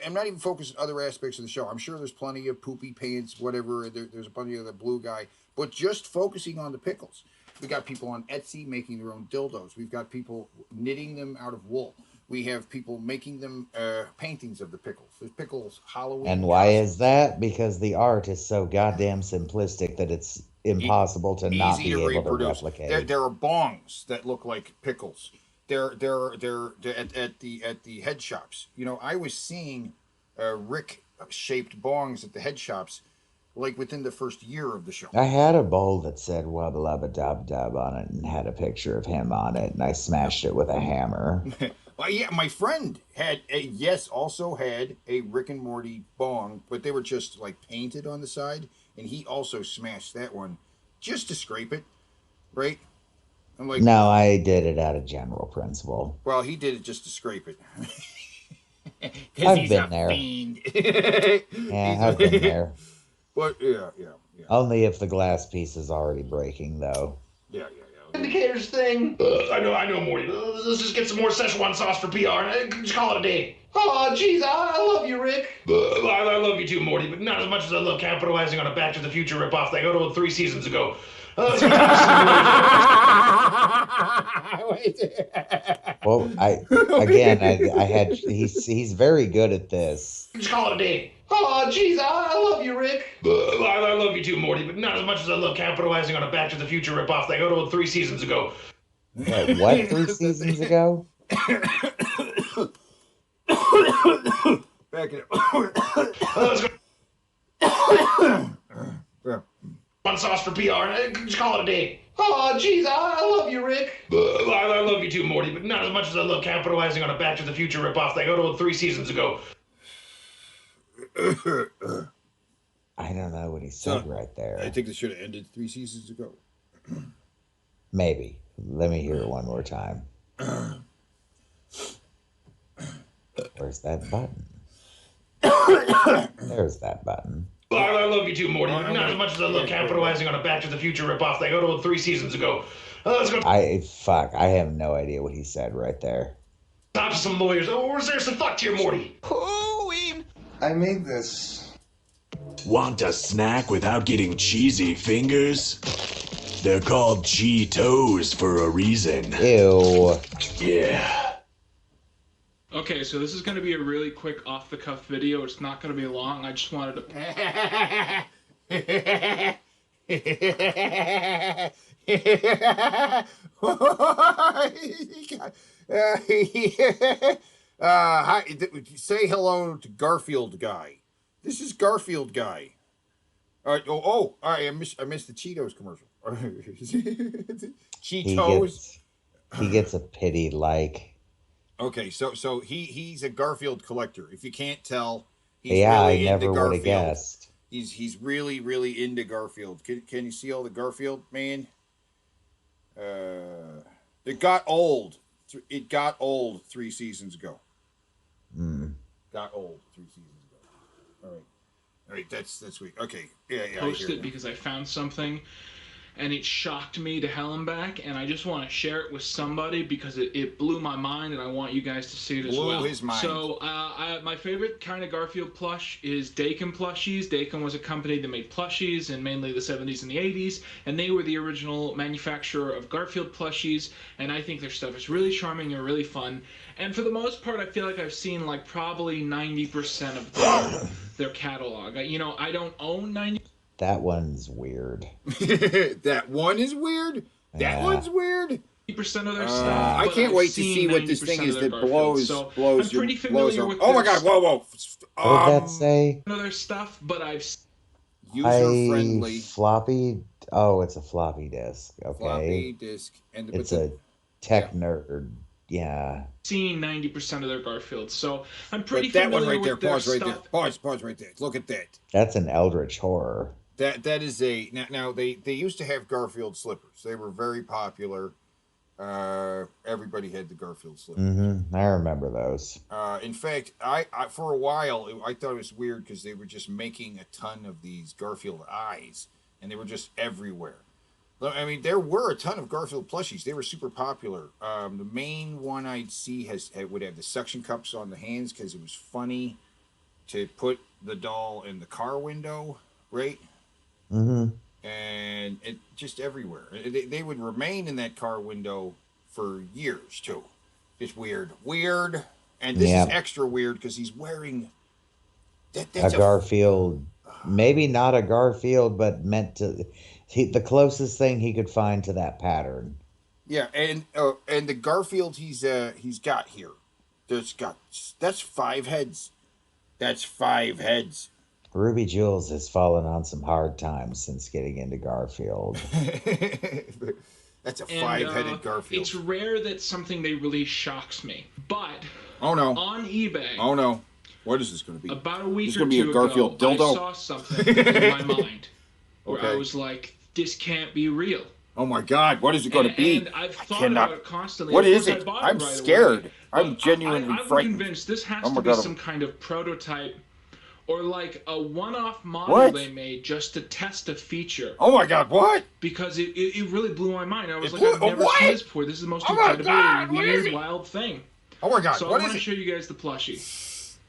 I'm not even focused on other aspects of the show. I'm sure there's plenty of poopy pants, whatever. There's a plenty of the blue guy, but just focusing on the pickles. We got people on Etsy making their own dildos. We've got people knitting them out of wool. We have people making them paintings of the pickles. There's pickles Halloween. And why is that? Because the art is so goddamn simplistic that it's impossible to not be able to replicate. There are bongs that look like pickles. They're at the head shops. You know, I was seeing Rick shaped bongs at the head shops like within the first year of the show. I had a bowl that said "Wubba Lubba Dub Dub" on it and had a picture of him on it, and I smashed it with a hammer. Well, yeah, my friend also had a Rick and Morty bong, but they were just like painted on the side, and he also smashed that one just to scrape it, right? I'm like, no, I did it out of general principle. Well, he did it just to scrape it. I've been there. Yeah, I've been there. But yeah. Only if the glass piece is already breaking, though. Yeah. Indicators thing. I know, Morty. Let's just get some more Szechuan sauce for PR and just call it a day. Oh, jeez, I love you, Rick. I love you too, Morty, but not as much as I love capitalizing on a Back to the Future ripoff they go to 3 seasons ago. Well, he's very good at this. Just call it a day. Oh, jeez, I love you, Rick. I love you too, Morty, but not as much as I love capitalizing on a Back to the Future ripoff they go to 3 seasons ago. Wait, what? 3 seasons ago? Back it Let's go. One sauce for PR and just call it a day. Oh, jeez, I love you, Rick. I love you too, Morty, but not as much as I love capitalizing on a Back to the Future ripoff they go to 3 seasons ago. I don't know what he said right there. I think this should have ended 3 seasons ago. Maybe. Let me hear it one more time. Where's that button? There's that button. I love you too, Morty, but not as much as I love capitalizing on a Back to the Future ripoff they go to 3 seasons ago. Let's go. I have no idea what he said right there. Talk to some lawyers. Or is there some fucked here, Morty? I made this. Want a snack without getting cheesy fingers? They're called Cheetos for a reason. Ew. Yeah. Okay, so this is going to be a really quick off-the-cuff video. It's not going to be long. I just wanted to... Hi, say hello to Garfield guy. This is Garfield guy. All right. All right. I missed the Cheetos commercial. Cheetos. He gets a pity like. Okay, so he's a Garfield collector. If you can't tell, he's yeah, really I never would have guessed. He's really into Garfield. Can you see all the Garfield, man? It got old. It got old 3 seasons ago. Got old 3 seasons ago. All right. That's weak. Okay. Yeah. Post it because I found something, and it shocked me to hell and back, and I just want to share it with somebody because it blew my mind, and I want you guys to see it as well. Blew his mind. So my favorite kind of Garfield plush is Dakin plushies. Dakin was a company that made plushies in mainly the 70s and the 80s, and they were the original manufacturer of Garfield plushies, and I think their stuff is really charming and really fun. And for the most part, I feel like I've seen like probably 90% of their catalog. I don't own 90%. That one's weird. That one is weird? That one's weird? 90% of their stuff. I can't wait to see what this thing is that blows I'm pretty familiar with oh my god, whoa. What did that say? Of their stuff, but I've user-friendly. Floppy? Oh, it's a floppy disk. Okay. Floppy disk. It's a tech nerd. Yeah. Seen 90% of their Garfield, so I'm pretty that familiar one right there. with their Pause right stuff. there. Pause right there. Look at that. That's an eldritch horror. That is a now they used to have Garfield slippers. They were very popular. Everybody had the Garfield slippers. I remember those. In fact, I for a while I thought it was weird because they were just making a ton of these Garfield eyes, and they were just everywhere. I mean, there were a ton of Garfield plushies. They were super popular. The main one I'd see would have the suction cups on the hands because it was funny to put the doll in the car window, right? and it just everywhere. They would remain in that car window for years too. Just weird. And this is extra weird because he's wearing a Garfield, maybe not a Garfield, but meant to. The closest thing he could find to that pattern. Yeah, and the Garfield he's got here, that's 5 heads. That's 5 heads. Ruby Jules has fallen on some hard times since getting into Garfield. That's a 5-headed Garfield. It's rare that something they release shocks me, but oh no, on eBay. Oh no, what is this going to be? About a week this or gonna two be a Garfield ago, dildo? I saw something in my mind where Okay. I was like, "This can't be real." Oh my God, what is it going to be? And I've thought about it constantly. What Of is course, I it? bought it I'm right scared. away, I'm genuinely I'm frightened. convinced this has Oh to my be God. some kind of prototype or like a one-off model What? they made just to test a feature. Oh my God, what? Because it really blew my mind. I was like, blew- I've never what? seen this before. This is the most Oh my incredibly God, what is weird, it? wild thing. Oh my God, So what I is want to it? show you guys the plushie.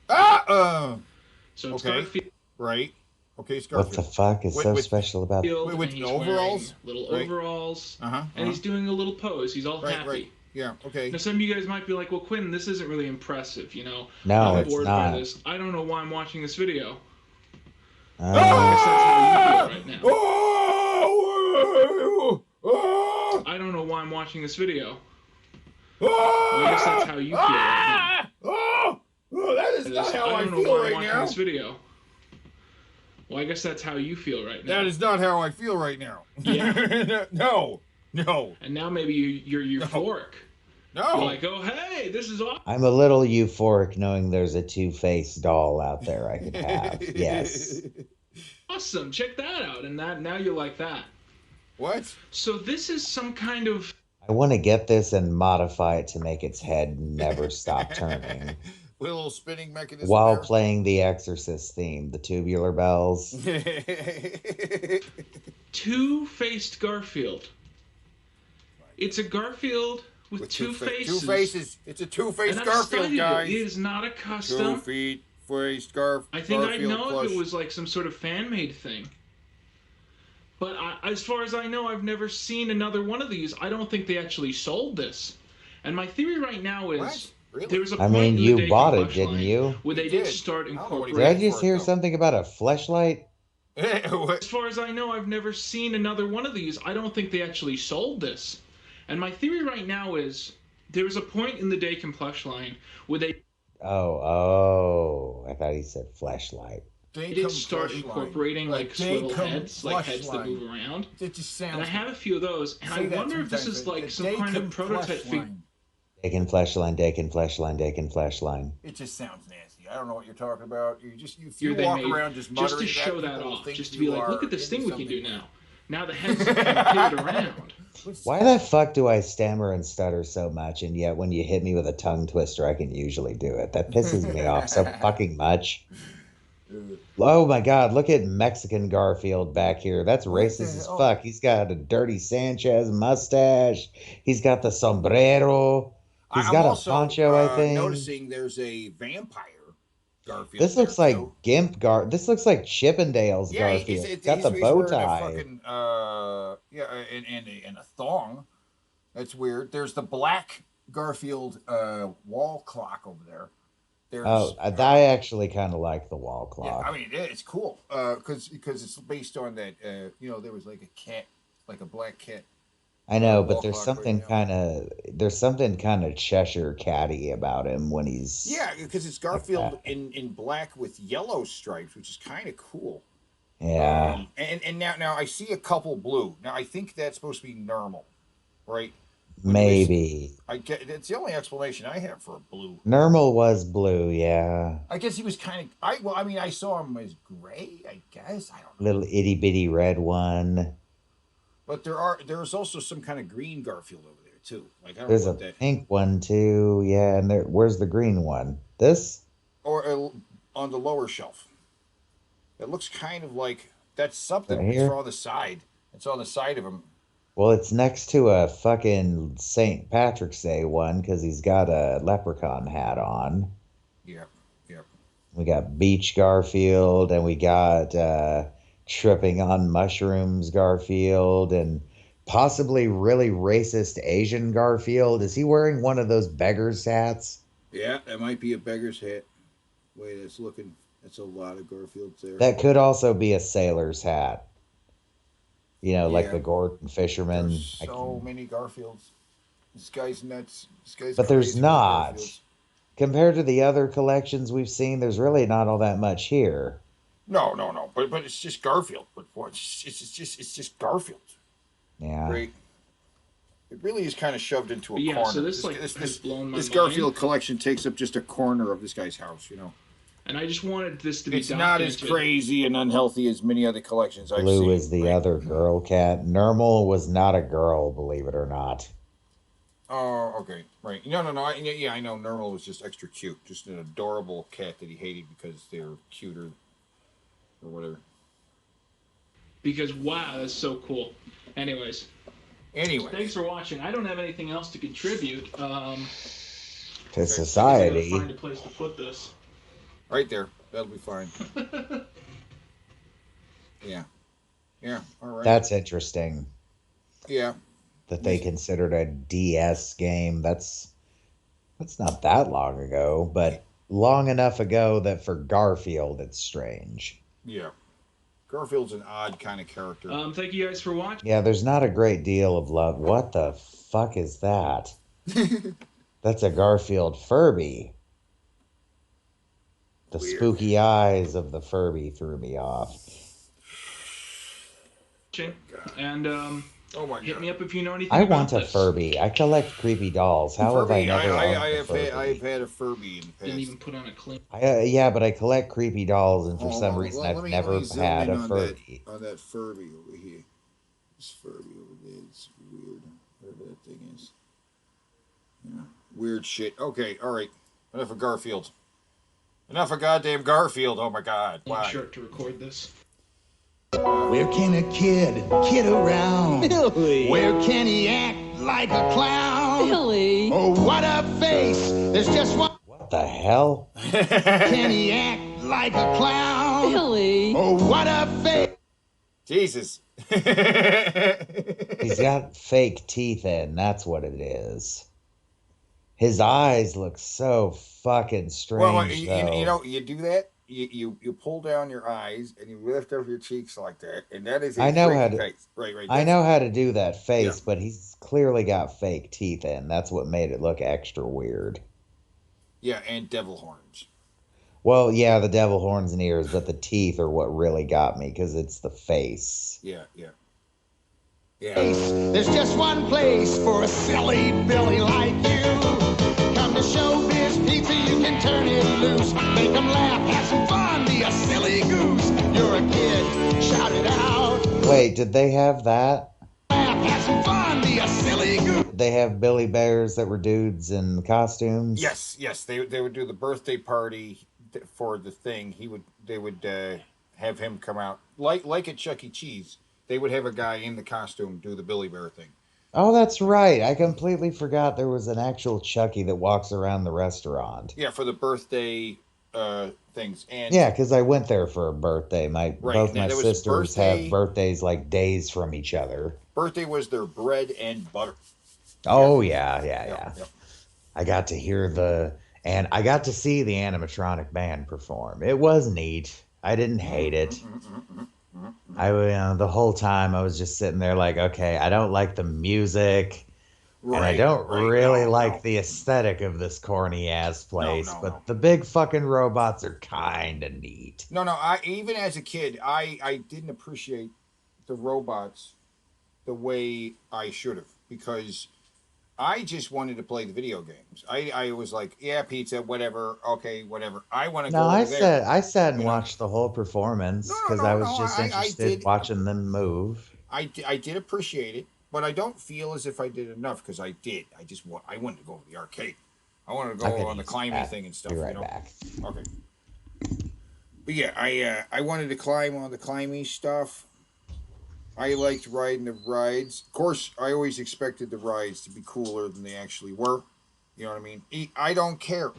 So it's Okay. Garfield. Right. Okay, it's What Garfield. the fuck is so special about it? and with he's overalls? wearing little Right. overalls, Uh-huh, and he's doing a little pose. He's all Right, happy. right. Yeah, okay. Now, some of you guys might be like, "Well, Quinn, this isn't really impressive, you know? No, I'm it's bored not. by this. I don't know why I'm watching this video." Uh, I guess that's how you feel right now. I don't know why I'm watching this video. Well, I guess that's how you feel right now. Oh, that is not how I don't know feel why I'm right watching now. this video. Well, I guess that's how you feel right now. That is not how I feel right now. Yeah. No. And now maybe you're euphoric. No. You're like, "Oh, hey, this is awesome." I'm a little euphoric knowing there's a Two-Faced doll out there I could have. Yes. Awesome, check that out. And now you like that. What? So this is some kind of... I want to get this and modify it to make its head never stop turning. With a little spinning mechanism While there. playing the Exorcist theme, the tubular bells. Two-faced Garfield. It's a Garfield with two faces. 2 faces. It's a 2-faced And I've Garfield, studied guys. It is not a custom. 2-faced Garfield. I think I'd know if it was like some sort of fan-made thing. But as far as I know, I've never seen another one of these. I don't think they actually sold this. And my theory right now is... What? Really? There was a I point mean, in the you Dayton bought it, Flush didn't line you? where they did. did start I don't know what he incorporating... Did I just hear something about a fleshlight? As far as I know, I've never seen another one of these. I don't think they actually sold this. And my theory right now is there was a point in the Dakin plush line where they I thought he said fleshlight. did start incorporating like swivel heads, like heads that move around. It just sounds. And I have a few of those, and I wonder if this is like some kind of prototype figure. Dakin fleshline, Dakin fleshline, Dakin fleshline. It just sounds nasty. I don't know what you're talking about. You Here they walk made, around just muttering just to show that, that people off, think just to you be like, are look at this into thing we can do something. now. Now the heads kind of pivot around. Why the fuck do I stammer and stutter so much, and yet when you hit me with a tongue twister, I can usually do it? That pisses me off so fucking much. Oh my God, look at Mexican Garfield back here. That's racist as fuck. He's got a dirty Sanchez mustache. He's got the sombrero. He's got a poncho, I think. Noticing there's a vampire Garfield. This looks like Gimp This looks like Chippendales Yeah, Garfield. He's got the bow wearing tie. A fucking, and a thong. That's weird. There's the black Garfield wall clock over there. There's, I actually kind of like the wall clock. Yeah, I mean it's cool because it's based on that. There was like a cat, like a black cat. I know, but there's something kind of Cheshire catty about him when he's because it's Garfield in black with yellow stripes, which is kind of cool. Yeah. And now I see a couple blue. Now I think that's supposed to be normal, right? Maybe. It's the only explanation I have for a blue. Normal was blue, yeah. I guess he was kind of. I saw him as gray. I guess I don't know. Little itty bitty red one. But there's also some kind of green Garfield over there too. Like I don't There's know a what that. pink one too, yeah. And where's the green one? This? Or on the lower shelf. It looks kind of like that's something. Right It's here? on the side. It's on the side of him. Well, it's next to a fucking St. Patrick's Day one because he's got a leprechaun hat on. Yep. We got Beach Garfield and we got tripping on mushrooms Garfield, and possibly really racist Asian Garfield. Is he wearing one of those beggar's hats? Yeah, that might be a beggar's hat. Wait, it's looking. That's a lot of Garfields there. That could also be a sailor's hat. You know, like Yeah. the Gordon fisherman. There's so many Garfields. This guy's nuts. This guy's But there's crazy with not. Garfields. Compared to the other collections we've seen, there's really not all that much here. No. But it's just Garfield. But it's just Garfield. Yeah. Right. It really is kind of shoved into a Yeah, corner. so this has blown my this mind. Garfield collection takes up just a corner of this guy's house, you know. And I just wanted this to be It's not as documented. crazy and unhealthy as many other collections I've Blue seen. is the other girl cat. Nermal was not a girl, believe it or not. Oh, okay. Right. No. I know Nermal was just extra cute. Just an adorable cat that he hated because they're cuter or whatever. Because, wow, that's so cool. Anyways. Thanks for watching. I don't have anything else to contribute. To society. I gotta find a place to put this. Right there. That'll be fine. Yeah. All right. That's interesting. Yeah. That they considered a DS game. That's not that long ago, but long enough ago that for Garfield it's strange. Yeah. Garfield's an odd kind of character. Thank you guys for watching. Yeah, there's not a great deal of love. What the fuck is that? That's a Garfield Furby. The Weird. spooky eyes of the Furby threw me off. And hit me up if you know anything I about want a this. Furby. I collect creepy dolls. How have I never owned a Furby? I've had a Furby in the past. Didn't even put on a clean. Yeah, but I collect creepy dolls, and for Hold some on, reason let I've me never zoom had in a on Furby. on that Furby over here. This Furby over there. It's weird. Whatever that thing is. Yeah. Weird shit. Okay, all right. Enough of Garfield. Enough of goddamn Garfield. Oh my god. One Why? shirt to record this. Where can a kid around? Billy. Where can he act like a clown? Billy. Oh, what a face! There's just one. What the hell? Can he act like a clown? Billy. Oh, what a face! Jesus. He's got fake teeth in. That's what it is. His eyes look so fucking strange. Well, though. you know, you do that. You pull down your eyes and you lift up your cheeks like that, and that is. I know how to. face. Right. I know how to do that face, but he's clearly got fake teeth in. That's what made it look extra weird. Yeah, and devil horns. Well, yeah, the devil horns and ears, but the teeth are what really got me because it's the face. Yeah. There's just one place for a silly Billy like you. Come to Showbiz Pizza, you can turn it loose. Make them laugh, have some fun, be a silly goose. You're a kid, shout it out. Wait, did they have that? Laugh, have some fun, be a silly goose. Did they have Billy Bears that were dudes in costumes? Yes. They would do the birthday party for the thing. They would have him come out like at Chuck E. Cheese. They would have a guy in the costume do the Billy Bear thing. Oh, that's right. I completely forgot there was an actual Chucky that walks around the restaurant. Yeah, for the birthday things. And yeah, because I went there for a birthday. Both my sisters have birthdays like days from each other. Birthday was their bread and butter. Oh, yeah. I got to hear and I got to see the animatronic band perform. It was neat. I didn't hate it. The whole time I was just sitting there like, okay, I don't like the music, and I don't really like the aesthetic of this corny ass place, but the big fucking robots are kind of neat. No, even as a kid, I didn't appreciate the robots the way I should have, because I just wanted to play the video games. I was like, yeah, pizza, whatever, okay, whatever. I want to go over there. I sat and watched the whole performance because I was just interested in watching them move. I did appreciate it, but I don't feel as if I did enough, because I did. I wanted to go to the arcade. I wanted to go on the climbing thing and stuff. Be right back. Okay. But yeah, I wanted to climb on the climbing stuff. I liked riding the rides. Of course, I always expected the rides to be cooler than they actually were. You know what I mean? I don't care.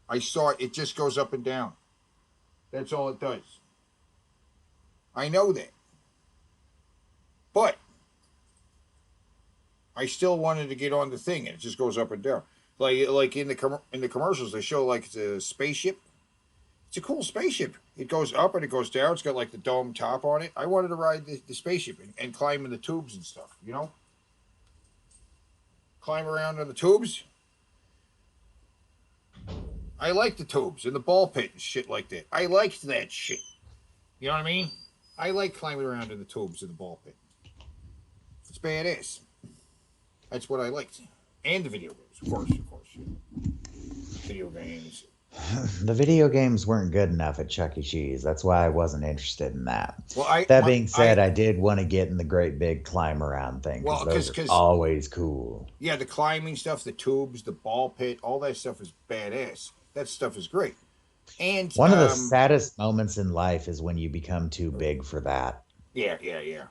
I saw it. It just goes up and down. That's all it does. I know that. But I still wanted to get on the thing, and it just goes up and down. Like in the commercials, they show like it's a spaceship. It's a cool spaceship. It goes up and it goes down. It's got like the dome top on it. I wanted to ride the spaceship and climb in the tubes and stuff, you know? Climb around in the tubes. I like the tubes and the ball pit and shit like that. I liked that shit. You know what I mean? I like climbing around in the tubes and the ball pit. It's badass. That's what I liked. And the video games, of course. Video games. The video games weren't good enough at Chuck E. Cheese. That's why I wasn't interested in that. Well, that being said, I did want to get in the great big climb around thing. Well, those are always cool. Yeah, the climbing stuff, the tubes, the ball pit, all that stuff is badass. That stuff is great. And one of the saddest moments in life is when you become too big for that. Yeah.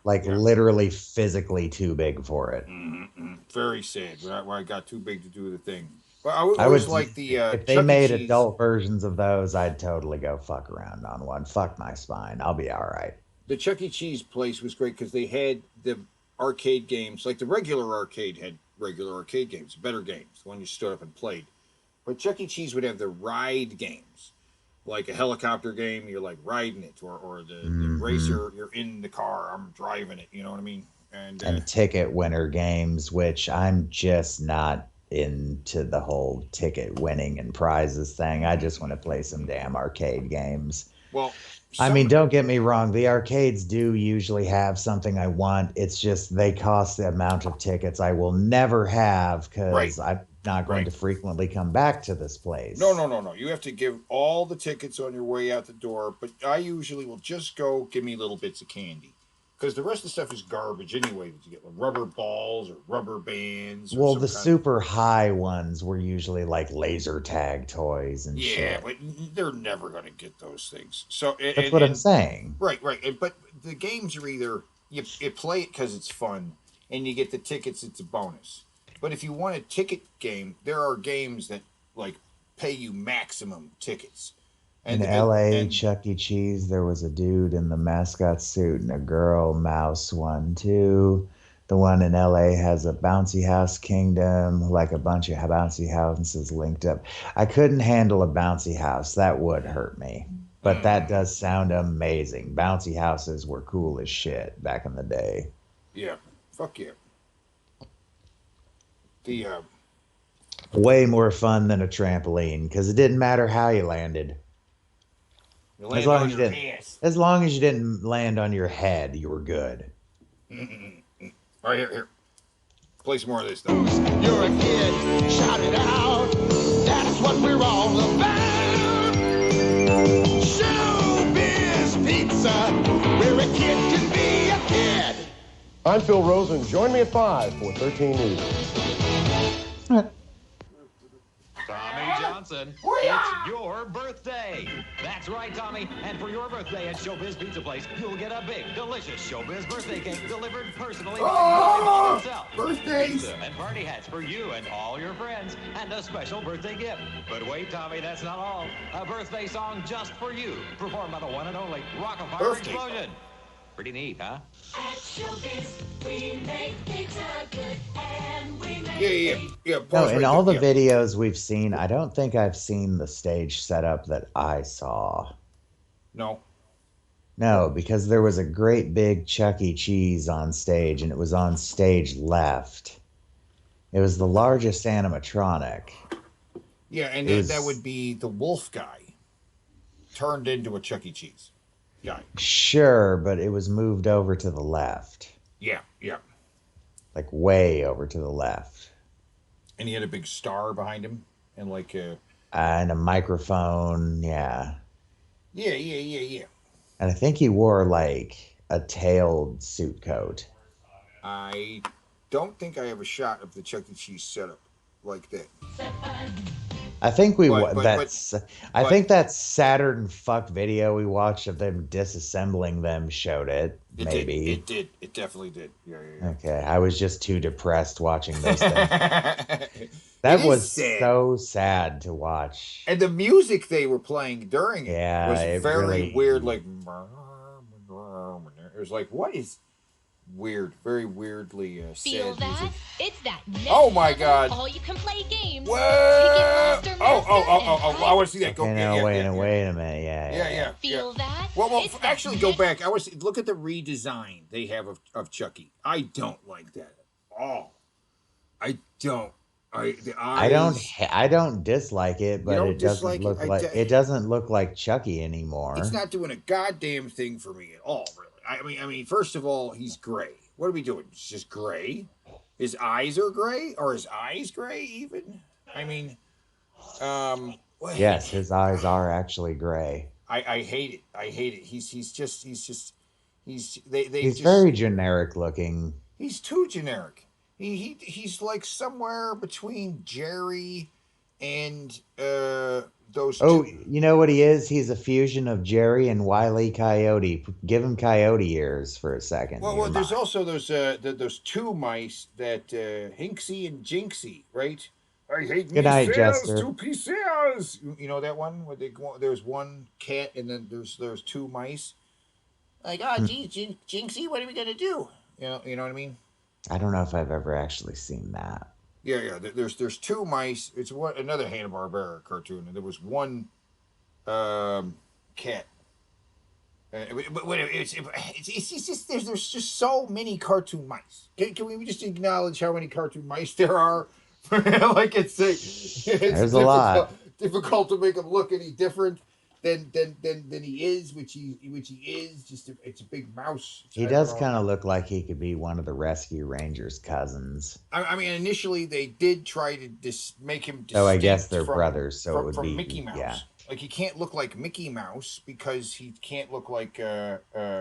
Like literally physically too big for it. Mm-hmm. Very sad. Where I got too big to do the thing. But I would like the if they made adult versions of those, I'd totally go fuck around on one. Fuck my spine. I'll be all right. The Chuck E. Cheese place was great because they had the arcade games. Like the regular arcade had regular arcade games, better games, the one you stood up and played. But Chuck E. Cheese would have the ride games, like a helicopter game. You're like riding it, or the racer. You're in the car. I'm driving it. You know what I mean? And ticket winner games, which I'm just not into the whole ticket winning and prizes thing. I just want to play some damn arcade games. Well, I mean, don't get me wrong. The arcades do usually have something I want. It's just they cost the amount of tickets I will never have because I'm not going to frequently come back to this place. No. You have to give all the tickets on your way out the door, but I usually will just go give me little bits of candy. Because the rest of the stuff is garbage anyway that you get, like rubber balls or rubber bands. Well, the super high ones were usually like laser tag toys and shit. Yeah, but they're never going to get those things. So that's what I'm saying. Right. But the games are either you play it because it's fun, and you get the tickets. It's a bonus. But if you want a ticket game, there are games that like pay you maximum tickets. In L.A., Chuck E. Cheese, there was a dude in the mascot suit and a girl mouse one, too. The one in L.A. has a bouncy house kingdom, like a bunch of bouncy houses linked up. I couldn't handle a bouncy house. That would hurt me. But that does sound amazing. Bouncy houses were cool as shit back in the day. Yeah. Fuck yeah. The, way more fun than a trampoline, because it didn't matter how you landed. As long as you didn't land on your head, you were good. All right, here. Play some more of this, though. You're a kid, shout it out. That's what we're all about. Showbiz Pizza, where a kid can be a kid. I'm Phil Rosen. Join me at 5 for 13 News. Tommy Johnson, it's your birthday. That's right, Tommy. And for your birthday at Showbiz Pizza Place, you'll get a big, delicious Showbiz birthday cake delivered personally by Tommy himself. Birthdays! Pizza and party hats for you and all your friends, and a special birthday gift. But wait, Tommy, that's not all. A birthday song just for you, performed by the one and only Rock-a-Fire Explosion. Pretty neat, huh? At Showbiz, we make pizza good and we make Yeah. No, in all the videos we've seen, I don't think I've seen the stage setup that I saw. No, because there was a great big Chuck E. Cheese on stage, and it was on stage left. It was the largest animatronic. Yeah, and that would be the wolf guy turned into a Chuck E. Cheese guy. Sure, but it was moved over to the left. Yeah. Like way over to the left. And he had a big star behind him, and like and a microphone, yeah. Yeah. And I think he wore like a tailed suit coat. I don't think I have a shot of the Chuck E. Cheese setup like that. I think I think that Saturn fuck video we watched of them disassembling them showed it. Maybe it did. It definitely did. Yeah. Okay, I was just too depressed watching those things. That was so sad to watch. And the music they were playing during it was very really weird, like It was like, what is weird? Very weirdly Feel sad that? music. It's that next Oh my level, God! all you can play games. Whoa! Blaster Oh! I want to see that. Go. Okay, Yeah, no, wait yeah. a minute. Yeah. Feel that? Well, It's actually, that go back. Look at the redesign they have of Chucky. I don't like that at all. I don't. The eyes. I don't dislike it, but don't it doesn't dislike look it? like it doesn't look like Chucky anymore. It's not doing a goddamn thing for me at all, really. I mean, first of all, he's gray. What are we doing? It's just gray. His eyes are gray, or his eyes gray even? I mean, yes, his eyes are actually gray. I hate it. I hate it. He's just he's just very generic looking. He's too generic. He's like somewhere between Jerry and those Oh, two. you know what he is? He's a fusion of Jerry and Wile E. Coyote. Give him coyote ears for a second. Well, there's also those two mice that Hinksy and Jinxie, right? I hate Good night, me Jester. 2 pieces. You know that one where there's one cat and then there's two mice. Like, oh, geez, Jinxie, what are we gonna do? You know what I mean? I don't know if I've ever actually seen that. Yeah. There's two mice. It's another Hanna-Barbera cartoon, and there was one cat. But it's just there's just so many cartoon mice. Can we just acknowledge how many cartoon mice there are? Like it's there's a lot. Difficult to make him look any different than he is, which he is. Just it's a big mouse. He does kind of look like he could be one of the Rescue Rangers' cousins. I mean, initially they did try to make him. Oh, I guess they're brothers, so it would from be Mickey Mouse. Yeah. Like he can't look like Mickey Mouse because he can't look like.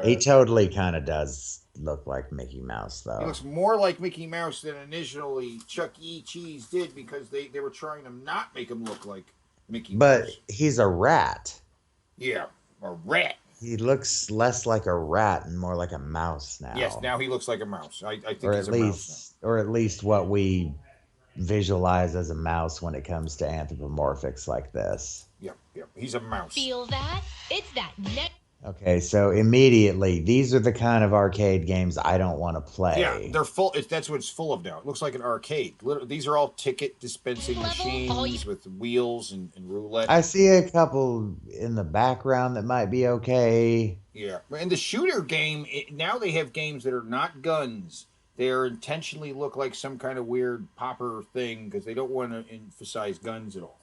He totally kind of does look like Mickey Mouse, though. He looks more like Mickey Mouse than initially Chuck E. Cheese did because they were trying to not make him look like Mickey But Mouse. he's a rat. Yeah, a rat. He looks less like a rat and more like a mouse now. Yes, now he looks like a mouse. I think or he's at a least, or at least what we visualize as a mouse when it comes to anthropomorphics like this. Yep. He's a mouse. Feel that? It's that next. Okay, so immediately, these are the kind of arcade games I don't want to play. Yeah, they're full. That's what it's full of now. It looks like an arcade. These are all ticket dispensing machines with wheels and roulette. I see a couple in the background that might be okay. Yeah, and the shooter game, now they have games that are not guns. They are intentionally look like some kind of weird popper thing because they don't want to emphasize guns at all.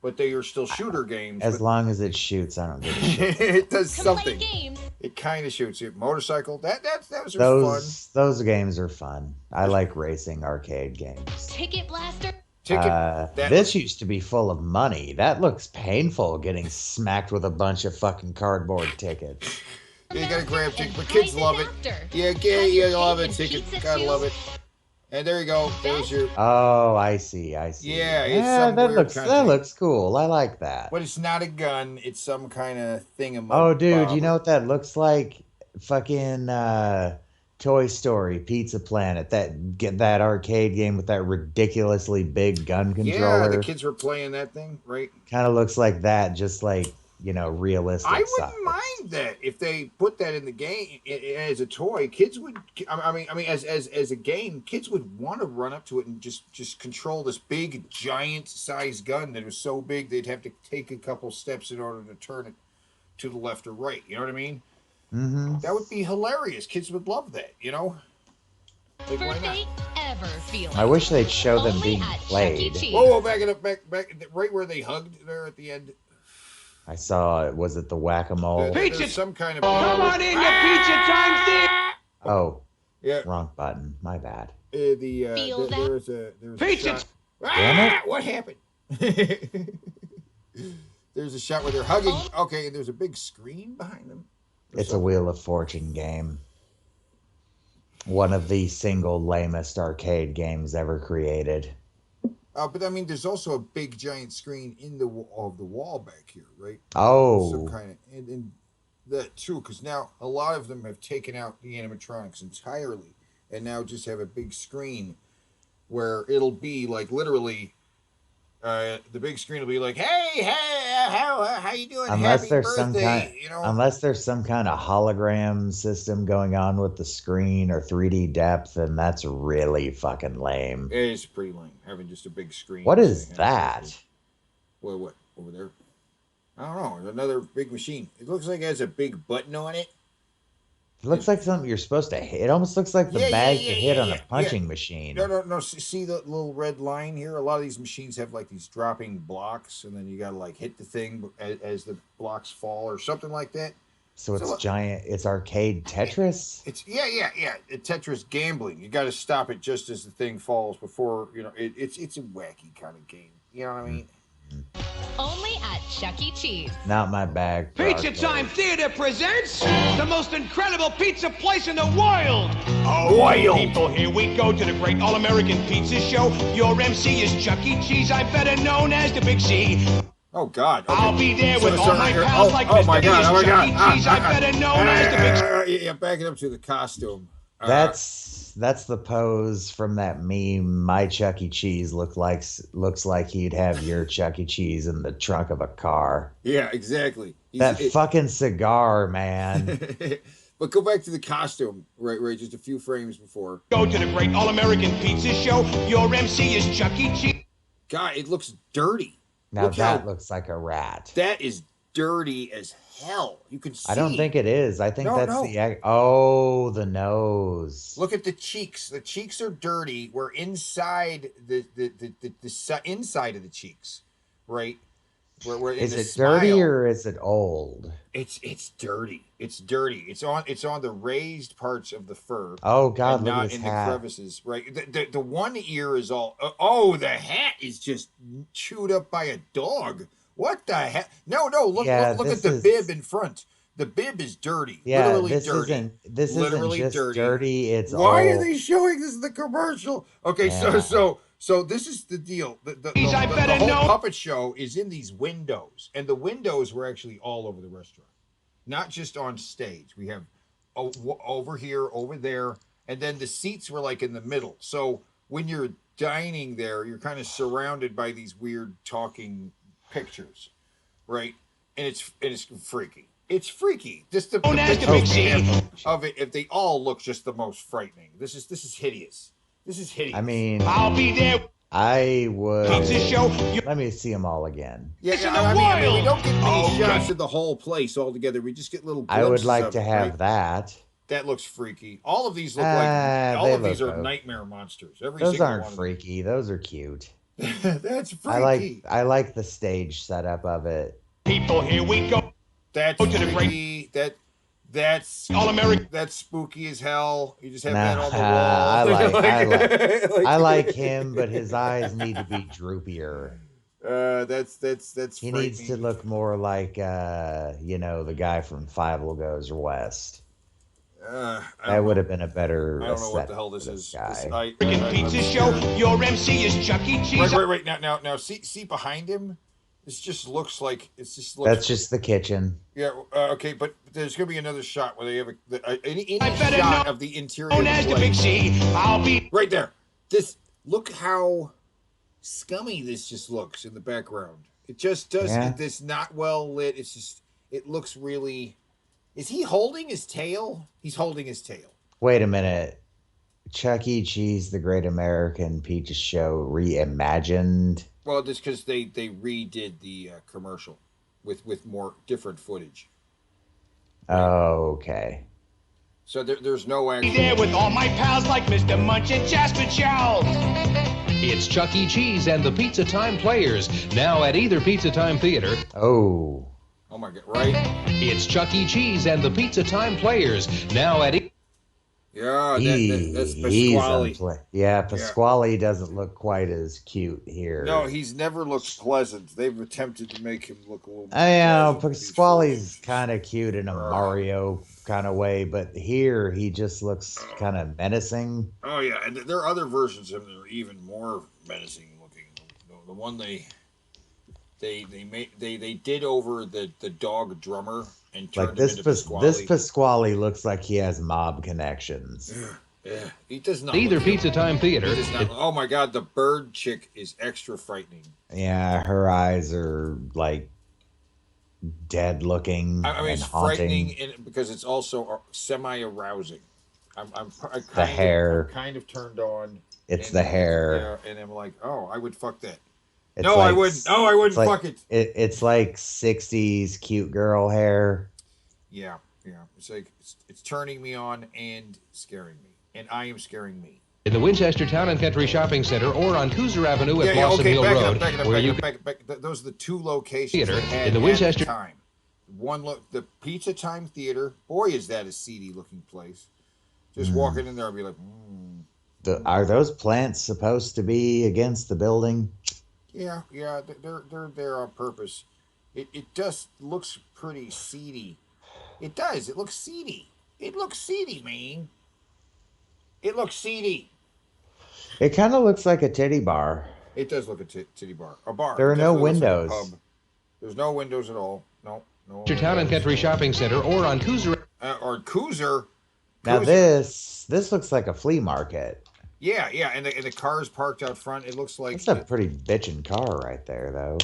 But they are still shooter games. As long as it shoots, I don't give a shit. It does something. It kind of shoots you. Motorcycle. Those are fun. Those games are fun. I like racing arcade games. Ticket Blaster. This used to be full of money. That looks painful, getting smacked with a bunch of fucking cardboard tickets. You gotta grab tickets, but kids love it. Yeah, love it. Ticket, gotta love it. And there you go. There's your. Oh, I see. Yeah, that looks cool. I like that. But it's not a gun. It's some kind of thingamabob. Oh, dude, you know what that looks like? Fucking Toy Story, Pizza Planet. That arcade game with that ridiculously big gun controller. Yeah, the kids were playing that thing, right? Kind of looks like that, just like realistic. I wouldn't mind that if they put that in the game as a toy. Kids would. I mean, as a game, kids would want to run up to it and just control this big, giant-sized gun that was so big they'd have to take a couple steps in order to turn it to the left or right. You know what I mean? Mm-hmm. That would be hilarious. Kids would love that. You know. Like, why not? Ever feel I wish they'd show them being played. Whoa, back it up, back, right where they hugged there at the end. I saw it. Was it the whack-a-mole? Pizza, some kind of. Come on in, your pizza time's there. Oh, yeah, wrong button. My bad. There was a pizza. Shot. Damn it! What happened? There's a shot where they're hugging. Okay, and there's a big screen behind them. It's a Wheel of Fortune game. One of the single lamest arcade games ever created. But I mean, there's also a big giant screen in the wall back here, right? Oh, some kind of and that too, because now a lot of them have taken out the animatronics entirely, and now just have a big screen where it'll be like literally the big screen will be like, "Hey, how you doing? Unless Happy there's some birthday!" kind, You know, unless there's some kind of hologram system going on with the screen or 3D depth, and that's really fucking lame. it's pretty lame having just a big screen. What is saying, that? What over there? I don't know. It's another big machine. It looks like it has a big button on it. It looks like something you're supposed to hit. It almost looks like the bag to hit on a punching machine. No. See the little red line here? A lot of these machines have like these dropping blocks, and then you got to like hit the thing as the blocks fall or something like that. So it's giant. It's arcade Tetris. It's yeah. It's Tetris gambling. You got to stop it just as the thing falls before it's a wacky kind of game. You know what I mean? Only at Chuck E. Cheese. Not my bag. Pizza Time Theater presents the most incredible pizza place in the world. Wild. People, here we go to the great All-American Pizza Show. Your MC is Chuck E. Cheese. I'm better known as the Big C. Oh God! Okay. I'll be there with all my pals like Mr. My God! Oh my God! Chuck E. Cheese. I'm better known as the Big C. Yeah, back it up to the costume. That's the pose from that meme. My Chuck E. Cheese looks like he'd have your Chuck E. Cheese in the trunk of a car. Yeah, exactly. Fucking cigar, man. But go back to the costume, right, just a few frames before. Go to the great All-American Pizza Show. Your MC is Chuck E. Cheese. God, it looks dirty. Now that looks like a rat. That is dirty as hell. You can see. I don't think it is. I think that's the nose. Look at the cheeks. The cheeks are dirty. We're inside the inside of the cheeks, right? Where is it dirty or is it old? It's dirty. It's dirty. It's on the raised parts of the fur. Oh God, look not at his in hat. the crevices. Right. The one ear is all. Oh, the hat is just chewed up by a dog. What the heck? No. Look at the bib in front. The bib is dirty. Yeah, literally this dirty. This literally isn't just dirty. It's why old. are they showing this in the commercial? Okay, Yeah. so this is the deal. The whole puppet show is in these windows, and the windows were actually all over the restaurant, not just on stage. We have over here, over there, and then the seats were like in the middle. So when you're dining there, you're kind of surrounded by these weird talking pictures, right? And it's freaky. It's freaky. Just the picture of it. If they all look just the most frightening. This is hideous. This is hideous. I mean, I'll be there. I would. Pizza Show. Let me see them all again. Yeah, I mean, we don't get many shots of the whole place all together. We just get little glimpses. I would like of to it, have right? that. That looks freaky. All of these look like all of these are nightmare monsters. Those aren't freaky. Those are cute. That's freaky. I like the stage setup of it. People, here we go. That's freaky. That's All-American. That's spooky as hell. You just have that on the wall. I like him, but his eyes need to be droopier. That's he needs to look more like the guy from Five Goes West. That would have been a better. I don't know what the hell this is. Guy. Pizza Show. Your MC is Chuck E. Cheese. Right. Now, see behind him. This just looks like That's just the kitchen. Yeah. Okay, but there's gonna be another shot where they have any shot of the interior. As the Big C, I'll be right there. Look how scummy this just looks in the background. It just does. Yeah. This not well lit. It looks really. Is he holding his tail? He's holding his tail. Wait a minute. Chuck E. Cheese, the Great American Pizza Show, reimagined. Well, just because they redid the commercial with more different footage. Oh, okay. So there's no actual. There with all my pals like Mr. Munch and Jasper Charles. It's Chuck E. Cheese and the Pizza Time Players, now at either Pizza Time Theater. Oh. Oh my God! Right. It's Chuck E. Cheese and the Pizza Time Players, now at. Yeah, that's Pasquale. Pasquale doesn't look quite as cute here. No, he's never looked pleasant. They've attempted to make him look a little. I know Pasquale's kind of cute in a Mario kind of way, but here he just looks kind of menacing. Oh yeah, and there are other versions of him that are even more menacing looking. The one they did over the dog drummer and turned him into Pasquale. This Pasquale looks like he has mob connections. Yeah, he does not. Either Pizza Time Theater. Oh my God, the bird chick is extra frightening. Yeah, her eyes are like dead looking I mean, and it's haunting. frightening because it's also semi-arousing. I'm The hair. kind of turned on. It's the hair. Yeah, and I'm like, oh, I would fuck that. It's No, like, I wouldn't. No, I wouldn't fuck it. It's like 60s cute girl hair. Yeah. It's like it's turning me on and scaring me, and I am scaring me. In the Winchester Town and Country Shopping Center or on Cooser Avenue at Blossom Hill Road, where you can... Those are the two locations in the Winchester time. The Pizza Time Theater. Boy, is that a seedy looking place. Just walking in there, I'd be like, Are those plants supposed to be against the building? Yeah, they're there on purpose. It just looks pretty seedy. It does. It looks seedy. It looks seedy, man. It looks seedy. It kind of looks like a titty bar. It does look a titty bar. A bar. There are no windows. Like a pub. There's no windows at all. No. Your Town and Country Shopping Center or on Cooser. Or Cooser. Now this looks like a flea market. Yeah, and the car's parked out front. It looks like it's a pretty bitchin' car right there, though.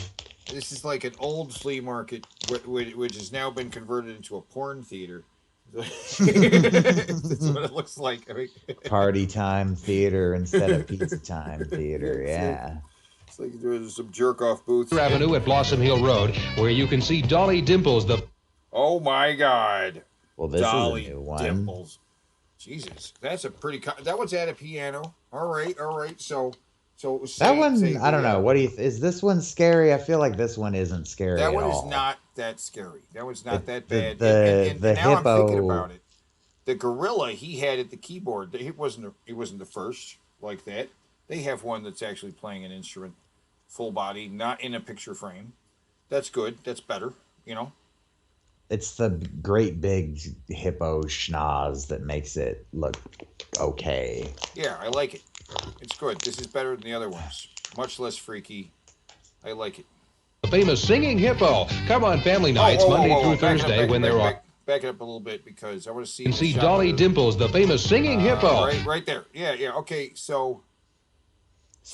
This is like an old flea market, which has now been converted into a porn theater. That's what it looks like. I mean, Party time theater instead of pizza time theater. Yeah. It's like there's some jerk off booths. Avenue at Blossom Hill Road, where you can see Dolly Dimples. Oh my God. Well, this Dolly is a new one. Dimples. Jesus, that's a pretty. That one's at a piano. All right. So that one, I don't know. What do you? Is this one scary? I feel like this one isn't scary. That one at is all. not that scary. That one's not that bad. The now hippo. I'm thinking about it. The gorilla he had at the keyboard. He wasn't the first like that. They have one that's actually playing an instrument, full body, not in a picture frame. That's good. That's better. You know. It's the great big hippo schnoz that makes it look okay. Yeah, I like it. It's good. This is better than the other ones. Much less freaky. I like it. The famous singing hippo. Come on family nights, Monday through Thursday, when they're on. Back it up a little bit because I want to see. You can see Dolly Dimples, the famous singing hippo. Right there. Yeah. Okay, so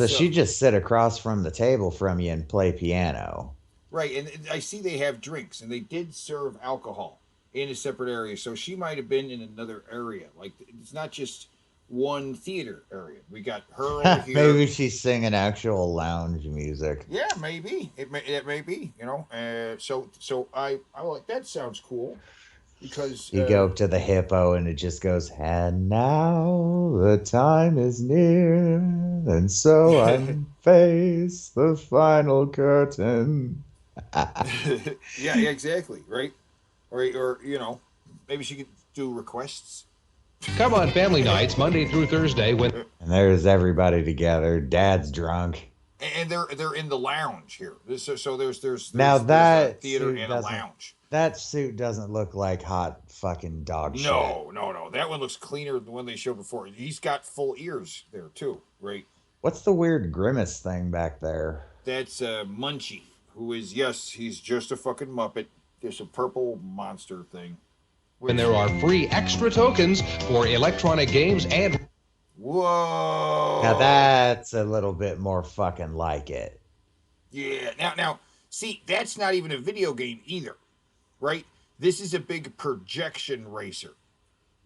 she just sit across from the table from you and play piano. Right, and I see they have drinks, and they did serve alcohol in a separate area, so she might have been in another area. Like, it's not just one theater area. We got her over here. Maybe she's singing actual lounge music. Yeah, maybe. It may be, you know. So I like, that sounds cool, because... You go up to the hippo, and it just goes, and now the time is near, and so I face the final curtain. Yeah, exactly, right? Or you know, maybe she could do requests. Come on family nights, Monday through Thursday, when and there's everybody together. Dad's drunk, and they're in the lounge here. So there's now there's that a theater and a lounge. That suit doesn't look like hot fucking dog shit. No. That one looks cleaner than the one they showed before. He's got full ears there too, right? What's the weird grimace thing back there? That's Munchie. Who is, yes, he's just a fucking Muppet. There's a purple monster thing. And there are free extra tokens for electronic games and... Whoa! Now that's a little bit more fucking like it. Yeah, now, see, that's not even a video game either, right? This is a big projection racer,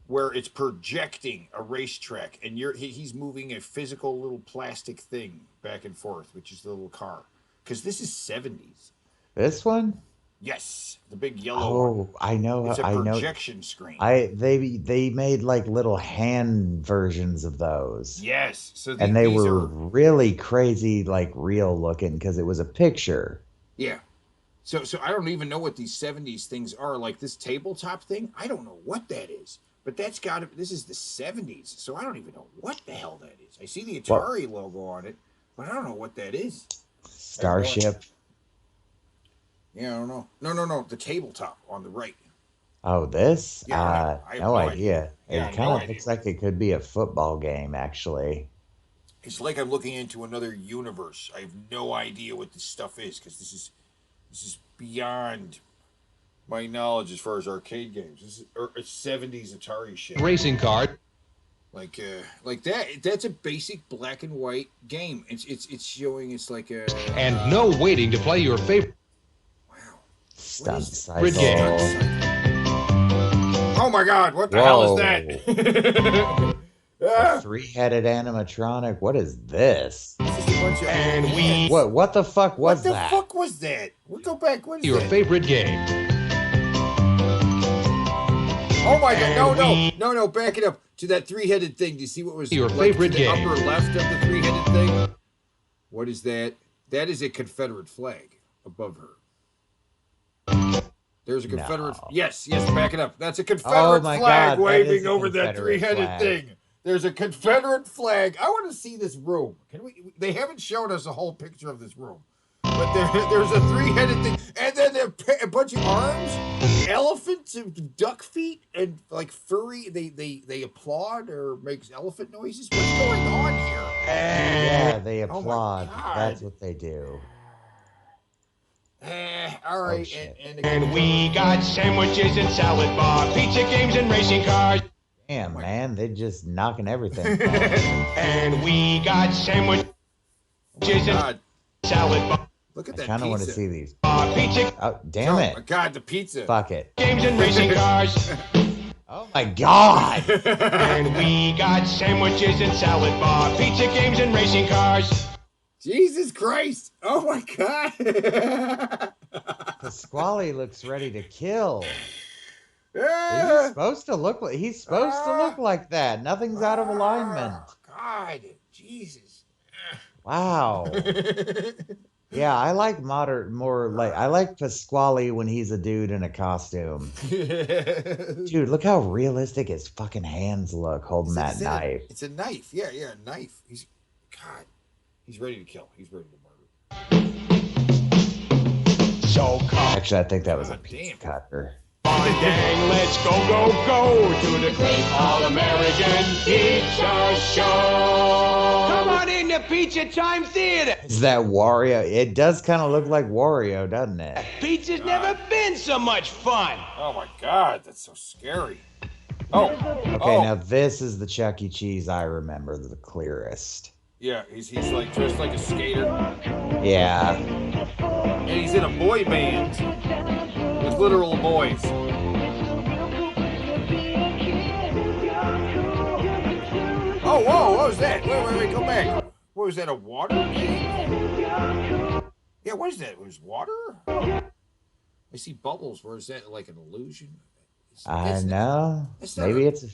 where it's projecting a racetrack, and he's moving a physical little plastic thing back and forth, which is the little car. Because this is 70s. This one? Yes, the big yellow one. I know. It's a projection screen. They made like little hand versions of those. Yes. So they were really crazy, like real looking, because it was a picture. Yeah. So I don't even know what these 70s things are. Like this tabletop thing, I don't know what that is. But this is the 70s, so I don't even know what the hell that is. I see the Atari logo on it, but I don't know what that is. Starship. Yeah, I don't know. No. The tabletop on the right. Oh, this? Yeah, I have no idea. Yeah, it kind of looks like it could be a football game, actually. It's like I'm looking into another universe. I have no idea what this stuff is, because this is beyond my knowledge as far as arcade games. This is 70s Atari shit. Racing card. Like that. That's a basic black and white game. It's showing. It's like a. And no waiting to play your favorite. Stunt Rid game. Oh my God! What the hell is that? A three-headed animatronic. What is this? And we. What the fuck was that? What the fuck was that? We'll go back. What is Your that? favorite game. Oh my God! No! Back it up to that three-headed thing. Do you see what was your like favorite to the game? upper left of the three-headed thing? What is that? That is a Confederate flag above her. There's a Confederate. No. Yes. Back it up. That's a Confederate flag waving over that Confederate three-headed flag. thing. There's a Confederate flag. I want to see this room. Can we? They haven't shown us a whole picture of this room, but there's a three-headed thing, and then a bunch of arms, elephants, and duck feet, and like furry. They applaud or makes elephant noises. What's going on here? Yeah, they Oh my applaud. God. That's what they do. All right, And we got sandwiches and salad bar, pizza games and racing cars. Damn, man, they're just knocking everything down. And we got sandwiches and salad bar. Look at I that kind of want to pizza. see these. Pizza Oh, damn Oh it. my God, the pizza. Fuck it. games and racing cars. Oh my God. And we got sandwiches and salad bar, pizza games and racing cars. Jesus Christ! Oh my God! Pasquale looks ready to kill. Yeah. He's supposed to look like that. Nothing's out of alignment. God, Jesus. Wow. Yeah, I like I like Pasquale when he's a dude in a costume. Dude, look how realistic his fucking hands look holding that knife. It's a knife. Yeah, a knife. He's ready to kill. He's ready to murder. So come Actually, I think that was a pizza cutter. on, gang, let's go to the great All-American Pizza Show. Come on in the Pizza Time Theater. Is that Wario? It does kind of look like Wario, doesn't it? Pizza's never been so much fun. Oh my God, that's so scary. Oh. Okay, now this is the Chuck E. Cheese I remember the clearest. Yeah, he's like dressed like a skater. Yeah. And he's in a boy band with literal boys. Oh, whoa, what was that? Wait, go back. What was that, a water game? Yeah, what is that? It was water? I see bubbles. Where is that, like an illusion? I know. Maybe it's...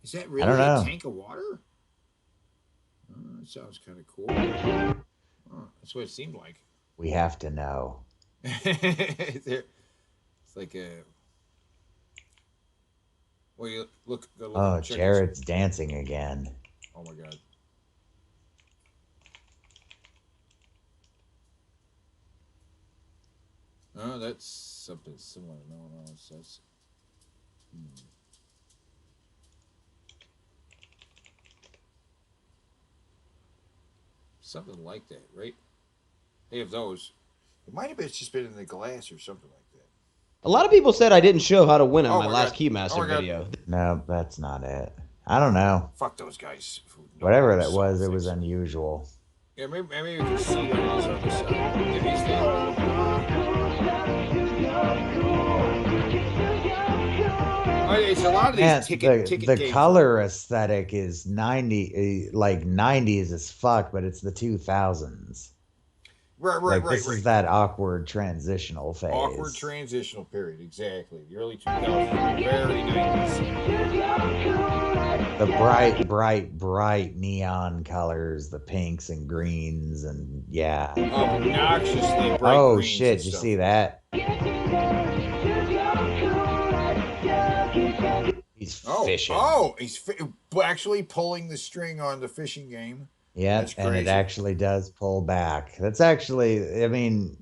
Is that really I don't know. a tank of water? That sounds kind of cool. That's what it seemed like. We have to know. It's like a... Well, you look. Oh, check Jared's dancing again. Oh my God. Oh, that's something similar. No, that's. Something like that, right? They have those. It might have just been in the glass or something like that. A lot of people said I didn't show how to win on Oh my my last God. Keymaster Oh my God. video. No, that's not it. I don't know. Fuck those guys. Whatever that was, it was unusual. Yeah, maybe we can see what it is on the side. Yeah, he's there. It's a lot of these And ticket the games. color aesthetic is 90s as fuck, but it's the 2000s. Right. This is that awkward transitional phase. Awkward transitional period, exactly. The early 2000s, very 90s. The bright neon colors, the pinks and greens, and yeah. Obnoxiously bright Oh greens shit! and You stuff. see that? He's fishing. Oh, he's actually pulling the string on the fishing game. Yeah, That's and it crazy. actually does pull back. That's actually, I mean,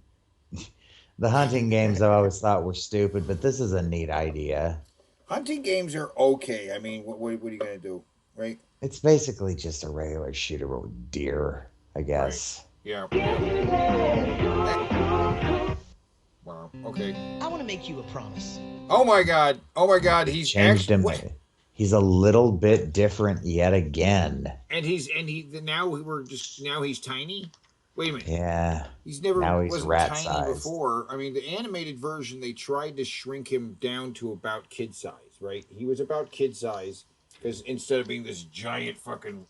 the hunting games I always thought were stupid, but this is a neat idea. Hunting games are okay. I mean, what are you going to do, right? It's basically just a regular shooter with deer, I guess. Yeah. Wow. Okay. I want to make you a promise. Oh my God. He's Changed him. He's a little bit different yet again. And he's now he's tiny. Wait a minute. Yeah. He's never now he's wasn't rat tiny sized. before. I mean, the animated version they tried to shrink him down to about kid size, right? He was about kid size because instead of being this giant fucking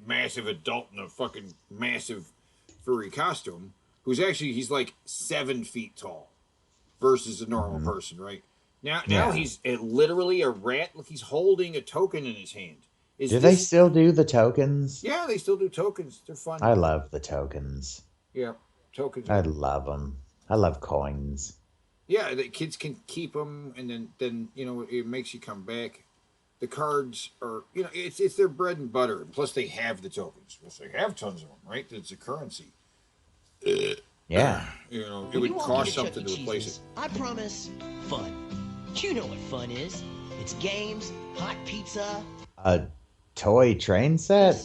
massive adult in a fucking massive furry costume, he's like 7 feet tall versus a normal person, right? Now he's literally a rat. Look, he's holding a token in his hand. They still do the tokens? Yeah, they still do tokens. They're fun. I love the tokens. Yeah, tokens. I love them. I love coins. Yeah, the kids can keep them, and then it makes you come back. The cards are it's their bread and butter. Plus, they have the tokens. Plus, they have tons of them, right? It's a currency. Yeah. It would cost something to replace it. I promise, fun. You know what fun is. It's games, hot pizza. A toy train set?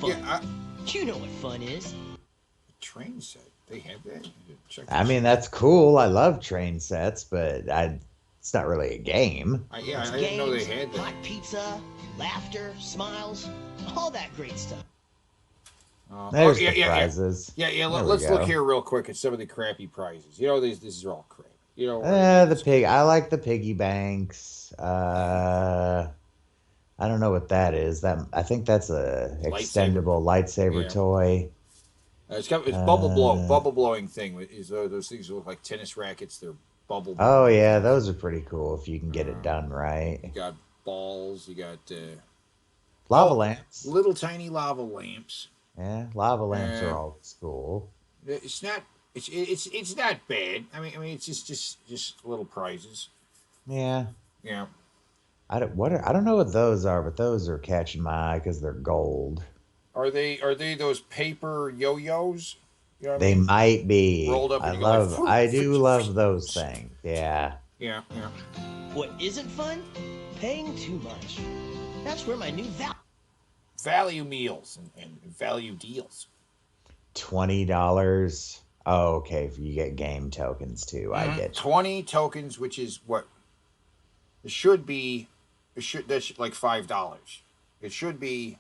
Fun. Yeah, you know what fun is. Train set? They have that? I mean, that's cool. I love train sets, but it's not really a game. I didn't know they had that. Hot pizza, laughter, smiles, all that great stuff. There's the prizes. Yeah. Let's look here real quick at some of the crappy prizes. This is all crap. The pig. I like the piggy banks. I don't know what that is. I think that's a extendable lightsaber toy. It's bubble blowing thing. Is those things that look like tennis rackets? They're bubble. Oh yeah, those are pretty cool if you can get it done right. You got balls. You got lava lamps. Little tiny lava lamps. Yeah, lava lamps are all cool. It's not. It's not bad. I mean, it's just little prizes. Yeah. Yeah. I don't know what those are, but those are catching my eye because they're gold. Are they those paper yo-yos? They might be. Rolled up. I do love those things. Yeah. Yeah. What isn't fun? Paying too much. That's where my new value meals and value deals. $20. Oh, okay. You get game tokens too. I get 20 tokens, which is what it should be. That's like $5. It should be,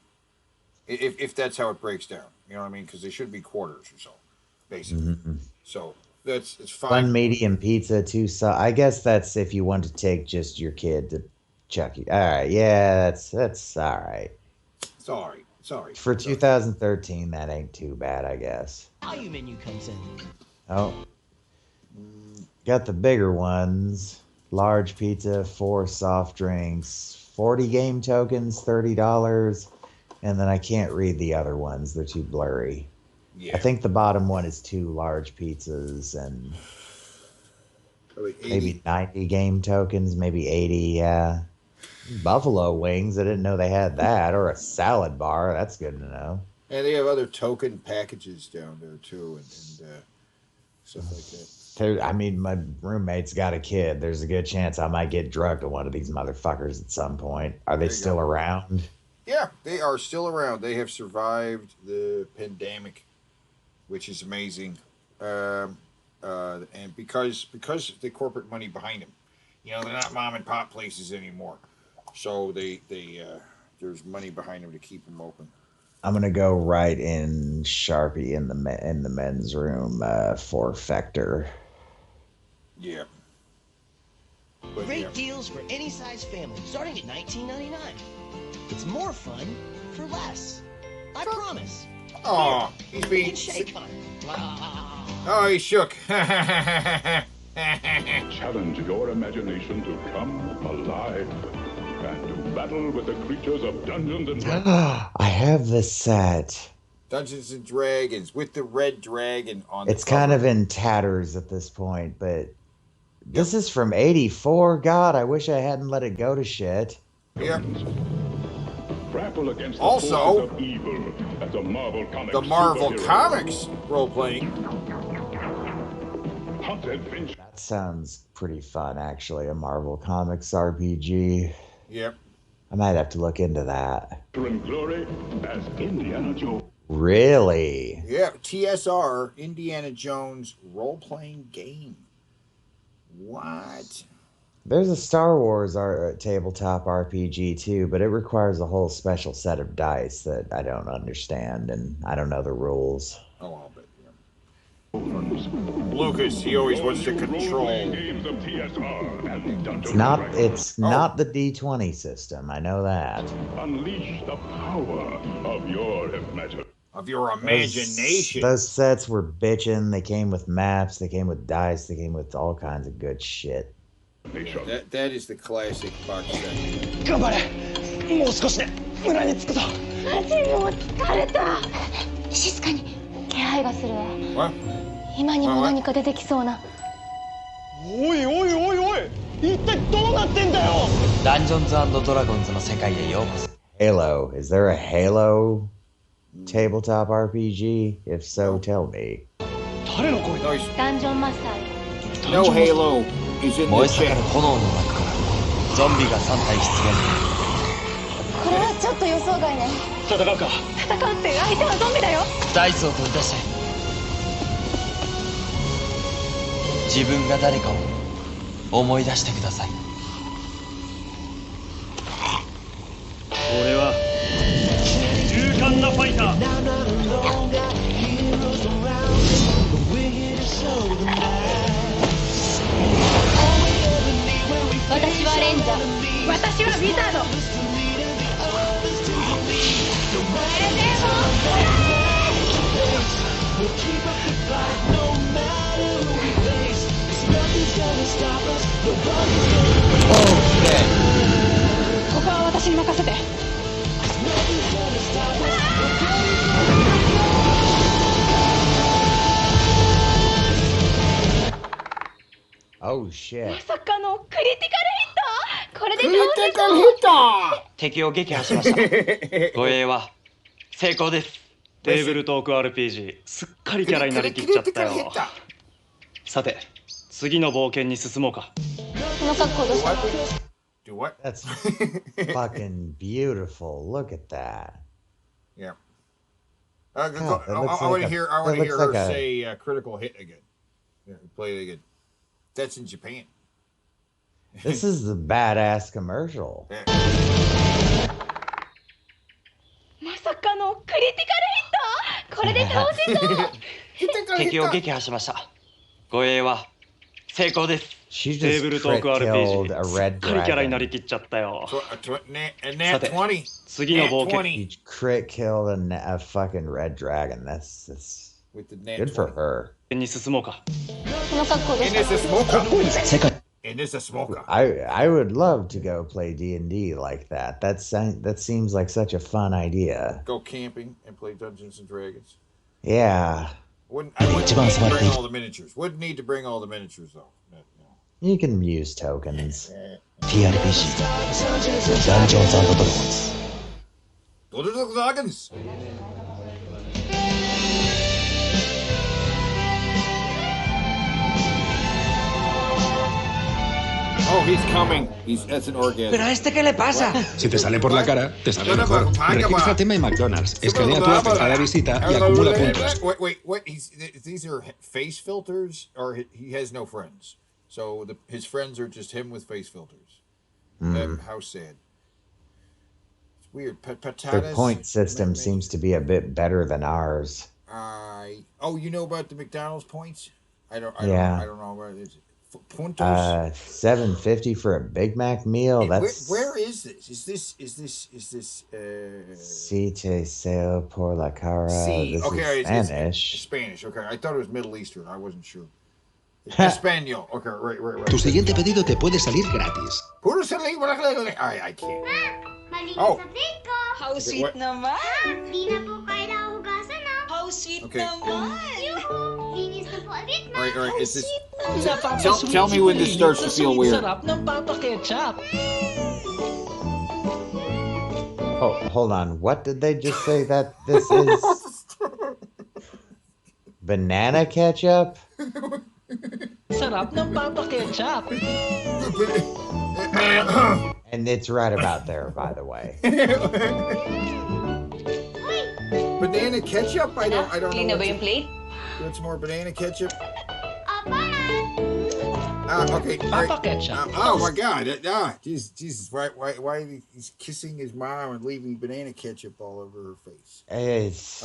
if that's how it breaks down. You know what I mean? Because they should be quarters or so, basically. So it's fine. One medium pizza, 2 I guess that's if you want to take just your kid to Chucky. All right, yeah, that's all right. It's all right. For 2013, that ain't too bad, I guess. Value menu comes in. Oh, got the bigger ones. Large pizza, 4 soft drinks, 40 game tokens, $30. And then I can't read the other ones. They're too blurry. Yeah. I think the bottom one is 2 large pizzas and maybe 90 game tokens, maybe 80, yeah. Buffalo wings, I didn't know they had that. Or a salad bar, that's good to know. And they have other token packages down there too, and stuff like that. I mean, my roommate's got a kid. There's a good chance I might get drugged to one of these motherfuckers at some point. Are they still around? Yeah, they are still around. They have survived the pandemic, which is amazing. And because the corporate money behind them, they're not mom and pop places anymore. So there's money behind them to keep them open. I'm gonna go right in Sharpie in the men's room for Fector. Yeah. Great deals for any size family, starting at $19.99. It's more fun for less. I promise. Oh, he's being shake on it. Oh, he shook. Challenge your imagination to come alive and to battle with the creatures of Dungeons and Dragons. I have this set. Dungeons and Dragons with the red dragon on It's the cover. kind of in tatters at this point, but this is from '84. God, I wish I hadn't let it go to shit. Yep. Grapple against the Also, forces of evil as a Marvel Comics the Marvel superhero. Comics role-playing. That sounds pretty fun, actually. A Marvel Comics RPG. Yep. I might have to look into that. In glory as Indiana Jones. Really? Yeah, TSR, Indiana Jones role-playing game. What? There's a Star Wars tabletop RPG too, but it requires a whole special set of dice that I don't understand, and I don't know the rules. Oh, I'll bet. Lucas, he always wants to control. It's not the D20 system. I know that. Unleash the power of your imagination. Those sets were bitchin'. They came with maps. They came with dice. They came with all kinds of good shit. That is the classic box set. 頑張れ。もう少しで村に着くぞ。マジもう疲れた。静かに気配がするわ。今にも何か出てきそうな。おいおいおいおい。一体どうなってんだよ。ダンジョンズ&ドラゴンズの世界へようこそ。Halo. Is there a Halo tabletop RPG? If so, tell me. 誰の声だ。ダンジョンマスター。 No Halo is in the chat. 燃え盛る炎の中からゾンビが3体出現。これはちょっと予想外ね。戦うか。戦うって相手はゾンビだよ。ダイスを取り出して自分が誰かを思い出してください。俺は勇敢なファイター。私はレンジャー。私はウィザード。ここは私に任せて。Oh shit. まさかのクリティカルヒット。これでクリティカルヒット。敵を撃破しました。護衛は成功です。テーブルトーク RPG すっかりキャラになりきっちゃったよ。さて次の冒険に進もうか。この格好どうした？ Do what? That's fucking beautiful. Look at that. Yeah. Oh, that I looks want like to a- hear. I that want to hear looks her like a- say critical hit again. Yeah, play it again. That's in Japan. This is the badass commercial. まさかのクリティカルヒット。これで倒せそう。敵を撃破しました。護衛は成功です。She テー just ブルトー crit ク killed a RPG すっ red かりキャラになり dragon. きっちゃったよ。 And that 20. 次の冒険。 She crit killed a fucking red dragon. That's With the net good for 20. her. に進もうか。この格好どう And し it's a た？ smoker. 世界 And it's a smoker. I would love to go play D&D like that. That seems like such a fun idea. Go camping and play Dungeons and Dragons. Yeah. I wouldn't need to bring all the miniatures. Wouldn't need to bring all the miniatures though. No. You can use tokens. TRPG ダンジョンズ&ドラゴンズ。Go to the dragons. Oh, he's coming. That's an orgasm. ¿Pero a este qué le pasa? Si te sale por la cara, te sale mejor. Regístrate en McDonald's. Escanea tu app cada visita y acumula puntos. Wait. What? These are face filters, or he has no friends. So his friends are just him with face filters. How sad. It's weird. Their point system seems to be a bit better than ours. You know about the McDonald's points? I don't know where it is. Puntos? $7.50 for a Big Mac meal. That's where is this? Is this Si te deseo por la cara. This okay, is Spanish. It's Spanish. Okay, I thought it was Middle Eastern. I wasn't sure. Espanol. Okay, right. Tu siguiente pedido te puede salir gratis. I can't. Oh. How sweet naman! Di na po kailangan hugasan na. How sweet naman! Linis na po ulit na. Right. Is this? Tell me when this starts to feel weird. Sarap ng Papa Ketchup. Oh, hold on. What did they just say that this is? Banana ketchup? Sarap ng Papa Ketchup. And it's right about there, by the way. Banana ketchup? I don't Clean know. na ba yung plate? What's more banana ketchup? Okay. Right. Papa ketchup. Oh my God! Jesus! Why he's kissing his mom and leaving banana ketchup all over her face? It's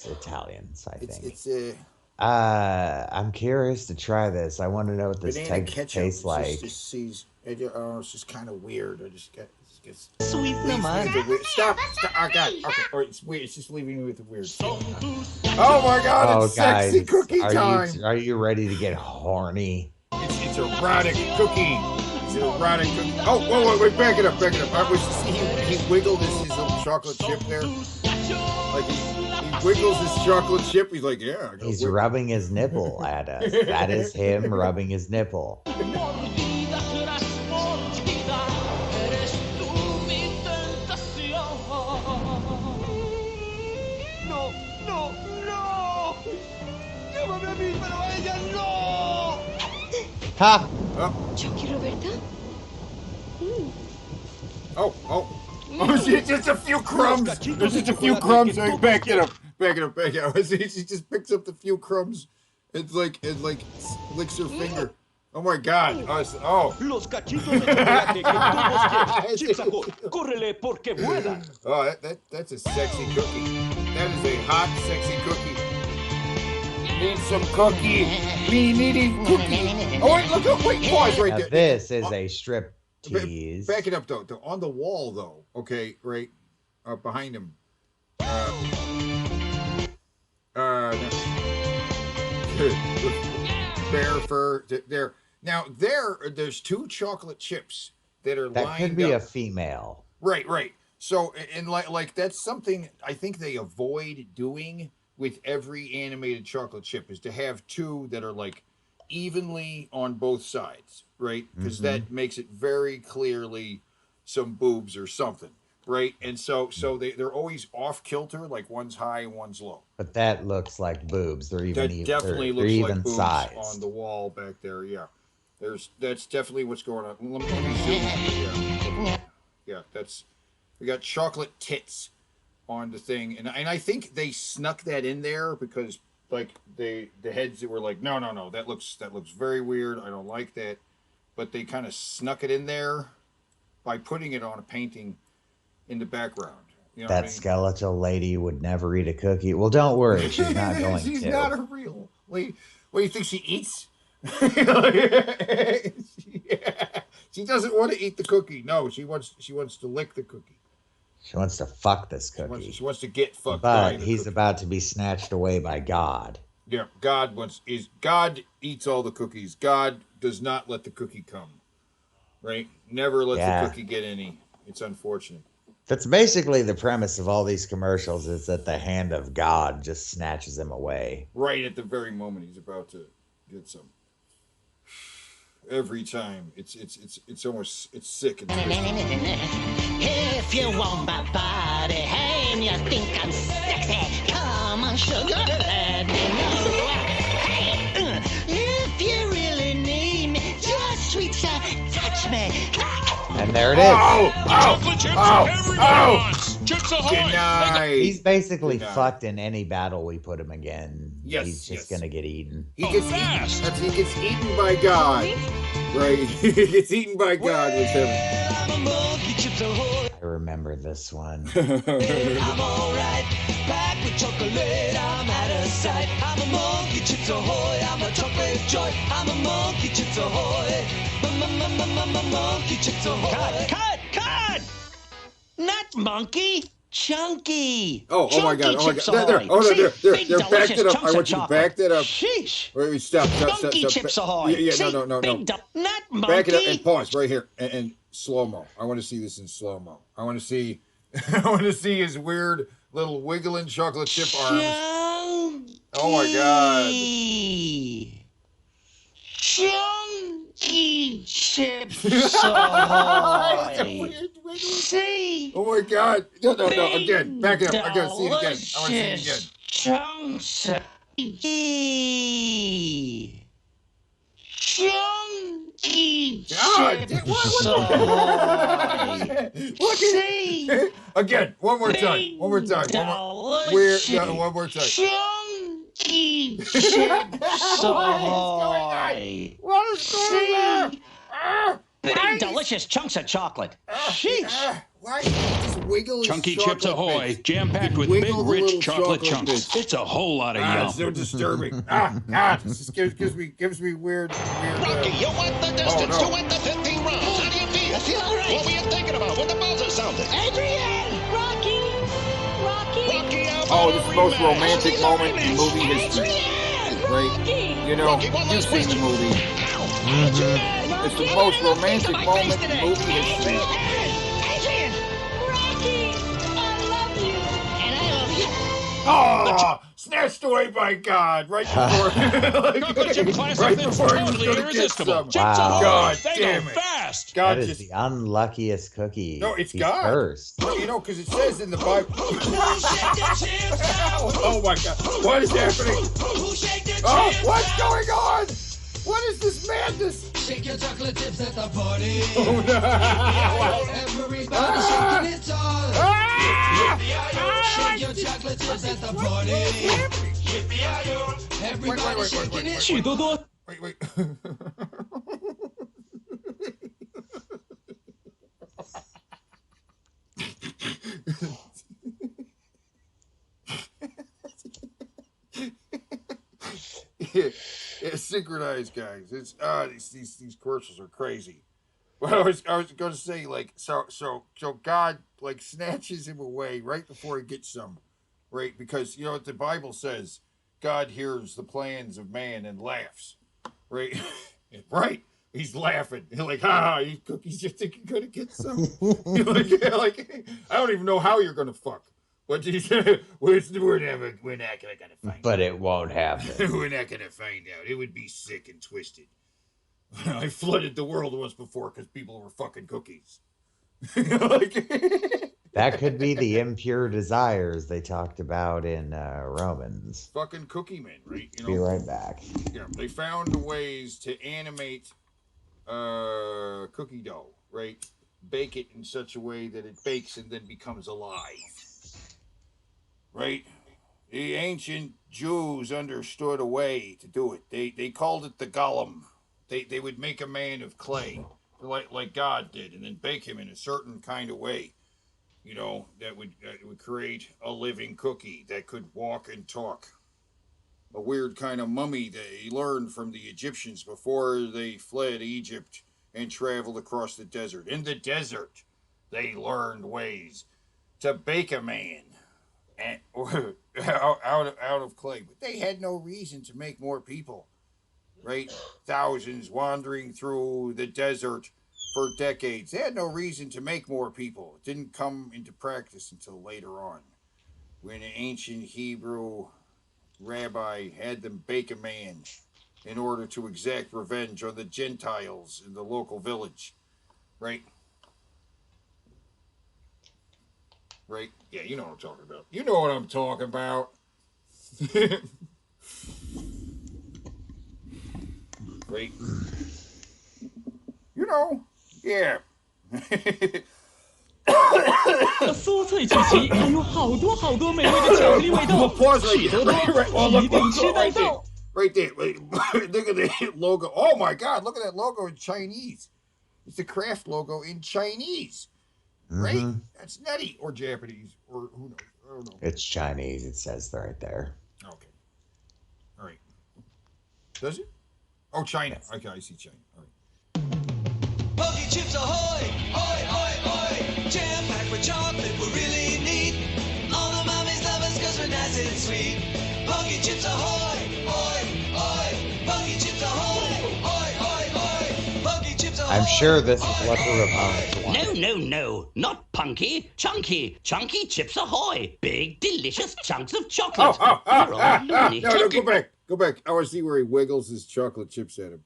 Italians, I think. It's I'm curious to try this. I want to know what this tastes like. It's just kind of weird. I just get. Sweet naman. Stop! Oh God! Okay, or it's weird. It's just leaving me with the weird. Oh my God! It's guys, sexy cookie time. Are you ready to get horny? It's erotic cookie. It's an erotic cookie. Oh, wait! Back it up! He wiggled his little chocolate chip there. Like he wiggles his chocolate chip. He's like, yeah. He's rubbing his nipple at us. That is him rubbing his nipple. Ha! Chucky Roberta? Oh, it's just a few crumbs. There's just a few crumbs. Back it up. She just picks up the few crumbs. It licks her finger. Oh my God. Los cachitos de chocolate que todos quieren. Chips-Ahoy, córrele porque vuela. Oh, that's a sexy cookie. That is a hot, sexy cookie. Need some cookie. We need cookie. Oh wait, wait, pause right there. This is a strip tease. Back it up though. On the wall though. Okay, right behind him. Bear fur. There. Now there's two chocolate chips that are lined up. That could be a female. Right. So and like that's something I think they avoid doing with every animated chocolate chip is to have two that are like evenly on both sides, right? Because that makes it very clearly some boobs or something, right? And so they're always off kilter, like one's high and one's low. But that looks like boobs. They're even That definitely they're looks even like boobs size. on the wall back there. Yeah, that's definitely what's going on. Let me zoom in. Yeah, we got chocolate tits on the thing, and I think they snuck that in there because like the heads that were like no that looks very weird, I don't like that, but they kind of snuck it in there by putting it on a painting in the background. You know that skeletal lady would never eat a cookie. Well, don't worry, she's not going she's to. Not a real lady. What do you think she eats? She doesn't want to eat the cookie. No, she wants to lick the cookie. She wants to fuck this cookie. She wants to get fucked. But he's about to be snatched away by God. Yeah, God eats all the cookies. God does not let the cookie come. Right? Never let the cookie get any. It's unfortunate. That's basically the premise of all these commercials, is that the hand of God just snatches him away. Right at the very moment he's about to get some. Every time. It's almost sick. If you want my body and you think I'm sexy, come on, sugar, let me know. Hey, if you really need me, just reach out, touch me. And there it is. Chips Ahoy! He's basically fucked in any battle we put him again. Yes, he's just gonna get eaten. He gets eaten. He gets eaten by God. Right? He gets eaten by God with him. I remember this one. I'm alright, packed with chocolate, I'm out of sight. I'm a monkey, Chips Ahoy, I'm a chocolate joy. I'm a monkey, Chips Ahoy, monkey, Chips Ahoy. Cut! Not monkey, chunky. Oh my God! There! Back that up. I want you to back that up. Sheesh. Wait, stop. Chunky Chips Ahoy. Yeah, no. Not monkey. Back it up and pause right here and slow mo. I want to see this in slow mo. I want to see his weird little wiggling chocolate chip arms. Oh my God! Chunky Chips Ahoy. See? Oh my God! No! Again, back it up. I gotta see it again. I want to see it again. Chunky Chips Ahoy. Again, one more time. One more time. Chips Ahoy! What is going on? Big delicious chunks of chocolate. Sheesh. Why is he just wiggling Chunky chocolate Chips Ahoy, bits? jam-packed with Wiggle big, the rich little chocolate chunks. bits. It's a whole lot of It's so yum. disturbing. God, this just gives me weird. Rocky, you went the distance. You went the 15 rounds. How do you feel? I feel all right. What were you thinking about when the buzzer sounded? Adrian! Rocky! Oh, this is the most romantic moment in movie history. Right? You know, you've seen the movie. It's the most romantic moment in movie history. Adrian! Rocky! I love you! And I love you! Oh, snatched away by God right before, right before he was going to get some. Wow. God They damn go it! fast. God That is just the unluckiest cookie. no, it's He's God. cursed. No, you know, because it says in the Bible. Oh my God! What is happening? Oh, what's going on? What is this madness? Shake your chocolate chips at the party. Oh no! Everybody shaking it all. Shake your chocolate chips at the party. Everybody shaking it. 许多多。 Wait. Yeah, Synchronize, guys. It's these commercials are crazy. Well, I was going to say, like, so God like snatches him away right before he gets some, right? Because you know what the Bible says, God hears the plans of man and laughs, right? Right? He's laughing. You're like, you cookies, you think you're gonna get some? You're like, I don't even know how you're gonna fuck. But we're not gonna find But out. it won't happen. We're not gonna find out. It would be sick and twisted. I flooded the world once before because people were fucking cookies. That could be the impure desires they talked about in Romans. Fucking cookie men, right? You know, Be right back. Yeah, they found ways to animate cookie dough, right? Bake it in such a way that it bakes and then becomes alive, right? The ancient Jews understood a way to do it. They called it the golem. They would make a man of clay, like God did, and then bake him in a certain kind of way, you know, that would create a living cookie that could walk and talk. A weird kind of mummy that he learned from the Egyptians before they fled Egypt and traveled across the desert. In the desert, they learned ways to bake a man out of clay. But they had no reason to make more people, right? Thousands wandering through the desert for decades. They had no reason to make more people. It didn't come into practice until later on, when an ancient Hebrew rabbi had them bake a man in order to exact revenge on the Gentiles in the local village. Right? Right? Yeah, you know what I'm talking about. You know what I'm talking about. Right? You know? Yeah. 酥脆曲奇，还有好多好多美味的巧克力味道，许多多，一定吃得到。 Right there. Look at the logo. Oh my God, look at that logo in Chinese. It's the Kraft logo in Chinese. Right? Mm-hmm. That's nutty. Or Japanese. Or who knows? I don't know. It's Chinese. It says right there. Okay. All right. Does it? Oh, China. Okay, I see China. All right. Punky chips ahoy! Oi, oi, oi! Jam packed with chocolate, we're really neat. All the mommies love us cause we're nice and sweet. Punky chips ahoy! Oi, oi! Punky chips ahoy! Oi, oi, oi! Punky chips ahoy! I'm sure this is what the Ramones want. No, not punky, chunky. Chunky Chips Ahoy! Big, delicious chunks of chocolate. You're all loony. No, go back. I want to see where he wiggles his chocolate chips at him.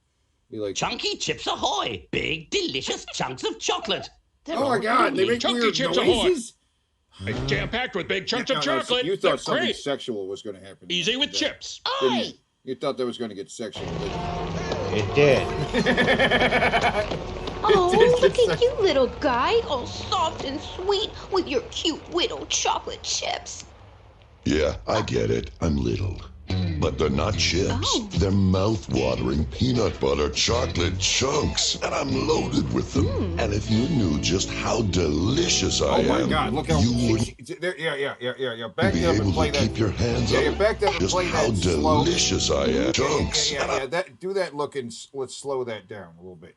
He like Chunky Chips Ahoy! Big, delicious chunks of chocolate. Oh my God, they make Chunky weird Chips noises. Jam-packed with big chunks of No, chocolate. you They're thought something great. sexual was going to happen. Easy with chips. Didn't you? You thought that was going to get sexual, didn't you? It did. Oh, look at you, little guy, all soft and sweet with your cute little chocolate chips. Yeah, I get it. I'm little. But they're not chips. They're mouth-watering peanut butter chocolate chunks, and I'm loaded with them. And if you knew just how delicious I am, oh my God! Look how you would yeah. Back be up able and play to that. keep your hands Yeah, up. back up and Just play how that slow. delicious I am. Chunks. Yeah. That do that look and let's slow that down a little bit.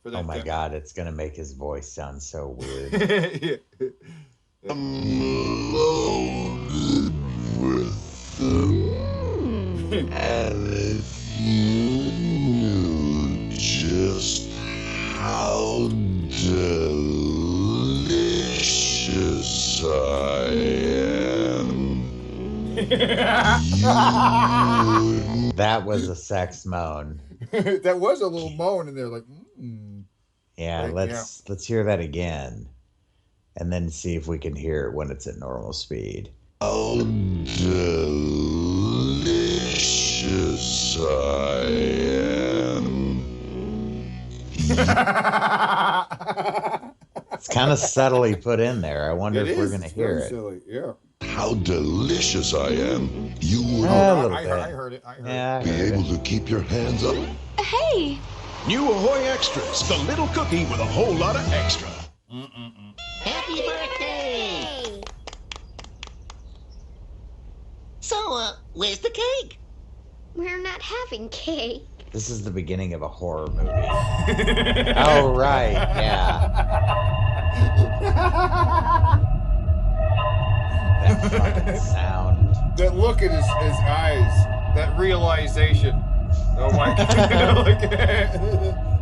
For that Oh my God! It's gonna make his voice sound so weird. Yeah. I'm loaded with them. And if you knew just how delicious I am, That was a sex moan. That was a little moan in there, like. Yeah, Right, let's hear that again, and then see if we can hear it when it's at normal speed. how delicious I am. It's kind of subtly put in there. I wonder It if we're is. gonna It's hear very it. silly. Yeah. How delicious I am. You would A little I bit. heard it. I heard Yeah, I be heard able it. to keep your hands up. Hey! New Ahoy Extras, the little cookie with a whole lot of extra. Happy birthday! So, where's the cake? We're not having cake. This is the beginning of a horror movie. Oh right, yeah. That fucking sound. That look in his eyes. That realization. Oh my God!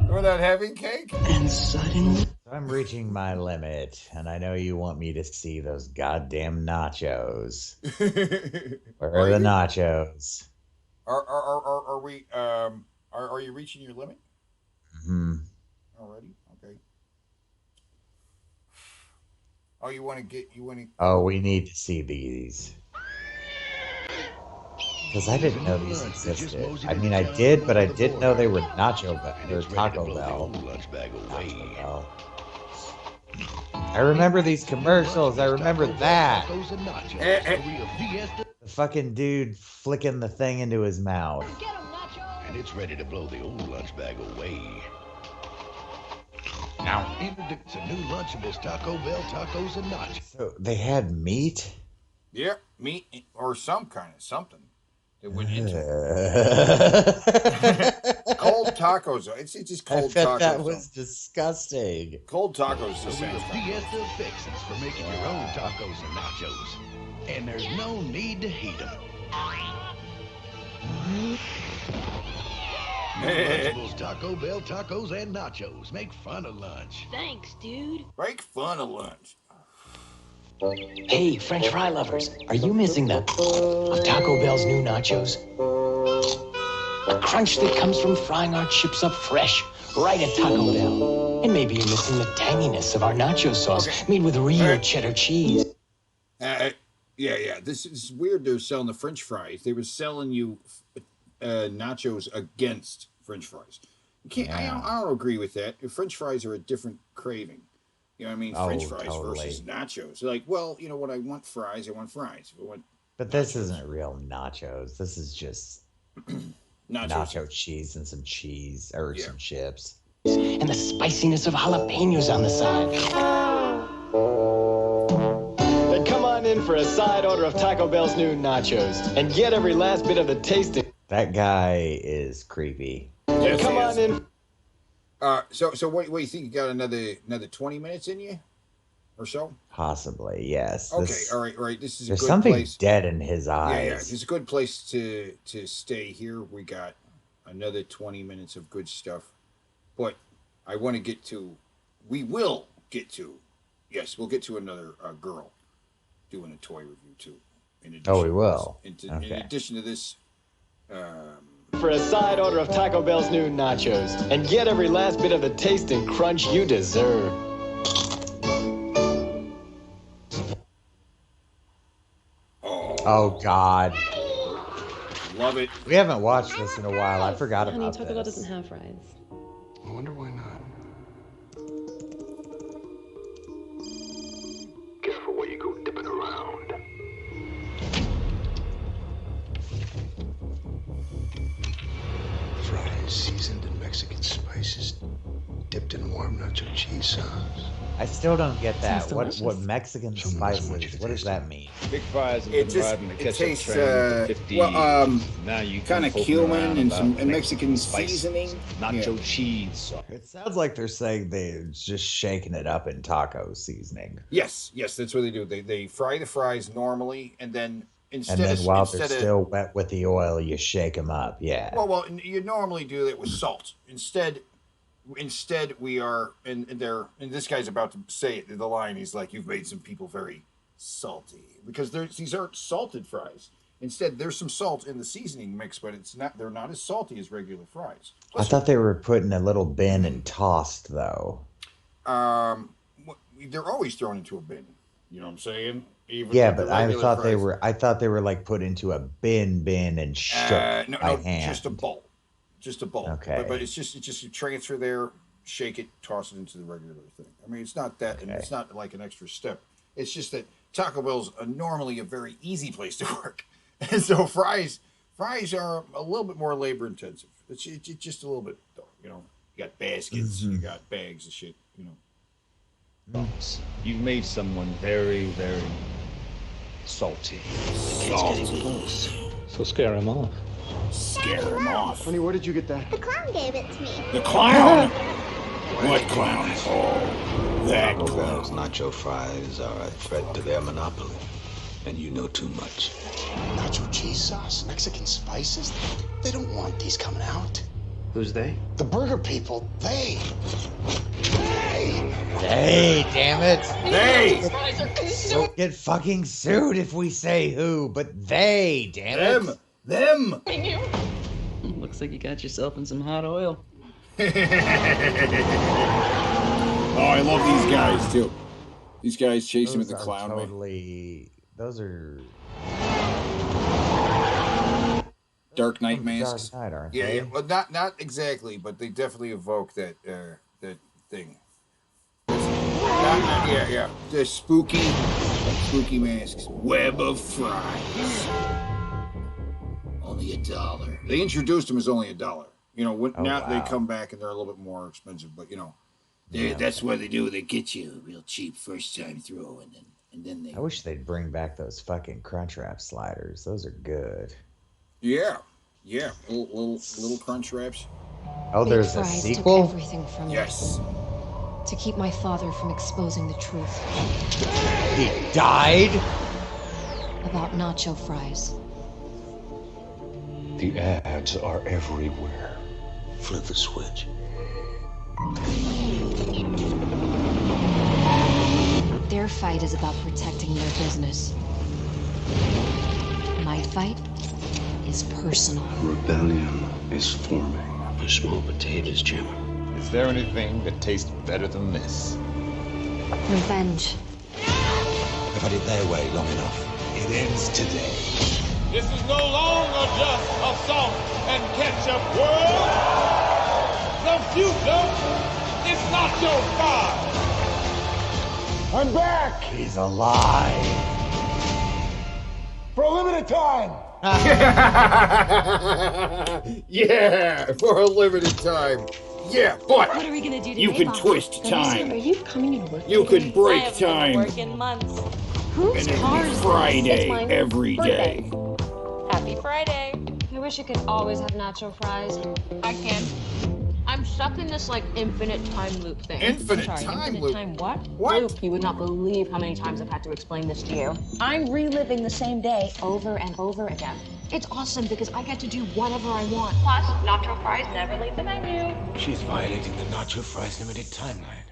We're not having cake. And suddenly, I'm reaching my limit, and I know you want me to see those goddamn nachos. Where are the nachos? Are we? Are you reaching your limit already? Okay. Oh, you want to? Oh, we need to see these. Because I didn't know these existed. I mean, I did, but I didn't know they were Taco Bell. I remember these commercials. I remember that. The fucking dude flicking the thing into his mouth. And it's ready to blow the old lunch bag away. Now, Introduce a new Lunchables Taco Bell tacos and nachos. So they had meat? Yeah, meat or some kind of something that went into it. Cold tacos. It's just cold tacos. I bet that was disgusting. Cold tacos is the So same. real Fiesta fixins for making your own tacos and nachos. And there's no need to heat them. Lunchables Taco Bell tacos and nachos. Make fun of lunch. Thanks, dude. Make fun of lunch. hey, French fry lovers, are you missing the of Taco Bell's new nachos? The crunch that comes from frying our chips up fresh, right at Taco Bell. And maybe you're missing the tanginess of our nacho sauce made with real cheddar cheese. Yeah. This is weird. They're selling the French fries. They were selling you nachos against French fries. You can't. Yeah. I don't agree with that. French fries are a different craving. You know what I mean? French fries totally. versus nachos. They're like, well, you know what? I want fries. I want fries. But this isn't real nachos. This is just nacho cheese and some cheese or some chips. And the spiciness of jalapenos on the side. Then come on in for a side order of Taco Bell's new nachos and get every last bit of the tasting. That guy is creepy. Yes, come on in. So what do you think? You got another 20 minutes in you, or so? Possibly, yes. Okay, all right. This is a There's good something place. dead in his eyes. Yeah. This is a good place to stay here. We got another 20 minutes of good stuff, but I want to get to. We will get to. Yes, we'll get to another girl doing a toy review too. In addition We will. In Okay. addition to this. For a side order of Taco Bell's new nachos and get every last bit of the taste and crunch you deserve. Oh God. Love it. We haven't watched this in a while. I forgot Honey, about Taco Bell this. doesn't have fries. I wonder why not. Careful where you go dipping around. dipped in warm nacho cheese sauce. I still don't get that. Sounds What delicious. Mexican Someone doesn't want you spices? to What does taste that mean? Big fries have It been just riding the it ketchup tastes train for 50 years. Now you kind of folk cumin around and about some Mexican spices, seasoning. nacho cheese sauce. It sounds like they're saying they're just shaking it up in taco seasoning. Yes, that's what they do. They fry the fries normally, and then And then while they're still wet with the oil, you shake them up. Yeah. well, you normally do that with salt. Instead, we are, and this guy's about to say it. The line, he's like, "You've made some people very salty," because these aren't salted fries. Instead, there's some salt in the seasoning mix, but they're not as salty as regular fries. I thought they were put in a little bin and tossed, though. They're always thrown into a bin. You know what I'm saying? Even Yeah, with the but I regular thought they fries. were. I thought they were like put into a bin and shook by hand. Just a bowl. Okay. But it's just you transfer there, shake it, toss it into the regular thing. I mean, it's not that, and it's not like an extra step. It's just that Taco Bell's normally a very easy place to work, and so fries are a little bit more labor intensive. It's just a little bit, you know. You got baskets, you got bags of shit, you know. You've made someone very, very salty. So scare him off. Scare him off. Honey, where did you get that? The clown gave it to me. The clown? What clown? Oh, that Taco clown. Bell's nacho fries are a threat to their monopoly. And you know too much. Nacho cheese sauce, Mexican spices? They don't want these coming out. Who's they? The burger people, they, Damn it! They! We'll get fucking sued if we say who, but they, damn it. Them! Looks like you got yourself in some hot oil. Oh, I love these guys too. These guys chasing with the clown. Those are Dark Knight masks. Dark Knight, aren't Yeah, they? yeah. Well, not exactly, but they definitely evoke that thing. Yeah. The spooky masks. Web of fries. Only $1. They introduced them as only $1. You know, now they come back and they're a little bit more expensive, but you know, that's what they do. They get you real cheap first time through, and then they. I wish they'd bring back those fucking Crunchwrap sliders. Those are good. Yeah. Little crunch wraps. Oh, there's a Fries sequel? Took everything from Yes. me to keep my father from exposing the truth He died? about nacho fries. The ads are everywhere. Flip the switch. Their fight is about protecting their business. My fight is personal. Rebellion is forming. For small potatoes, Jim. Is there anything that tastes better than this? Revenge. I've had it their way long enough. It ends today. This is no longer just a salt and ketchup world. The future is nacho fries. I'm back He's alive. for a limited time. Yeah, for a limited time. Yeah, but What are we gonna do today, you can Bob? twist time. Are you coming to work? You can break I haven't been to time. work in months. Whose And car it'll be is Friday this? It's mine. every Birthday. day. Happy Friday. I wish I could always have nacho fries. I can. I'm stuck in this like infinite time loop thing. Infinite I'm sorry, time infinite loop? time what? What? Loop. You would not believe how many times I've had to explain this to you. I'm reliving the same day over and over again. It's awesome because I get to do whatever I want. Plus, nacho fries never leave the menu. She's violating the nacho fries limited timeline.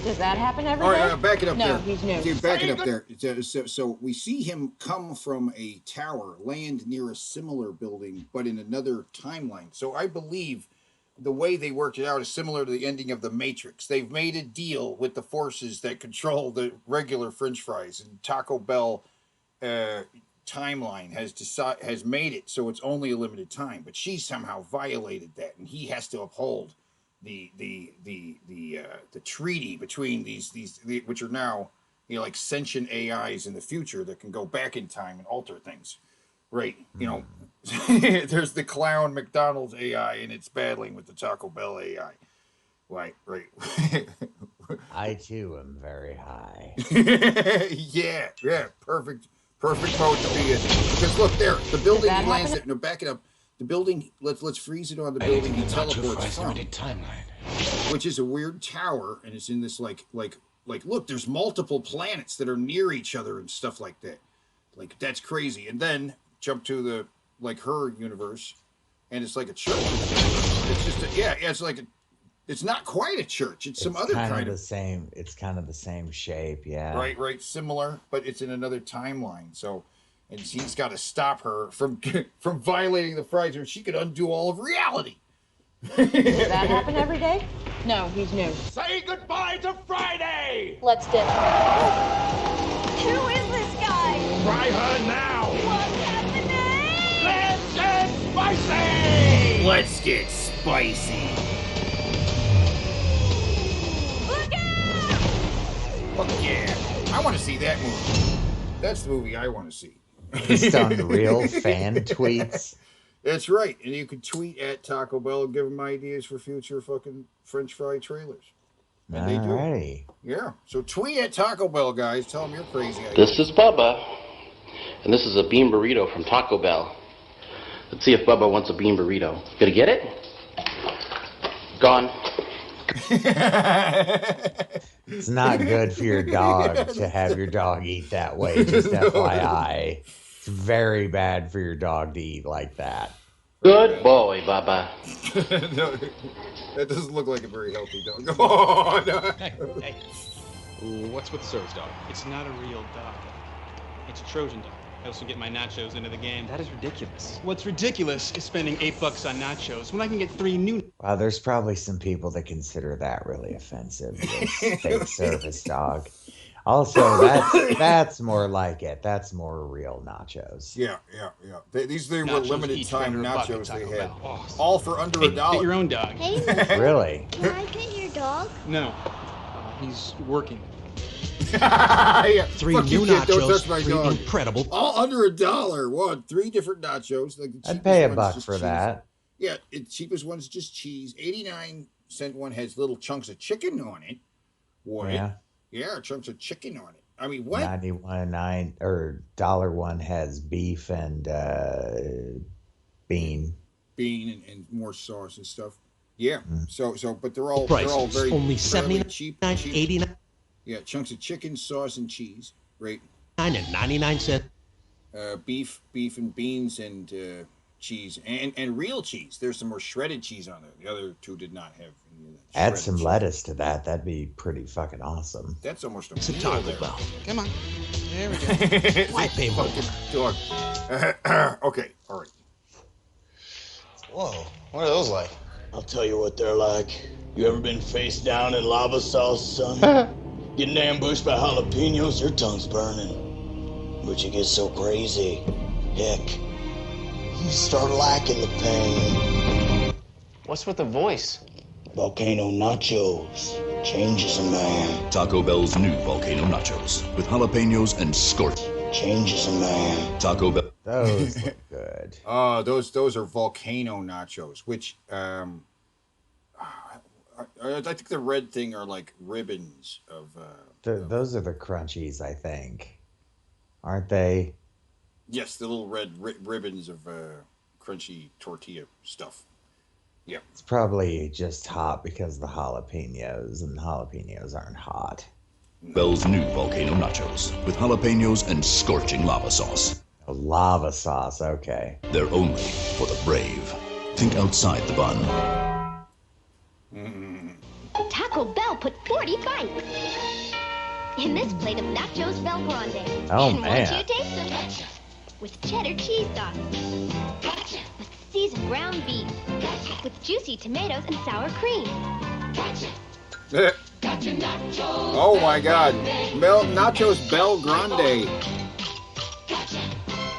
Does that happen every All day? right, back it up no, there. he's new. Dude, back it up there. So we see him come from a tower, land near a similar building, but in another timeline. So I believe the way they worked it out is similar to the ending of The Matrix. They've made a deal with the forces that control the regular French fries, and Taco Bell timeline has made it so it's only a limited time. But she somehow violated that, and he has to uphold the treaty between these which are now, you know, like sentient AIs in the future that can go back in time and alter things. Right. You know, there's the clown McDonald's AI, and it's battling with the Taco Bell AI. Right. I too am very high. yeah. Perfect mode to be in. Because look there, the building he lands at. No, back it up. The building. Let's freeze it on the building. He teleports from, which is a weird tower, and it's in this like look. There's multiple planets that are near each other and stuff like that. Like that's crazy. And then jump to the her universe, and it's like a church. It's just it's like it's not quite a church. It's some other kind of the same. It's kind of the same shape, yeah. Right, similar, but it's in another timeline. So, and he's got to stop her from violating the fries, or she could undo all of reality. Does that happen every day? No, he's new. Say goodbye to Friday! Let's dip. Who is this guy? Try her now! What's happening? Let's get spicy! Let's get spicy. Look out! Fuck yeah. I want to see that movie. That's the movie I want to see. Based on real fan tweets. That's right. And you can tweet at Taco Bell and give them ideas for future fucking French fry trailers. And they do. Yeah. So tweet at Taco Bell, guys. Tell them you're crazy. This is Bubba. And this is a bean burrito from Taco Bell. Let's see if Bubba wants a bean burrito. Gonna get it? Gone. It's not good for your dog to have your dog eat that way, just FYI. It's very bad for your dog to eat like that. Good boy, Bubba. No, that doesn't look like a very healthy dog. Oh, no. Hey. What's with the service dog? It's not a real dog. It's a Trojan dog. I also get my nachos into the game. That is ridiculous. What's ridiculous is spending $8 on nachos when I can get 3 new. Wow, there's probably some people that consider that really offensive. This fake service dog. Also, that's more like it. That's more real nachos. Yeah. These were limited time nachos they had. Oh, all for under $1. Get your own dog. Hey, really? Can I get your dog? No. He's working. Yeah. 3 new nachos, 3 incredible. All under $1. What? 3 different nachos. Like I'd pay $1 for that. Yeah, the cheapest one's just cheese. 89-cent one has little chunks of chicken on it. What? Yeah, chunks of chicken on it. I mean, what? 91.9 or $1 one has beef and bean and more sauce and stuff. Yeah. So, but they're all Prices, very only cheap. 89. Yeah, chunks of chicken, sauce, and cheese. Right. 99 cents. Beef and beans and cheese and real cheese. There's some more shredded cheese on there. The other 2 did not have any of that. Add some lettuce to that. That'd be pretty fucking awesome. That's almost a meal Taco Bell. Come on. There we go. Why pay more? Okay, all right. Whoa, what are those like? I'll tell you what they're like. You ever been face down in lava sauce, son? Getting ambushed by jalapenos, your tongue's burning. But you get so crazy. Heck, you start lacking the pain. What's with the voice? Volcano nachos. Changes a man. Taco Bell's new Volcano Nachos with jalapenos and scorch. Changes a man. Taco Bell. Those look good. Those are volcano nachos, which I think the red thing are like ribbons of. Those are the crunchies, I think, aren't they? Yes, the little red ribbons of crunchy tortilla stuff. Yeah, it's probably just hot because of the jalapenos, and the jalapenos aren't hot. Bell's new Volcano Nachos with jalapenos and scorching lava sauce. Lava sauce, okay. They're only for the brave. Think outside the bun. Taco Bell put 40 bites in this plate of nachos Bel Grande. Oh, and man. Won't you taste them? With cheddar cheese sauce. With seasoned ground beef. With juicy tomatoes and sour cream. Oh my God! Nachos Bel Grande.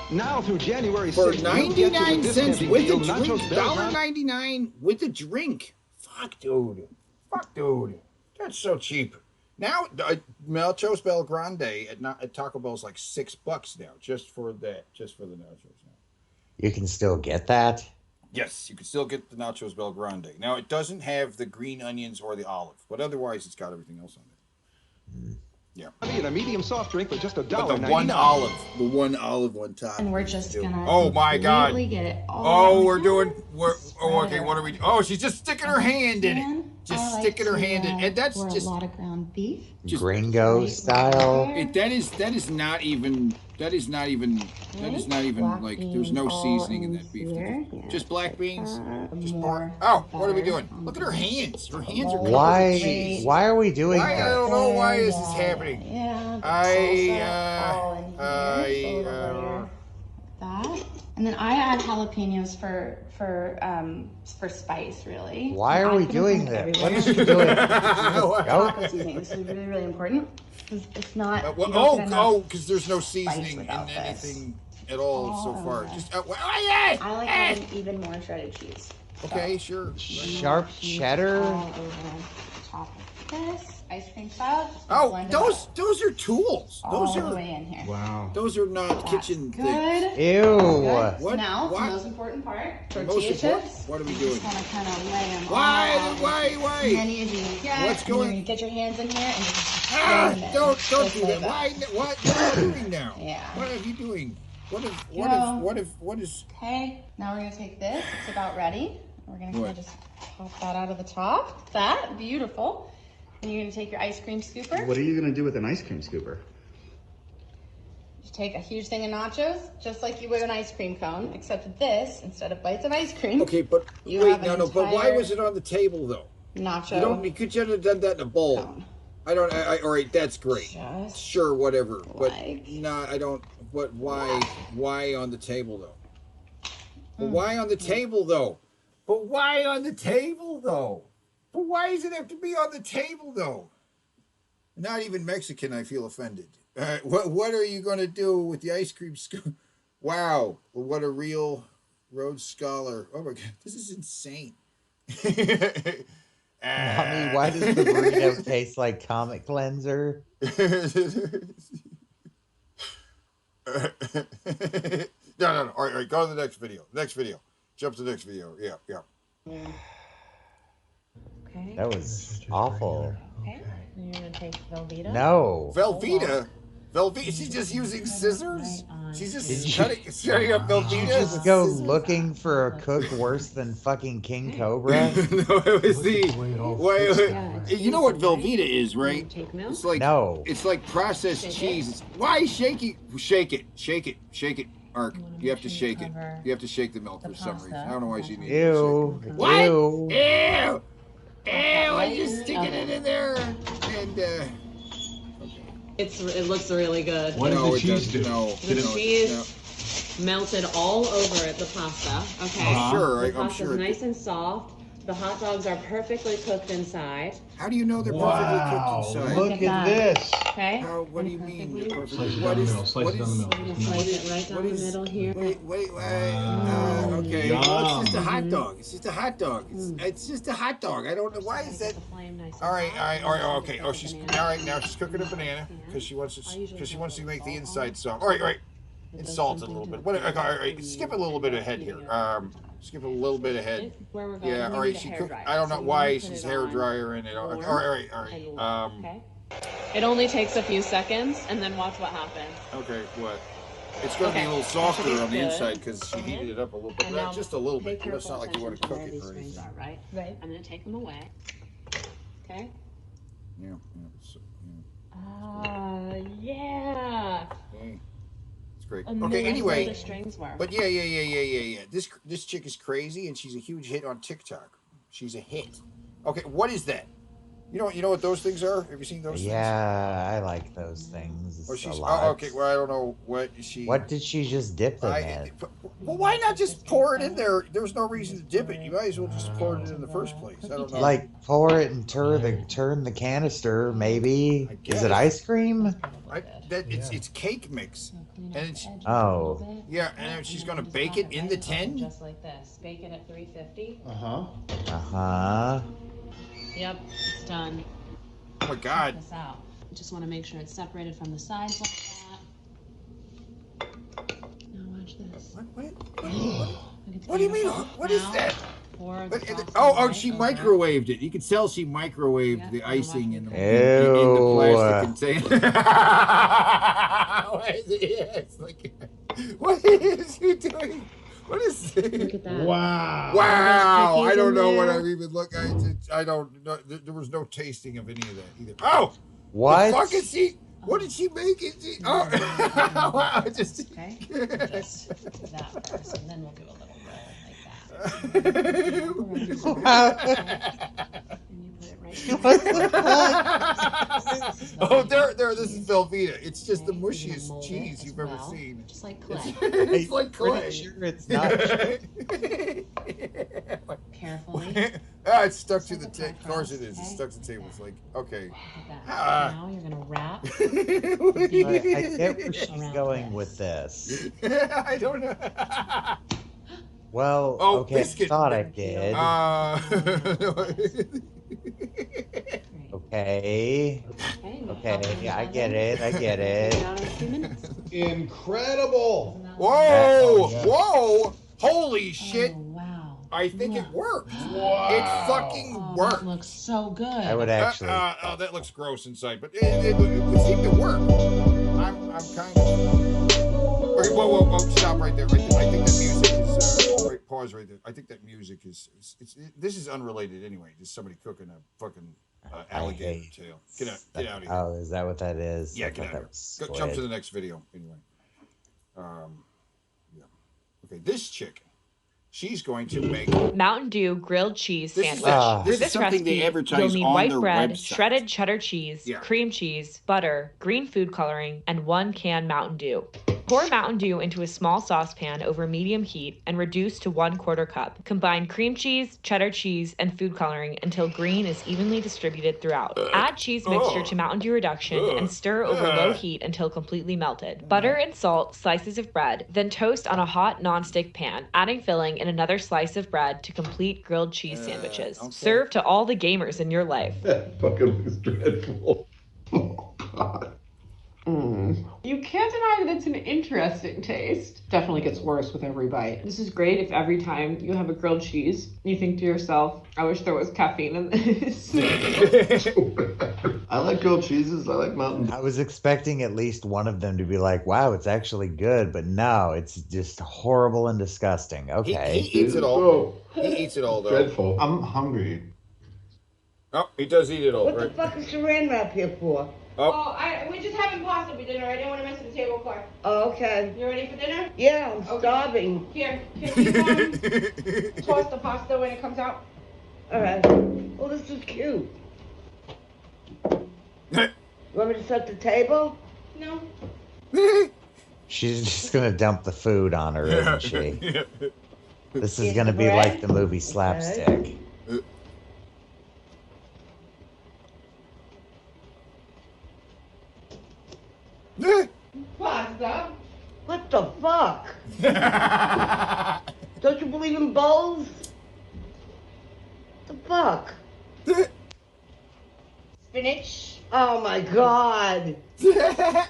Now through January 6th, for 99 cents with a drink, $1.99 with a drink. Fuck, dude. That's so cheap. Now, Nachos Bel Grande at Taco Bell's like $6 now, just for the nachos now. You can still get that? Yes, you can still get the Nachos Bel Grande. Now, it doesn't have the green onions or the olive, but otherwise it's got everything else on it. Yeah. And a medium soft drink for just $1.99. But the one olive on top. And we're just gonna Oh my God! get it all We're okay. What are we? Oh, she's just sticking her hand in it. Just sticking her hand in, and that's pour just a lot of ground beef. Gringo style. That is not even like there's no seasoning in that beef. Just black beans. Just pour. Oh, what are we doing? Look at her hands. Her hands are covered with cheese. Why are we doing that? I don't know why this is happening. That. And then I add jalapenos for spice, really. Why are we doing that? What is she doing? Taco seasoning. This is really, really important. It's not. Because there's no seasoning in anything at all so far. Just I like adding even more shredded cheese. Okay, sure. Sharp cheddar. All over the top of this. Ice cream style. Those are tools. Those all are the way in here. Wow. Those are not kitchen good. things. Ew. Good. So now, the most important part, tortilla chips. What are we You doing? just want to kind of lay them Why? Many as you can get. What's going? You get your hands in here and just don't do that. Why? What are you doing now? Yeah. What are you doing? What is? Okay. Now we're gonna take this. It's about ready. We're gonna kind of just pop that out of the top. That beautiful. And you're gonna take your ice cream scooper. What are you gonna do with an ice cream scooper? You take a huge thing of nachos, just like you would an ice cream cone, except this, instead of bites of ice cream. Okay, but but why was it on the table though? Nacho. Could you have done that in a bowl? Cone. All right, that's great. Sure, whatever. But I don't. But why? Why on the table though? But why on the table though? But why on the table though? But why does it have to be on the table, though? Not even Mexican, I feel offended. What are you going to do with the ice cream scoop? Wow, what a real Rhodes Scholar. Oh, my God, this is insane. Mommy, why does the burrito taste like Comet Cleanser? No. All right, go to the next video. Jump to the next video. Yeah. Okay. That was awful. Okay. And you're gonna take Velveeta. No. Velveeta? She's just using scissors? She's just cutting up Velveeta? Did you just go looking for a cook worse than fucking King Cobra? No, it was you know what Velveeta is, right? It's like It's like processed cheese. Why shake it, Mark. You have to shake it. You have to shake the milk for some reason. I don't know why she needs Ew. to shake it. What? Ew! I'm just sticking it in there. And it looks really good. What did the cheese do? The cheese melted all over the pasta. Okay. The pasta's nice and soft. The hot dogs are perfectly cooked inside. How do you know they're perfectly cooked inside? Look at this. Okay. What do you mean? They're perfectly? Slice it down the middle. Slice it down the middle. We're gonna slice it right down the middle here. Wait. Okay. Well, it's just a hot dog. It's just a hot dog. It's just a hot dog. I don't know why is that. All right. Okay. Oh, she's all right now. She's cooking a banana because she wants to make the inside soft. All right. And salt it a little bit. All right. Skip a little bit ahead here. Skip a little bit ahead. Yeah. All right. She cooked. I don't know why she's hair dryer in it. All right. Okay. It only takes a few seconds, and then watch what happens. Okay. What? It's going to be a little softer on the inside because she heated it up a little bit. Just a little bit. It's not like you want to cook it or anything. Right. I'm going to take them away. Okay. Yeah. Yeah. Okay. It's great. Okay. Anyway. But yeah. This chick is crazy, and she's a huge hit on TikTok. She's a hit. Okay. What is that? You know what those things are? Have you seen those things? Yeah, I like those things. Okay, well, I don't know what she... What did she just dip them in? Well, why not just pour it in there? There's no reason to dip it. You might as well just pour it in the first place. I don't know. Like, pour it and turn the canister, maybe? Is it ice cream? It's cake mix. And it's, oh. Yeah, and she's going to bake it in the tin? Just like this. Bake it at 350. Uh-huh. Yep, it's done. Oh my God. Check this out. Just want to make sure it's separated from the sides like that. Now watch this. What do you mean? What is that? Oh, she microwaved it. You can tell she microwaved the icing in the plastic container. What is he doing? What is this? Look at that. Wow. I don't know what I'm even looking at. I don't know. There was no tasting of any of that either. Oh! What? The fuck is she? What did she make? Oh! Wow. Just... Okay. Just that first, and then we'll do a little roll like that. Oh, there. This is Velveeta. It's just the mushiest cheese you've ever seen. Just like clay. It's like clay. Sure it's not. Carefully. It's stuck to the table. Of course it is. It's stuck to the table. It's like, okay. Now you're gonna wrap. I get where she's going with this. I don't know. Well, okay, biscuit. I thought I did. Okay, I get it. Incredible! Whoa! Holy shit! Wow. I think it worked. Wow. It fucking worked. That looks so good. I would actually. That looks gross inside, but it seemed to work. I'm kind of. Okay, whoa! Stop right there. I think that music is. Pause right there. I think that music is. This is unrelated anyway. Just somebody cooking a fucking alligator tail. Get out of here. Oh, is that what that is? Yeah, get out of here. Go, jump to the next video anyway. Yeah. Okay, this chicken. She's going to make Mountain Dew grilled cheese sandwich. This For is this something recipe, they advertise you'll need on white their bread, website. shredded cheddar cheese, Yeah. cream cheese, butter, green food coloring, and 1 can Mountain Dew. Pour Mountain Dew into a small saucepan over medium heat and reduce to 1/4 cup. Combine cream cheese, cheddar cheese, and food coloring until green is evenly distributed throughout. Add cheese mixture to Mountain Dew reduction and stir over low heat until completely melted. Butter and salt slices of bread, then toast on a hot nonstick pan, adding filling in another slice of bread to complete grilled cheese sandwiches. okay. Serve to all the gamers in your life. That fucking looks dreadful. Oh, God. You can't deny that it's an interesting taste. Definitely gets worse with every bite. This is great if every time you have a grilled cheese, you think to yourself, I wish there was caffeine in this. I like grilled cheeses. I like Mountain. I was expecting at least one of them to be like, wow, it's actually good, but no, it's just horrible and disgusting. Okay. He eats it all. He eats it all, though. Dreadful. I'm hungry. Oh, he does eat it all, What right? the fuck is saran wrap here for? Oh. We're just having pasta for dinner. I didn't want to mess with the tablecloth. Oh, okay. You ready for dinner? Yeah, I'm starving. Here, can you toss the pasta when it comes out? All right. Oh, this is cute. You want me to set the table? No. She's just going to dump the food on her, isn't she? This is going to be like the movie Slapstick. Pasta? What the fuck? Don't you believe in bowls? The fuck? Spinach. Oh my god.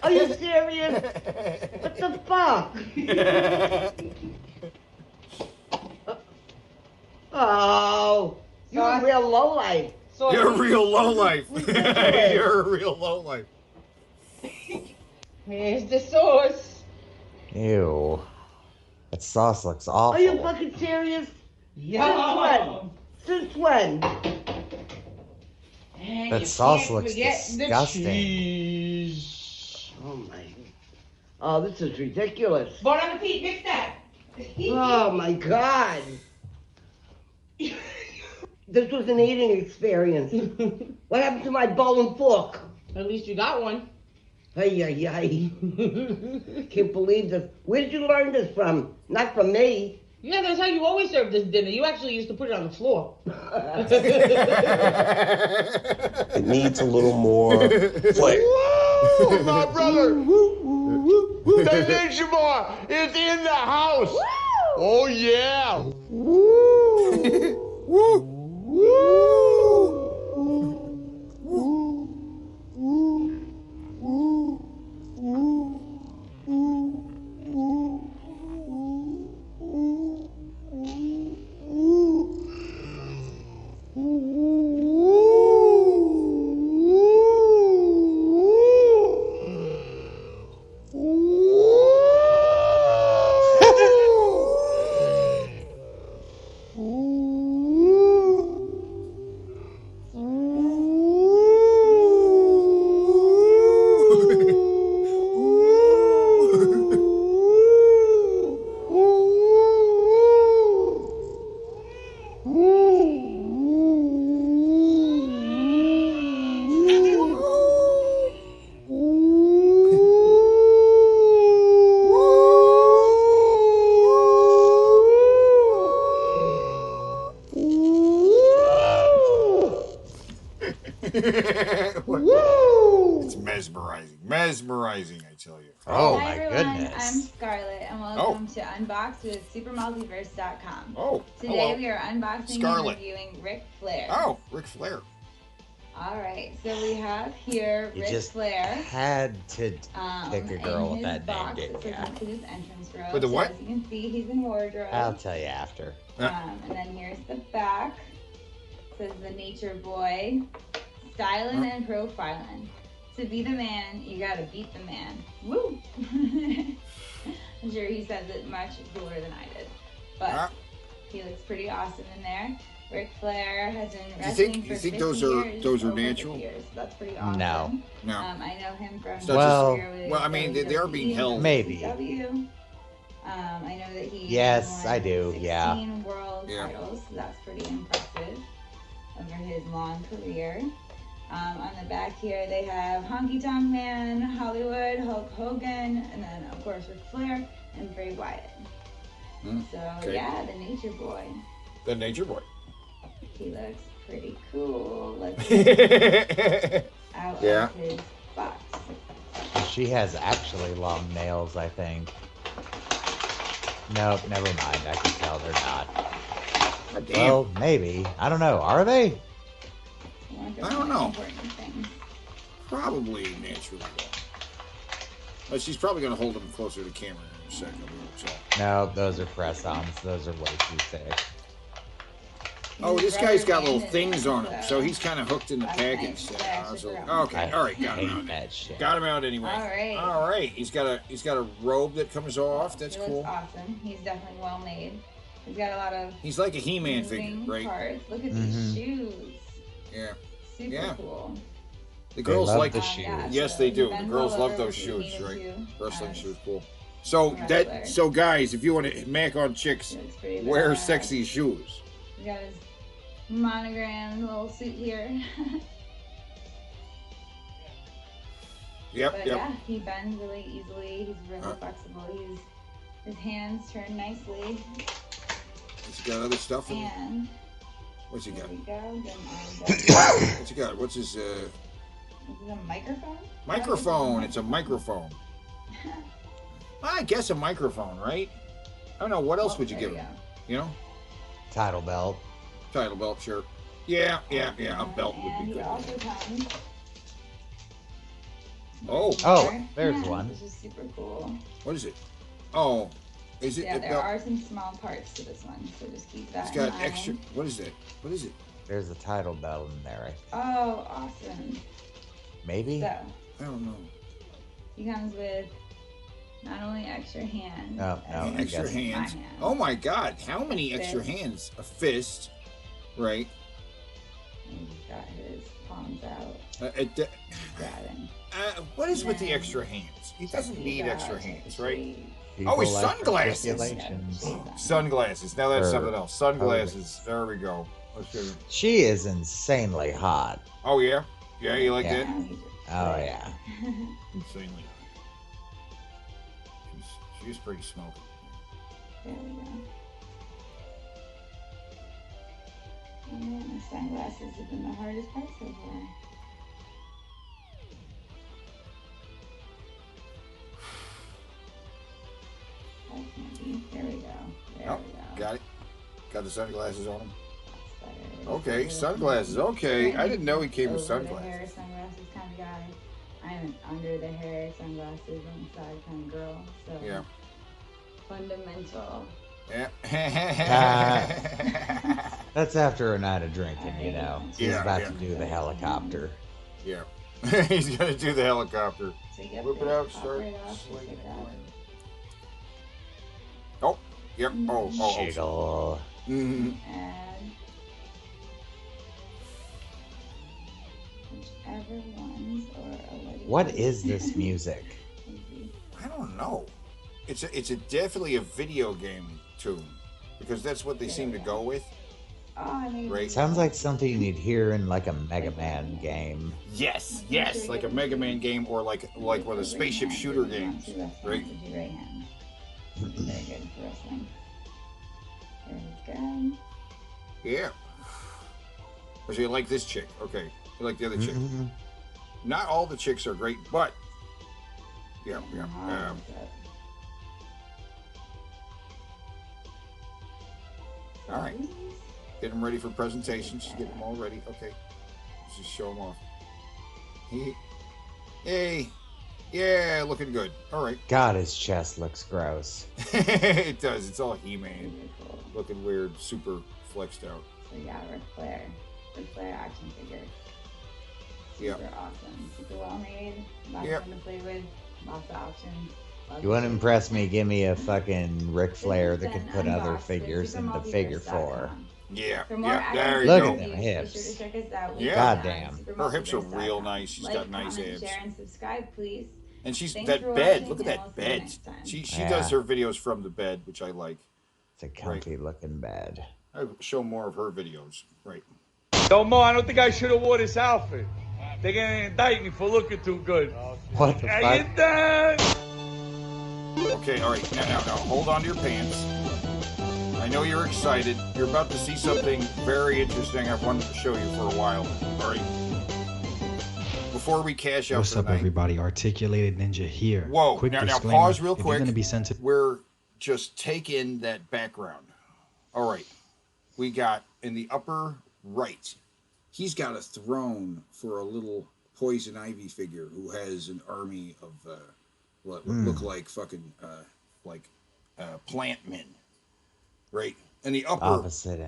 Are you serious? What the fuck? Oh, you're a real lowlife. You're a real lowlife. You're a real lowlife. Here's the sauce. Ew. That sauce looks awful. Are you fucking serious? Yum. Since when? And That you sauce can't looks forget the disgusting. cheese. Oh my. Oh, this is ridiculous. Bon appetit, mix that. Oh my god. This was an eating experience. What happened to my bowl and fork? At least you got one. Ay, ay, ay. Can't believe this. Where did you learn this from? Not from me. Yeah, that's how you always serve this dinner. You actually used to put it on the floor. It needs a little more flair. Woo, my brother! The Ninja Boy is in the house! Oh, yeah! Woo! Woo! mesmerizing, I tell you. Oh, Hi, my everyone. goodness. I'm Scarlett, and welcome to Unbox with SuperMultiverse.com. Oh, Today hello. we are unboxing Scarlett. and reviewing Ric Flair. Oh, Ric Flair. All right, so we have here You Ric just Flair. had to pick a girl with in his that name, box, didn't it says ya? into this entrance row. With the So what? as you can see, he's in wardrobe. I'll tell you after. And then here's the back. It says the Nature Boy, styling and profiling. To be the man, you gotta beat the man. Woo! I'm sure he says it much cooler than I did, but he looks pretty awesome in there. Ric Flair has been wrestling for 50 those years, are over natural? 50 years, so that's pretty awesome. No. No. I know him from his Well- career with Well, I mean, they are being held. Maybe. WWE. I know that he Yes, won I do, 16 yeah. world titles, so that's pretty impressive over his long career. On the back here, they have Honky Tonk Man, Hollywood, Hulk Hogan, and then, of course, Ric Flair and Bray Wyatt. So, okay. yeah, the Nature Boy. The Nature Boy. He looks pretty cool. Let's out Yeah. of his box. She has actually long nails, I think. Nope, never mind. I can tell they're not. damn. Well, maybe. I don't know. Are they? I don't know. Probably naturally. But she's probably going to hold them closer to the camera in a second. So. No, those are press-ons. Those are way too thick. Oh, this guy's got little things on him, so he's kind of hooked in the package. Okay, all right, got him out. Got him out anyway. All right. He's got a robe that comes off. That's He cool. looks awesome. He's definitely well made. He's got a lot of. He's like a He-Man figure, moving right? Parts. Look at these shoes. Yeah. Super cool. The girls love like the shoes. Yes, they do. The girls love those shoes, right? Wrestling shoes, cool. So guys, if you want to mac on chicks, wear sexy shoes. He got his monogram little suit here. But yeah, he bends really easily. He's really flexible. His hands turn nicely. He's got other stuff in And what's he got? there we go. What's he got? What's his This is a microphone? microphone? It's a microphone. I guess a microphone, right? I don't know. What else would you give him? You know? Title belt. Title belt, sure. Yeah. A belt would And be he good. also comes. Oh, there's one. Which is super cool. What is it? Oh, is it? Yeah, a there belt? are some small parts to this one, so just keep that It's in got mind. extra. What is it? What is it? There's a title belt in there. Oh, awesome. Maybe? So, I don't know. he comes with not only extra hands, Oh, no, I Extra guess. hands. my hand. Oh my God! How many A extra fist. hands? A fist, right? and he's got his palms out. Grabbing. What is with the extra hands? He doesn't need extra hands, right? People Oh, his like sunglasses. articulations. Sunglasses. Now that's Or- something else. Sunglasses. There we go. Let's do it. She is insanely hot. Oh yeah, yeah. You like Yeah. that? Oh, yeah. Insanely. She's pretty smoky. There we go. Oh man, the sunglasses have been the hardest part so far. There we go. Oh, got it. Got the sunglasses on him. Okay, sunglasses. Okay, I didn't know he came with Over the sunglasses. hair sunglasses kind of guy. I'm an under the hair sunglasses on the side kind of girl. So Yeah. fundamental. Yeah. That's after a night of drinking, you know. He's Yeah, about yeah. to do the helicopter. Yeah. He's gonna do the helicopter. So you get Whip it this, out, pop start. right off, just like that. Oh, yep. Oh. Jiggle. Mm-hmm. And whichever ones or already. What is this music? I don't know. It's a definitely a video game tune because that's what they seem to go with. Oh, I mean, Right. Sounds like something you'd hear in like a Mega Man game. Yes, like a Mega Man game or like one of the spaceship shooter games, right? With your right hand. Very good for wrestling. There we go. Yeah. Or so you like this chick? Okay, you like the other chick? Mhm. Not all the chicks are great, but Yeah. All right. Get them ready for presentations. Just get them all ready. Okay. Let's just show them off. Hey. Yeah, looking good. All right. God, his chest looks gross. It does. It's all He-Man. Looking weird. Super flexed out. So yeah, Ric Flair. Ric Flair action figure. Super awesome. Super well made. Lots of fun to play with. Lots of options. You want to impress me? Give me a fucking Ric Flair that can put other figures in the figure 4. Yeah. There you go. Look at them hips. Yeah. Goddamn. Her hips are real nice. She's got nice comment, abs. Share and subscribe, please. And she's Thanks that for bed. watching, Look at and that we'll see you bed. next time. She does her videos from the bed, which I like. It's a comfy looking bed. I show more of her videos. Right. Yo, Mo, I don't think I should have wore this outfit. They're gonna indict me for looking too good. What the fuck? Okay, all right. Now, hold on to your pants. I know you're excited. You're about to see something very interesting I've wanted to show you for a while. All right. Before we cash out What's for up, the night. everybody? Articulated Ninja here. Whoa. Quick Now disclaimer, pause real if quick. You're gonna be sensitive. We're just take in that background. All right. We got in the upper right, he's got a throne for a little Poison Ivy figure who has an army of what look like fucking plant men. Right? And the opposite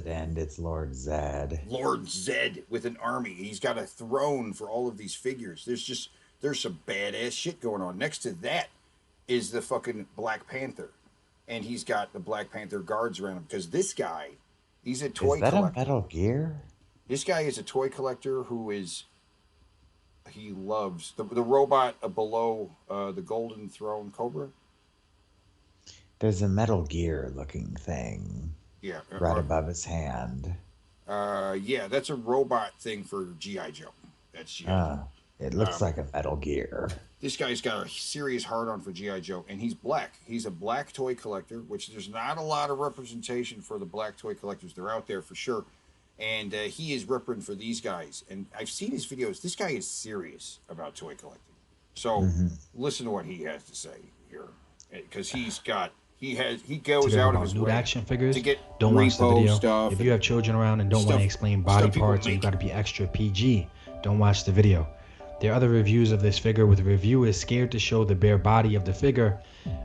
end, it's Lord Zed. Lord Zed with an army. He's got a throne for all of these figures. There's some badass shit going on. Next to that is the fucking Black Panther. And he's got the Black Panther guards around him. Because this guy, he's a toy collector. Is that a Metal Gear? This guy is a toy collector he loves the robot below the Golden Throne Cobra. There's a Metal Gear looking thing. Yeah. Right above his hand. Yeah, that's a robot thing for G.I. Joe. That's G.I. Joe. It looks like a Metal Gear. This guy's got a serious hard-on for G.I. Joe, and he's black. He's a black toy collector, which there's not a lot of representation for the black toy collectors. They're out there for sure. And he is repping for these guys. And I've seen his videos. This guy is serious about toy collecting. So listen to what he has to say here. Because he goes out of his new way action figures. to get don't watch the video. Stuff. If you have children around and don't want to explain body parts, or you got to be extra PG, don't watch the video. There are other reviews of this figure with reviewers scared to show the bare body of the figure.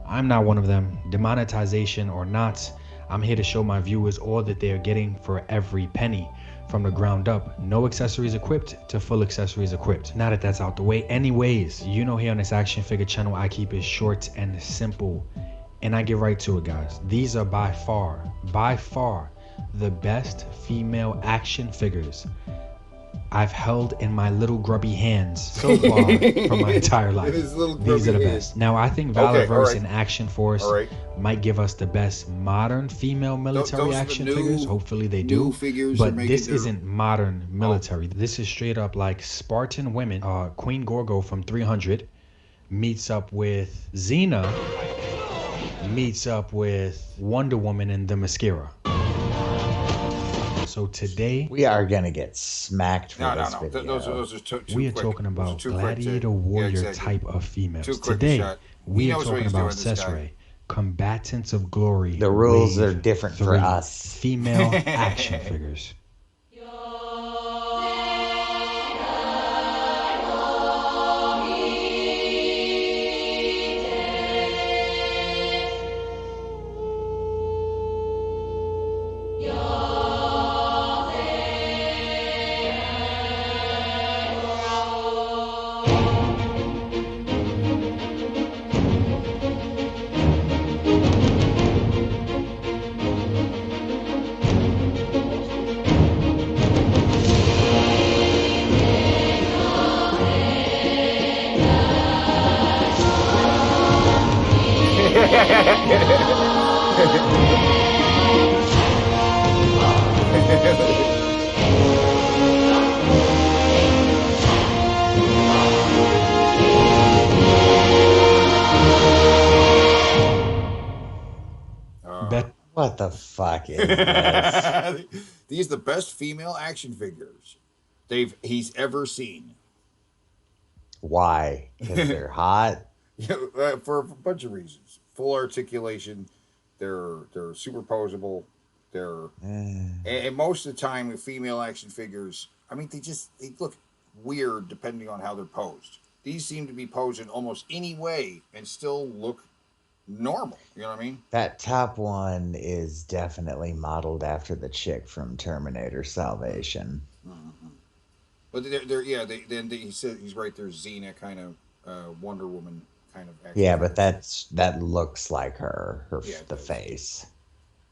I'm not one of them. Demonetization or not, I'm here to show my viewers all that they are getting for every penny. From the ground up, no accessories equipped to full accessories equipped. Now that that's out the way, anyways, you know here on this action figure channel, I keep it short and simple. And I get right to it, guys. These are by far, the best female action figures I've held in my little grubby hands so far from my entire life. These are the best. Now, I think Valorverse and Action Force might give us the best modern female military action figures. Hopefully they do. But this isn't modern military. This is straight up like Spartan women. Queen Gorgo from 300 meets up with Xena, meets up with Wonder Woman and the Mascara. So today we are gonna get smacked for this video. Those are too we are quick. talking about Too gladiator warrior type of females. Today we are talking about Cesare, combatants of glory. The rules are different for us. Female action figures. What the fuck is this? These are the best female action figures he's ever seen. Why? Because they're hot? For a bunch of reasons. Full articulation. They're superposable. And most of the time with female action figures, I mean, they look weird depending on how they're posed. These seem to be posed in almost any way and still look normal. You know what I mean? That top one is definitely modeled after the chick from Terminator Salvation. Mm-hmm. But he said he's right there. Xena kind of Wonder Woman kind of. Yeah, but that looks like her. The face.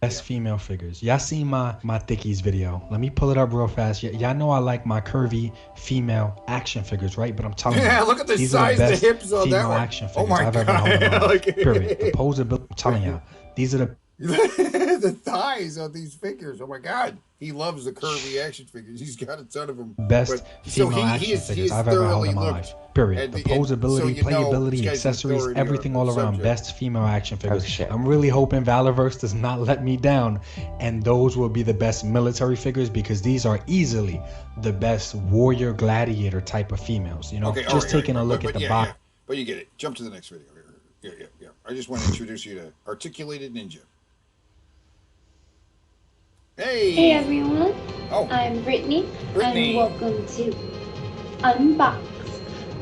Best female figures. Y'all seen my Thickies video. Let me pull it up real fast. Y'all know I like my curvy female action figures, right? But I'm telling you, look at the these size are the of best the hips on that female one. action Oh figures my I've ever God. held in my life. Like- Period. The posability. I'm telling y'all, these are the The thighs on these figures. Oh my God. He loves the curvy action figures. He's got a ton of them. best female action figures I've ever held in my life. Period. The posability, playability, accessories, everything all around. Best female action figures. I'm really hoping Valorverse does not let me down, and those will be the best military figures because these are easily the best warrior gladiator type of females. You know, Okay, just taking a look at the body. But you get it. Jump to the next video. Yeah. I just want to introduce you to Articulated Ninja. Hey everyone, I'm Brittany, and welcome to Unbox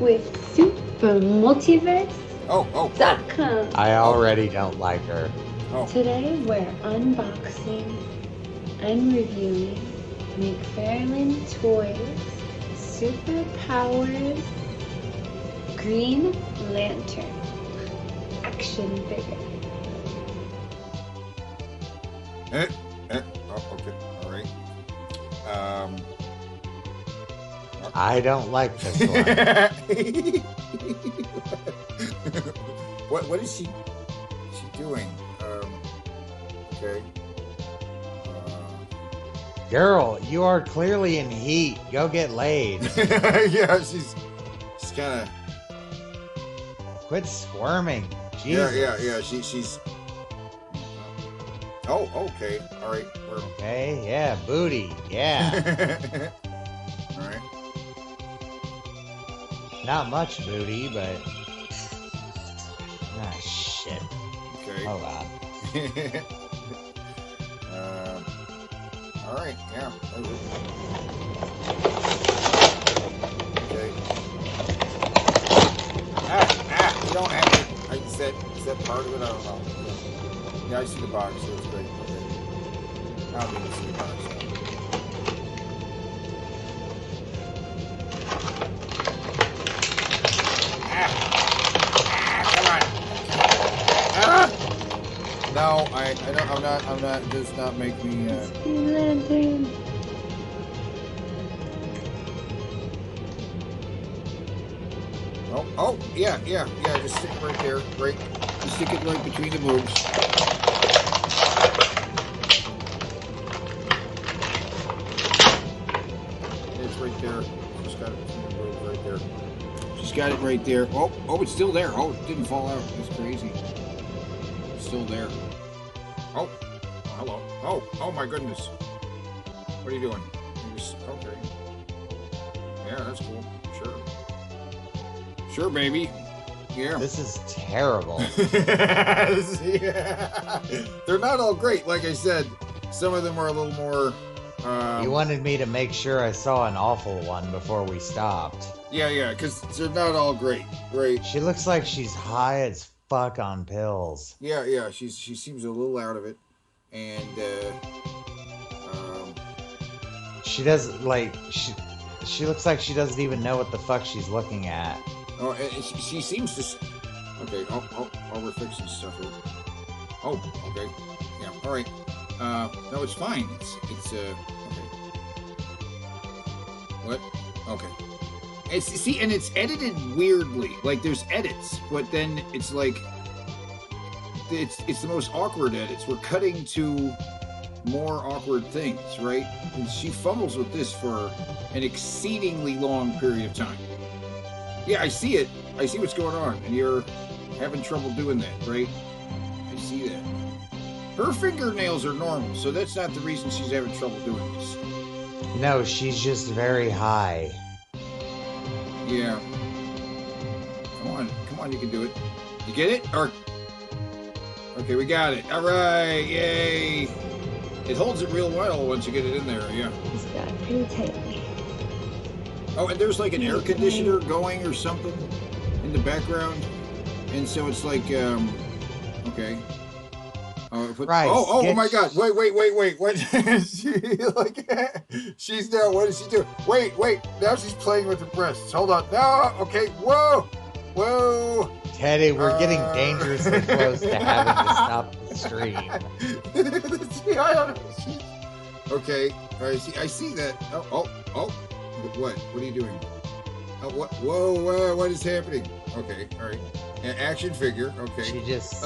with SuperMultiverse.com. I already don't like her. Today we're unboxing and reviewing McFarlane Toys Superpowers Green Lantern action figure. Okay. All right. I don't like this one. What is she doing? Okay. Girl, you are clearly in heat. Go get laid. Yeah, she's kind of. Quit squirming. Jesus. Yeah. She's. Oh, okay. All right. Okay, yeah, booty. Yeah. All right. Not much booty, but. Ah, shit. Okay. Hold on. All right. Yeah. Okay. You don't have to. Is that part of it? I don't know. Yeah, I see the box, so it's great. Okay. I don't need to see the box. Come on. No, I'm not, does not make me, Lantern. Oh, yeah, just stick it right there, just stick it right between the boobs. It's right there, just got it between the boobs right there. Just got it right there. Oh, it's still there. Oh, it didn't fall out. That's crazy. It's still there. Oh, hello. Oh my goodness. What are you doing? Okay. Yeah, that's cool. Sure, baby. Yeah. This is terrible. They're not all great. Like I said, some of them are a little more... you wanted me to make sure I saw an awful one before we stopped. Yeah, because they're not all great, right? She looks like she's high as fuck on pills. Yeah, she seems a little out of it. And, she doesn't, like, she looks like she doesn't even know what the fuck she's looking at. Oh, and she seems to... Okay, we're fixing stuff here. Oh, okay. Yeah, all right. No, it's fine. It's okay. What? Okay. And it's edited weirdly. Like, there's edits, but then it's like... It's the most awkward edits. We're cutting to more awkward things, right? And she fumbles with this for an exceedingly long period of time. Yeah, I see it. I see what's going on, and you're having trouble doing that, right? I see that. Her fingernails are normal, so that's not the reason she's having trouble doing this. No, she's just very high. Yeah. Come Come on, you can do it. You get it? Or okay, we got it. All right, yay! It holds it real well once you get it in there. Yeah. It's got pretty tightly. Oh, and there's like an air conditioner going or something in the background, and so it's like okay. Oh my God! Wait! What? She's now. What is she doing? Wait! Now she's playing with her breasts. Hold on. No. Okay. Whoa. Teddy, we're getting dangerously close to having to stop the stream. I don't know. Okay. I see that. Oh. What are you doing? Oh, what? Whoa! What is happening? Okay. All right. An action figure. Okay. She just.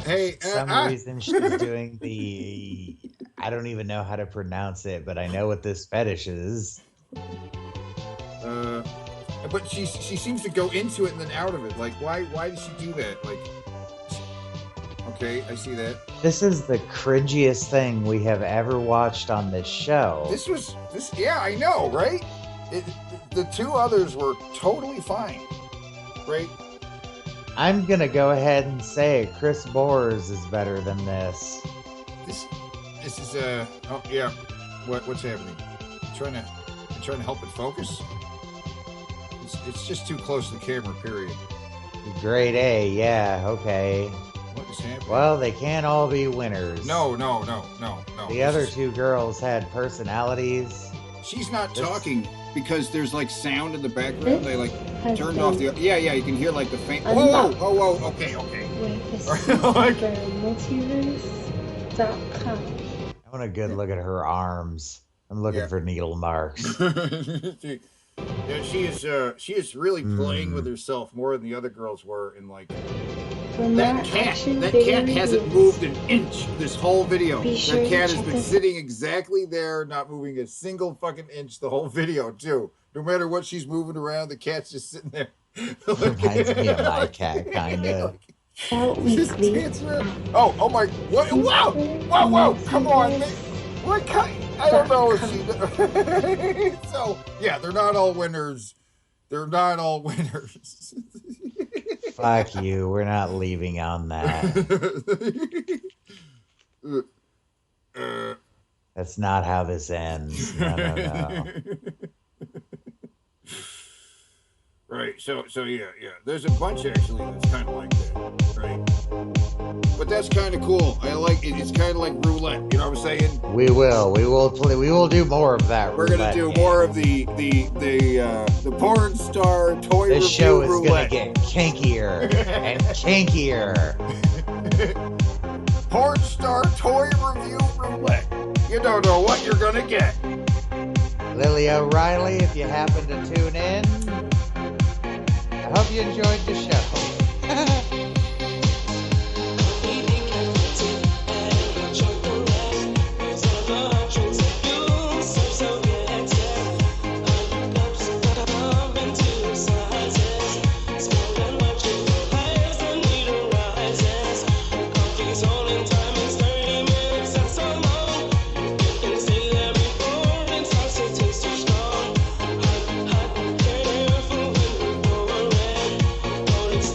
Hey. For some reason, she's doing the. I don't even know how to pronounce it, but I know what this fetish is. But she seems to go into it and then out of it. Like, why does she do that? Like. Okay, I see that. This is the cringiest thing we have ever watched on this show. Yeah, I know, right? The two others were totally fine, right? I'm gonna go ahead and say Chris Boers is better than this. This is oh yeah. What's happening? I'm trying to help it focus. It's just too close to the camera. Period. Grade A, yeah, okay. What is happening? Well, they can't all be winners. No. The other two girls had personalities. She's not talking because there's like sound in the background. They like turned off the. Yeah. You can hear like the faint. Whoa. Okay. With the multiverse.com. I want a good look at her arms. I'm looking for needle marks. Yeah, she is really playing with herself more than the other girls were, and like that cat hasn't moved an inch this whole video. That cat has been sitting exactly there, not moving a single fucking inch the whole video too. No matter what she's moving around, the cat's just sitting there. Reminds me of my cat, kind of. Oh my! What? Whoa! Come on, man. What kind? I don't know if she does. So, yeah, they're not all winners. Fuck you. We're not leaving on that. That's not how this ends. No. Right. So yeah. There's a bunch actually that's kind of like that, right? But that's kind of cool. I like it. It's kind of like roulette. You know what I'm saying? We will do more of that. We're gonna do more of the porn star toy review roulette. This show is gonna get kinkier and kinkier. Porn star toy review roulette. You don't know what you're gonna get. Lily O'Reilly, if you happen to tune in, I hope you enjoyed the show. It's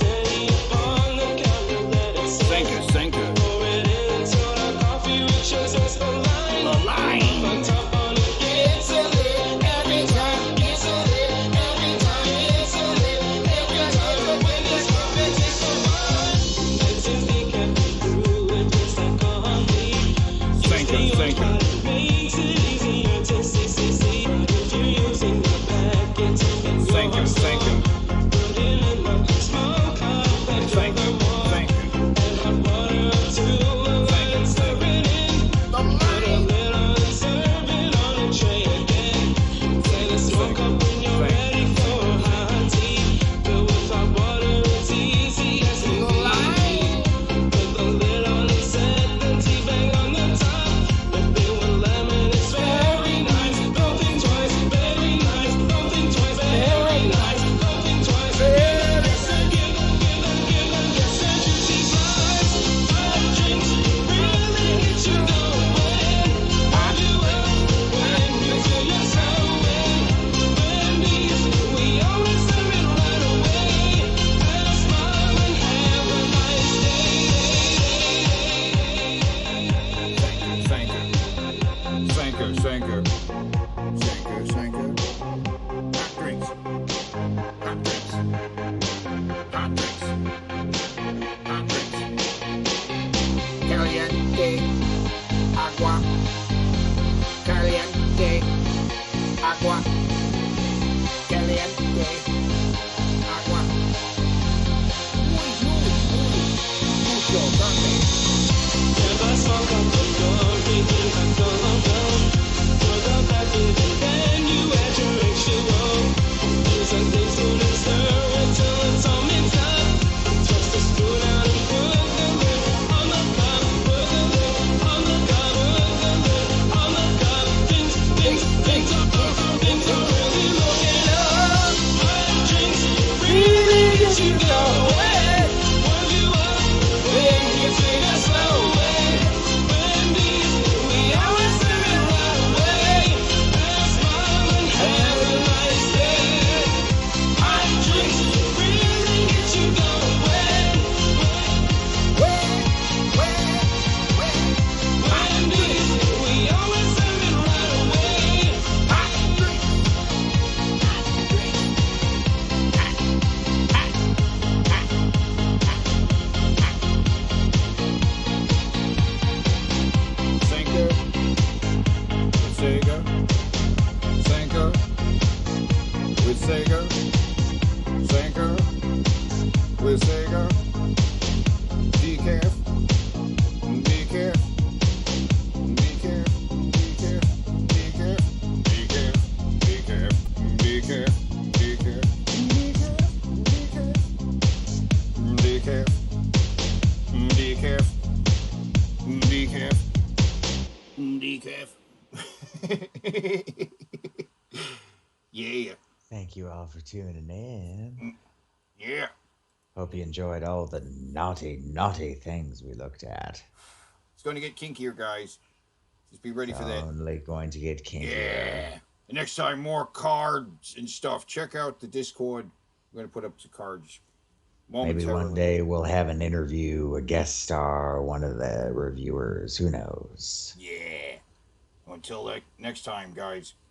Decaf. Decaf. Decaf. Decaf. Decaf. Decaf. Decaf. Decaf. Decaf. Decaf. Decaf. Decaf. Decaf. Yeah. Thank you all for tuning in. Yeah. Hope you enjoyed all the naughty, naughty things we looked at. It's going to get kinkier, guys. Just be ready for that. Only going to get kinkier. Yeah. And next time, more cards and stuff. Check out the Discord. We're going to put up some cards. Maybe one day we'll have an interview, a guest star, one of the reviewers. Who knows? Yeah. Until next time, guys.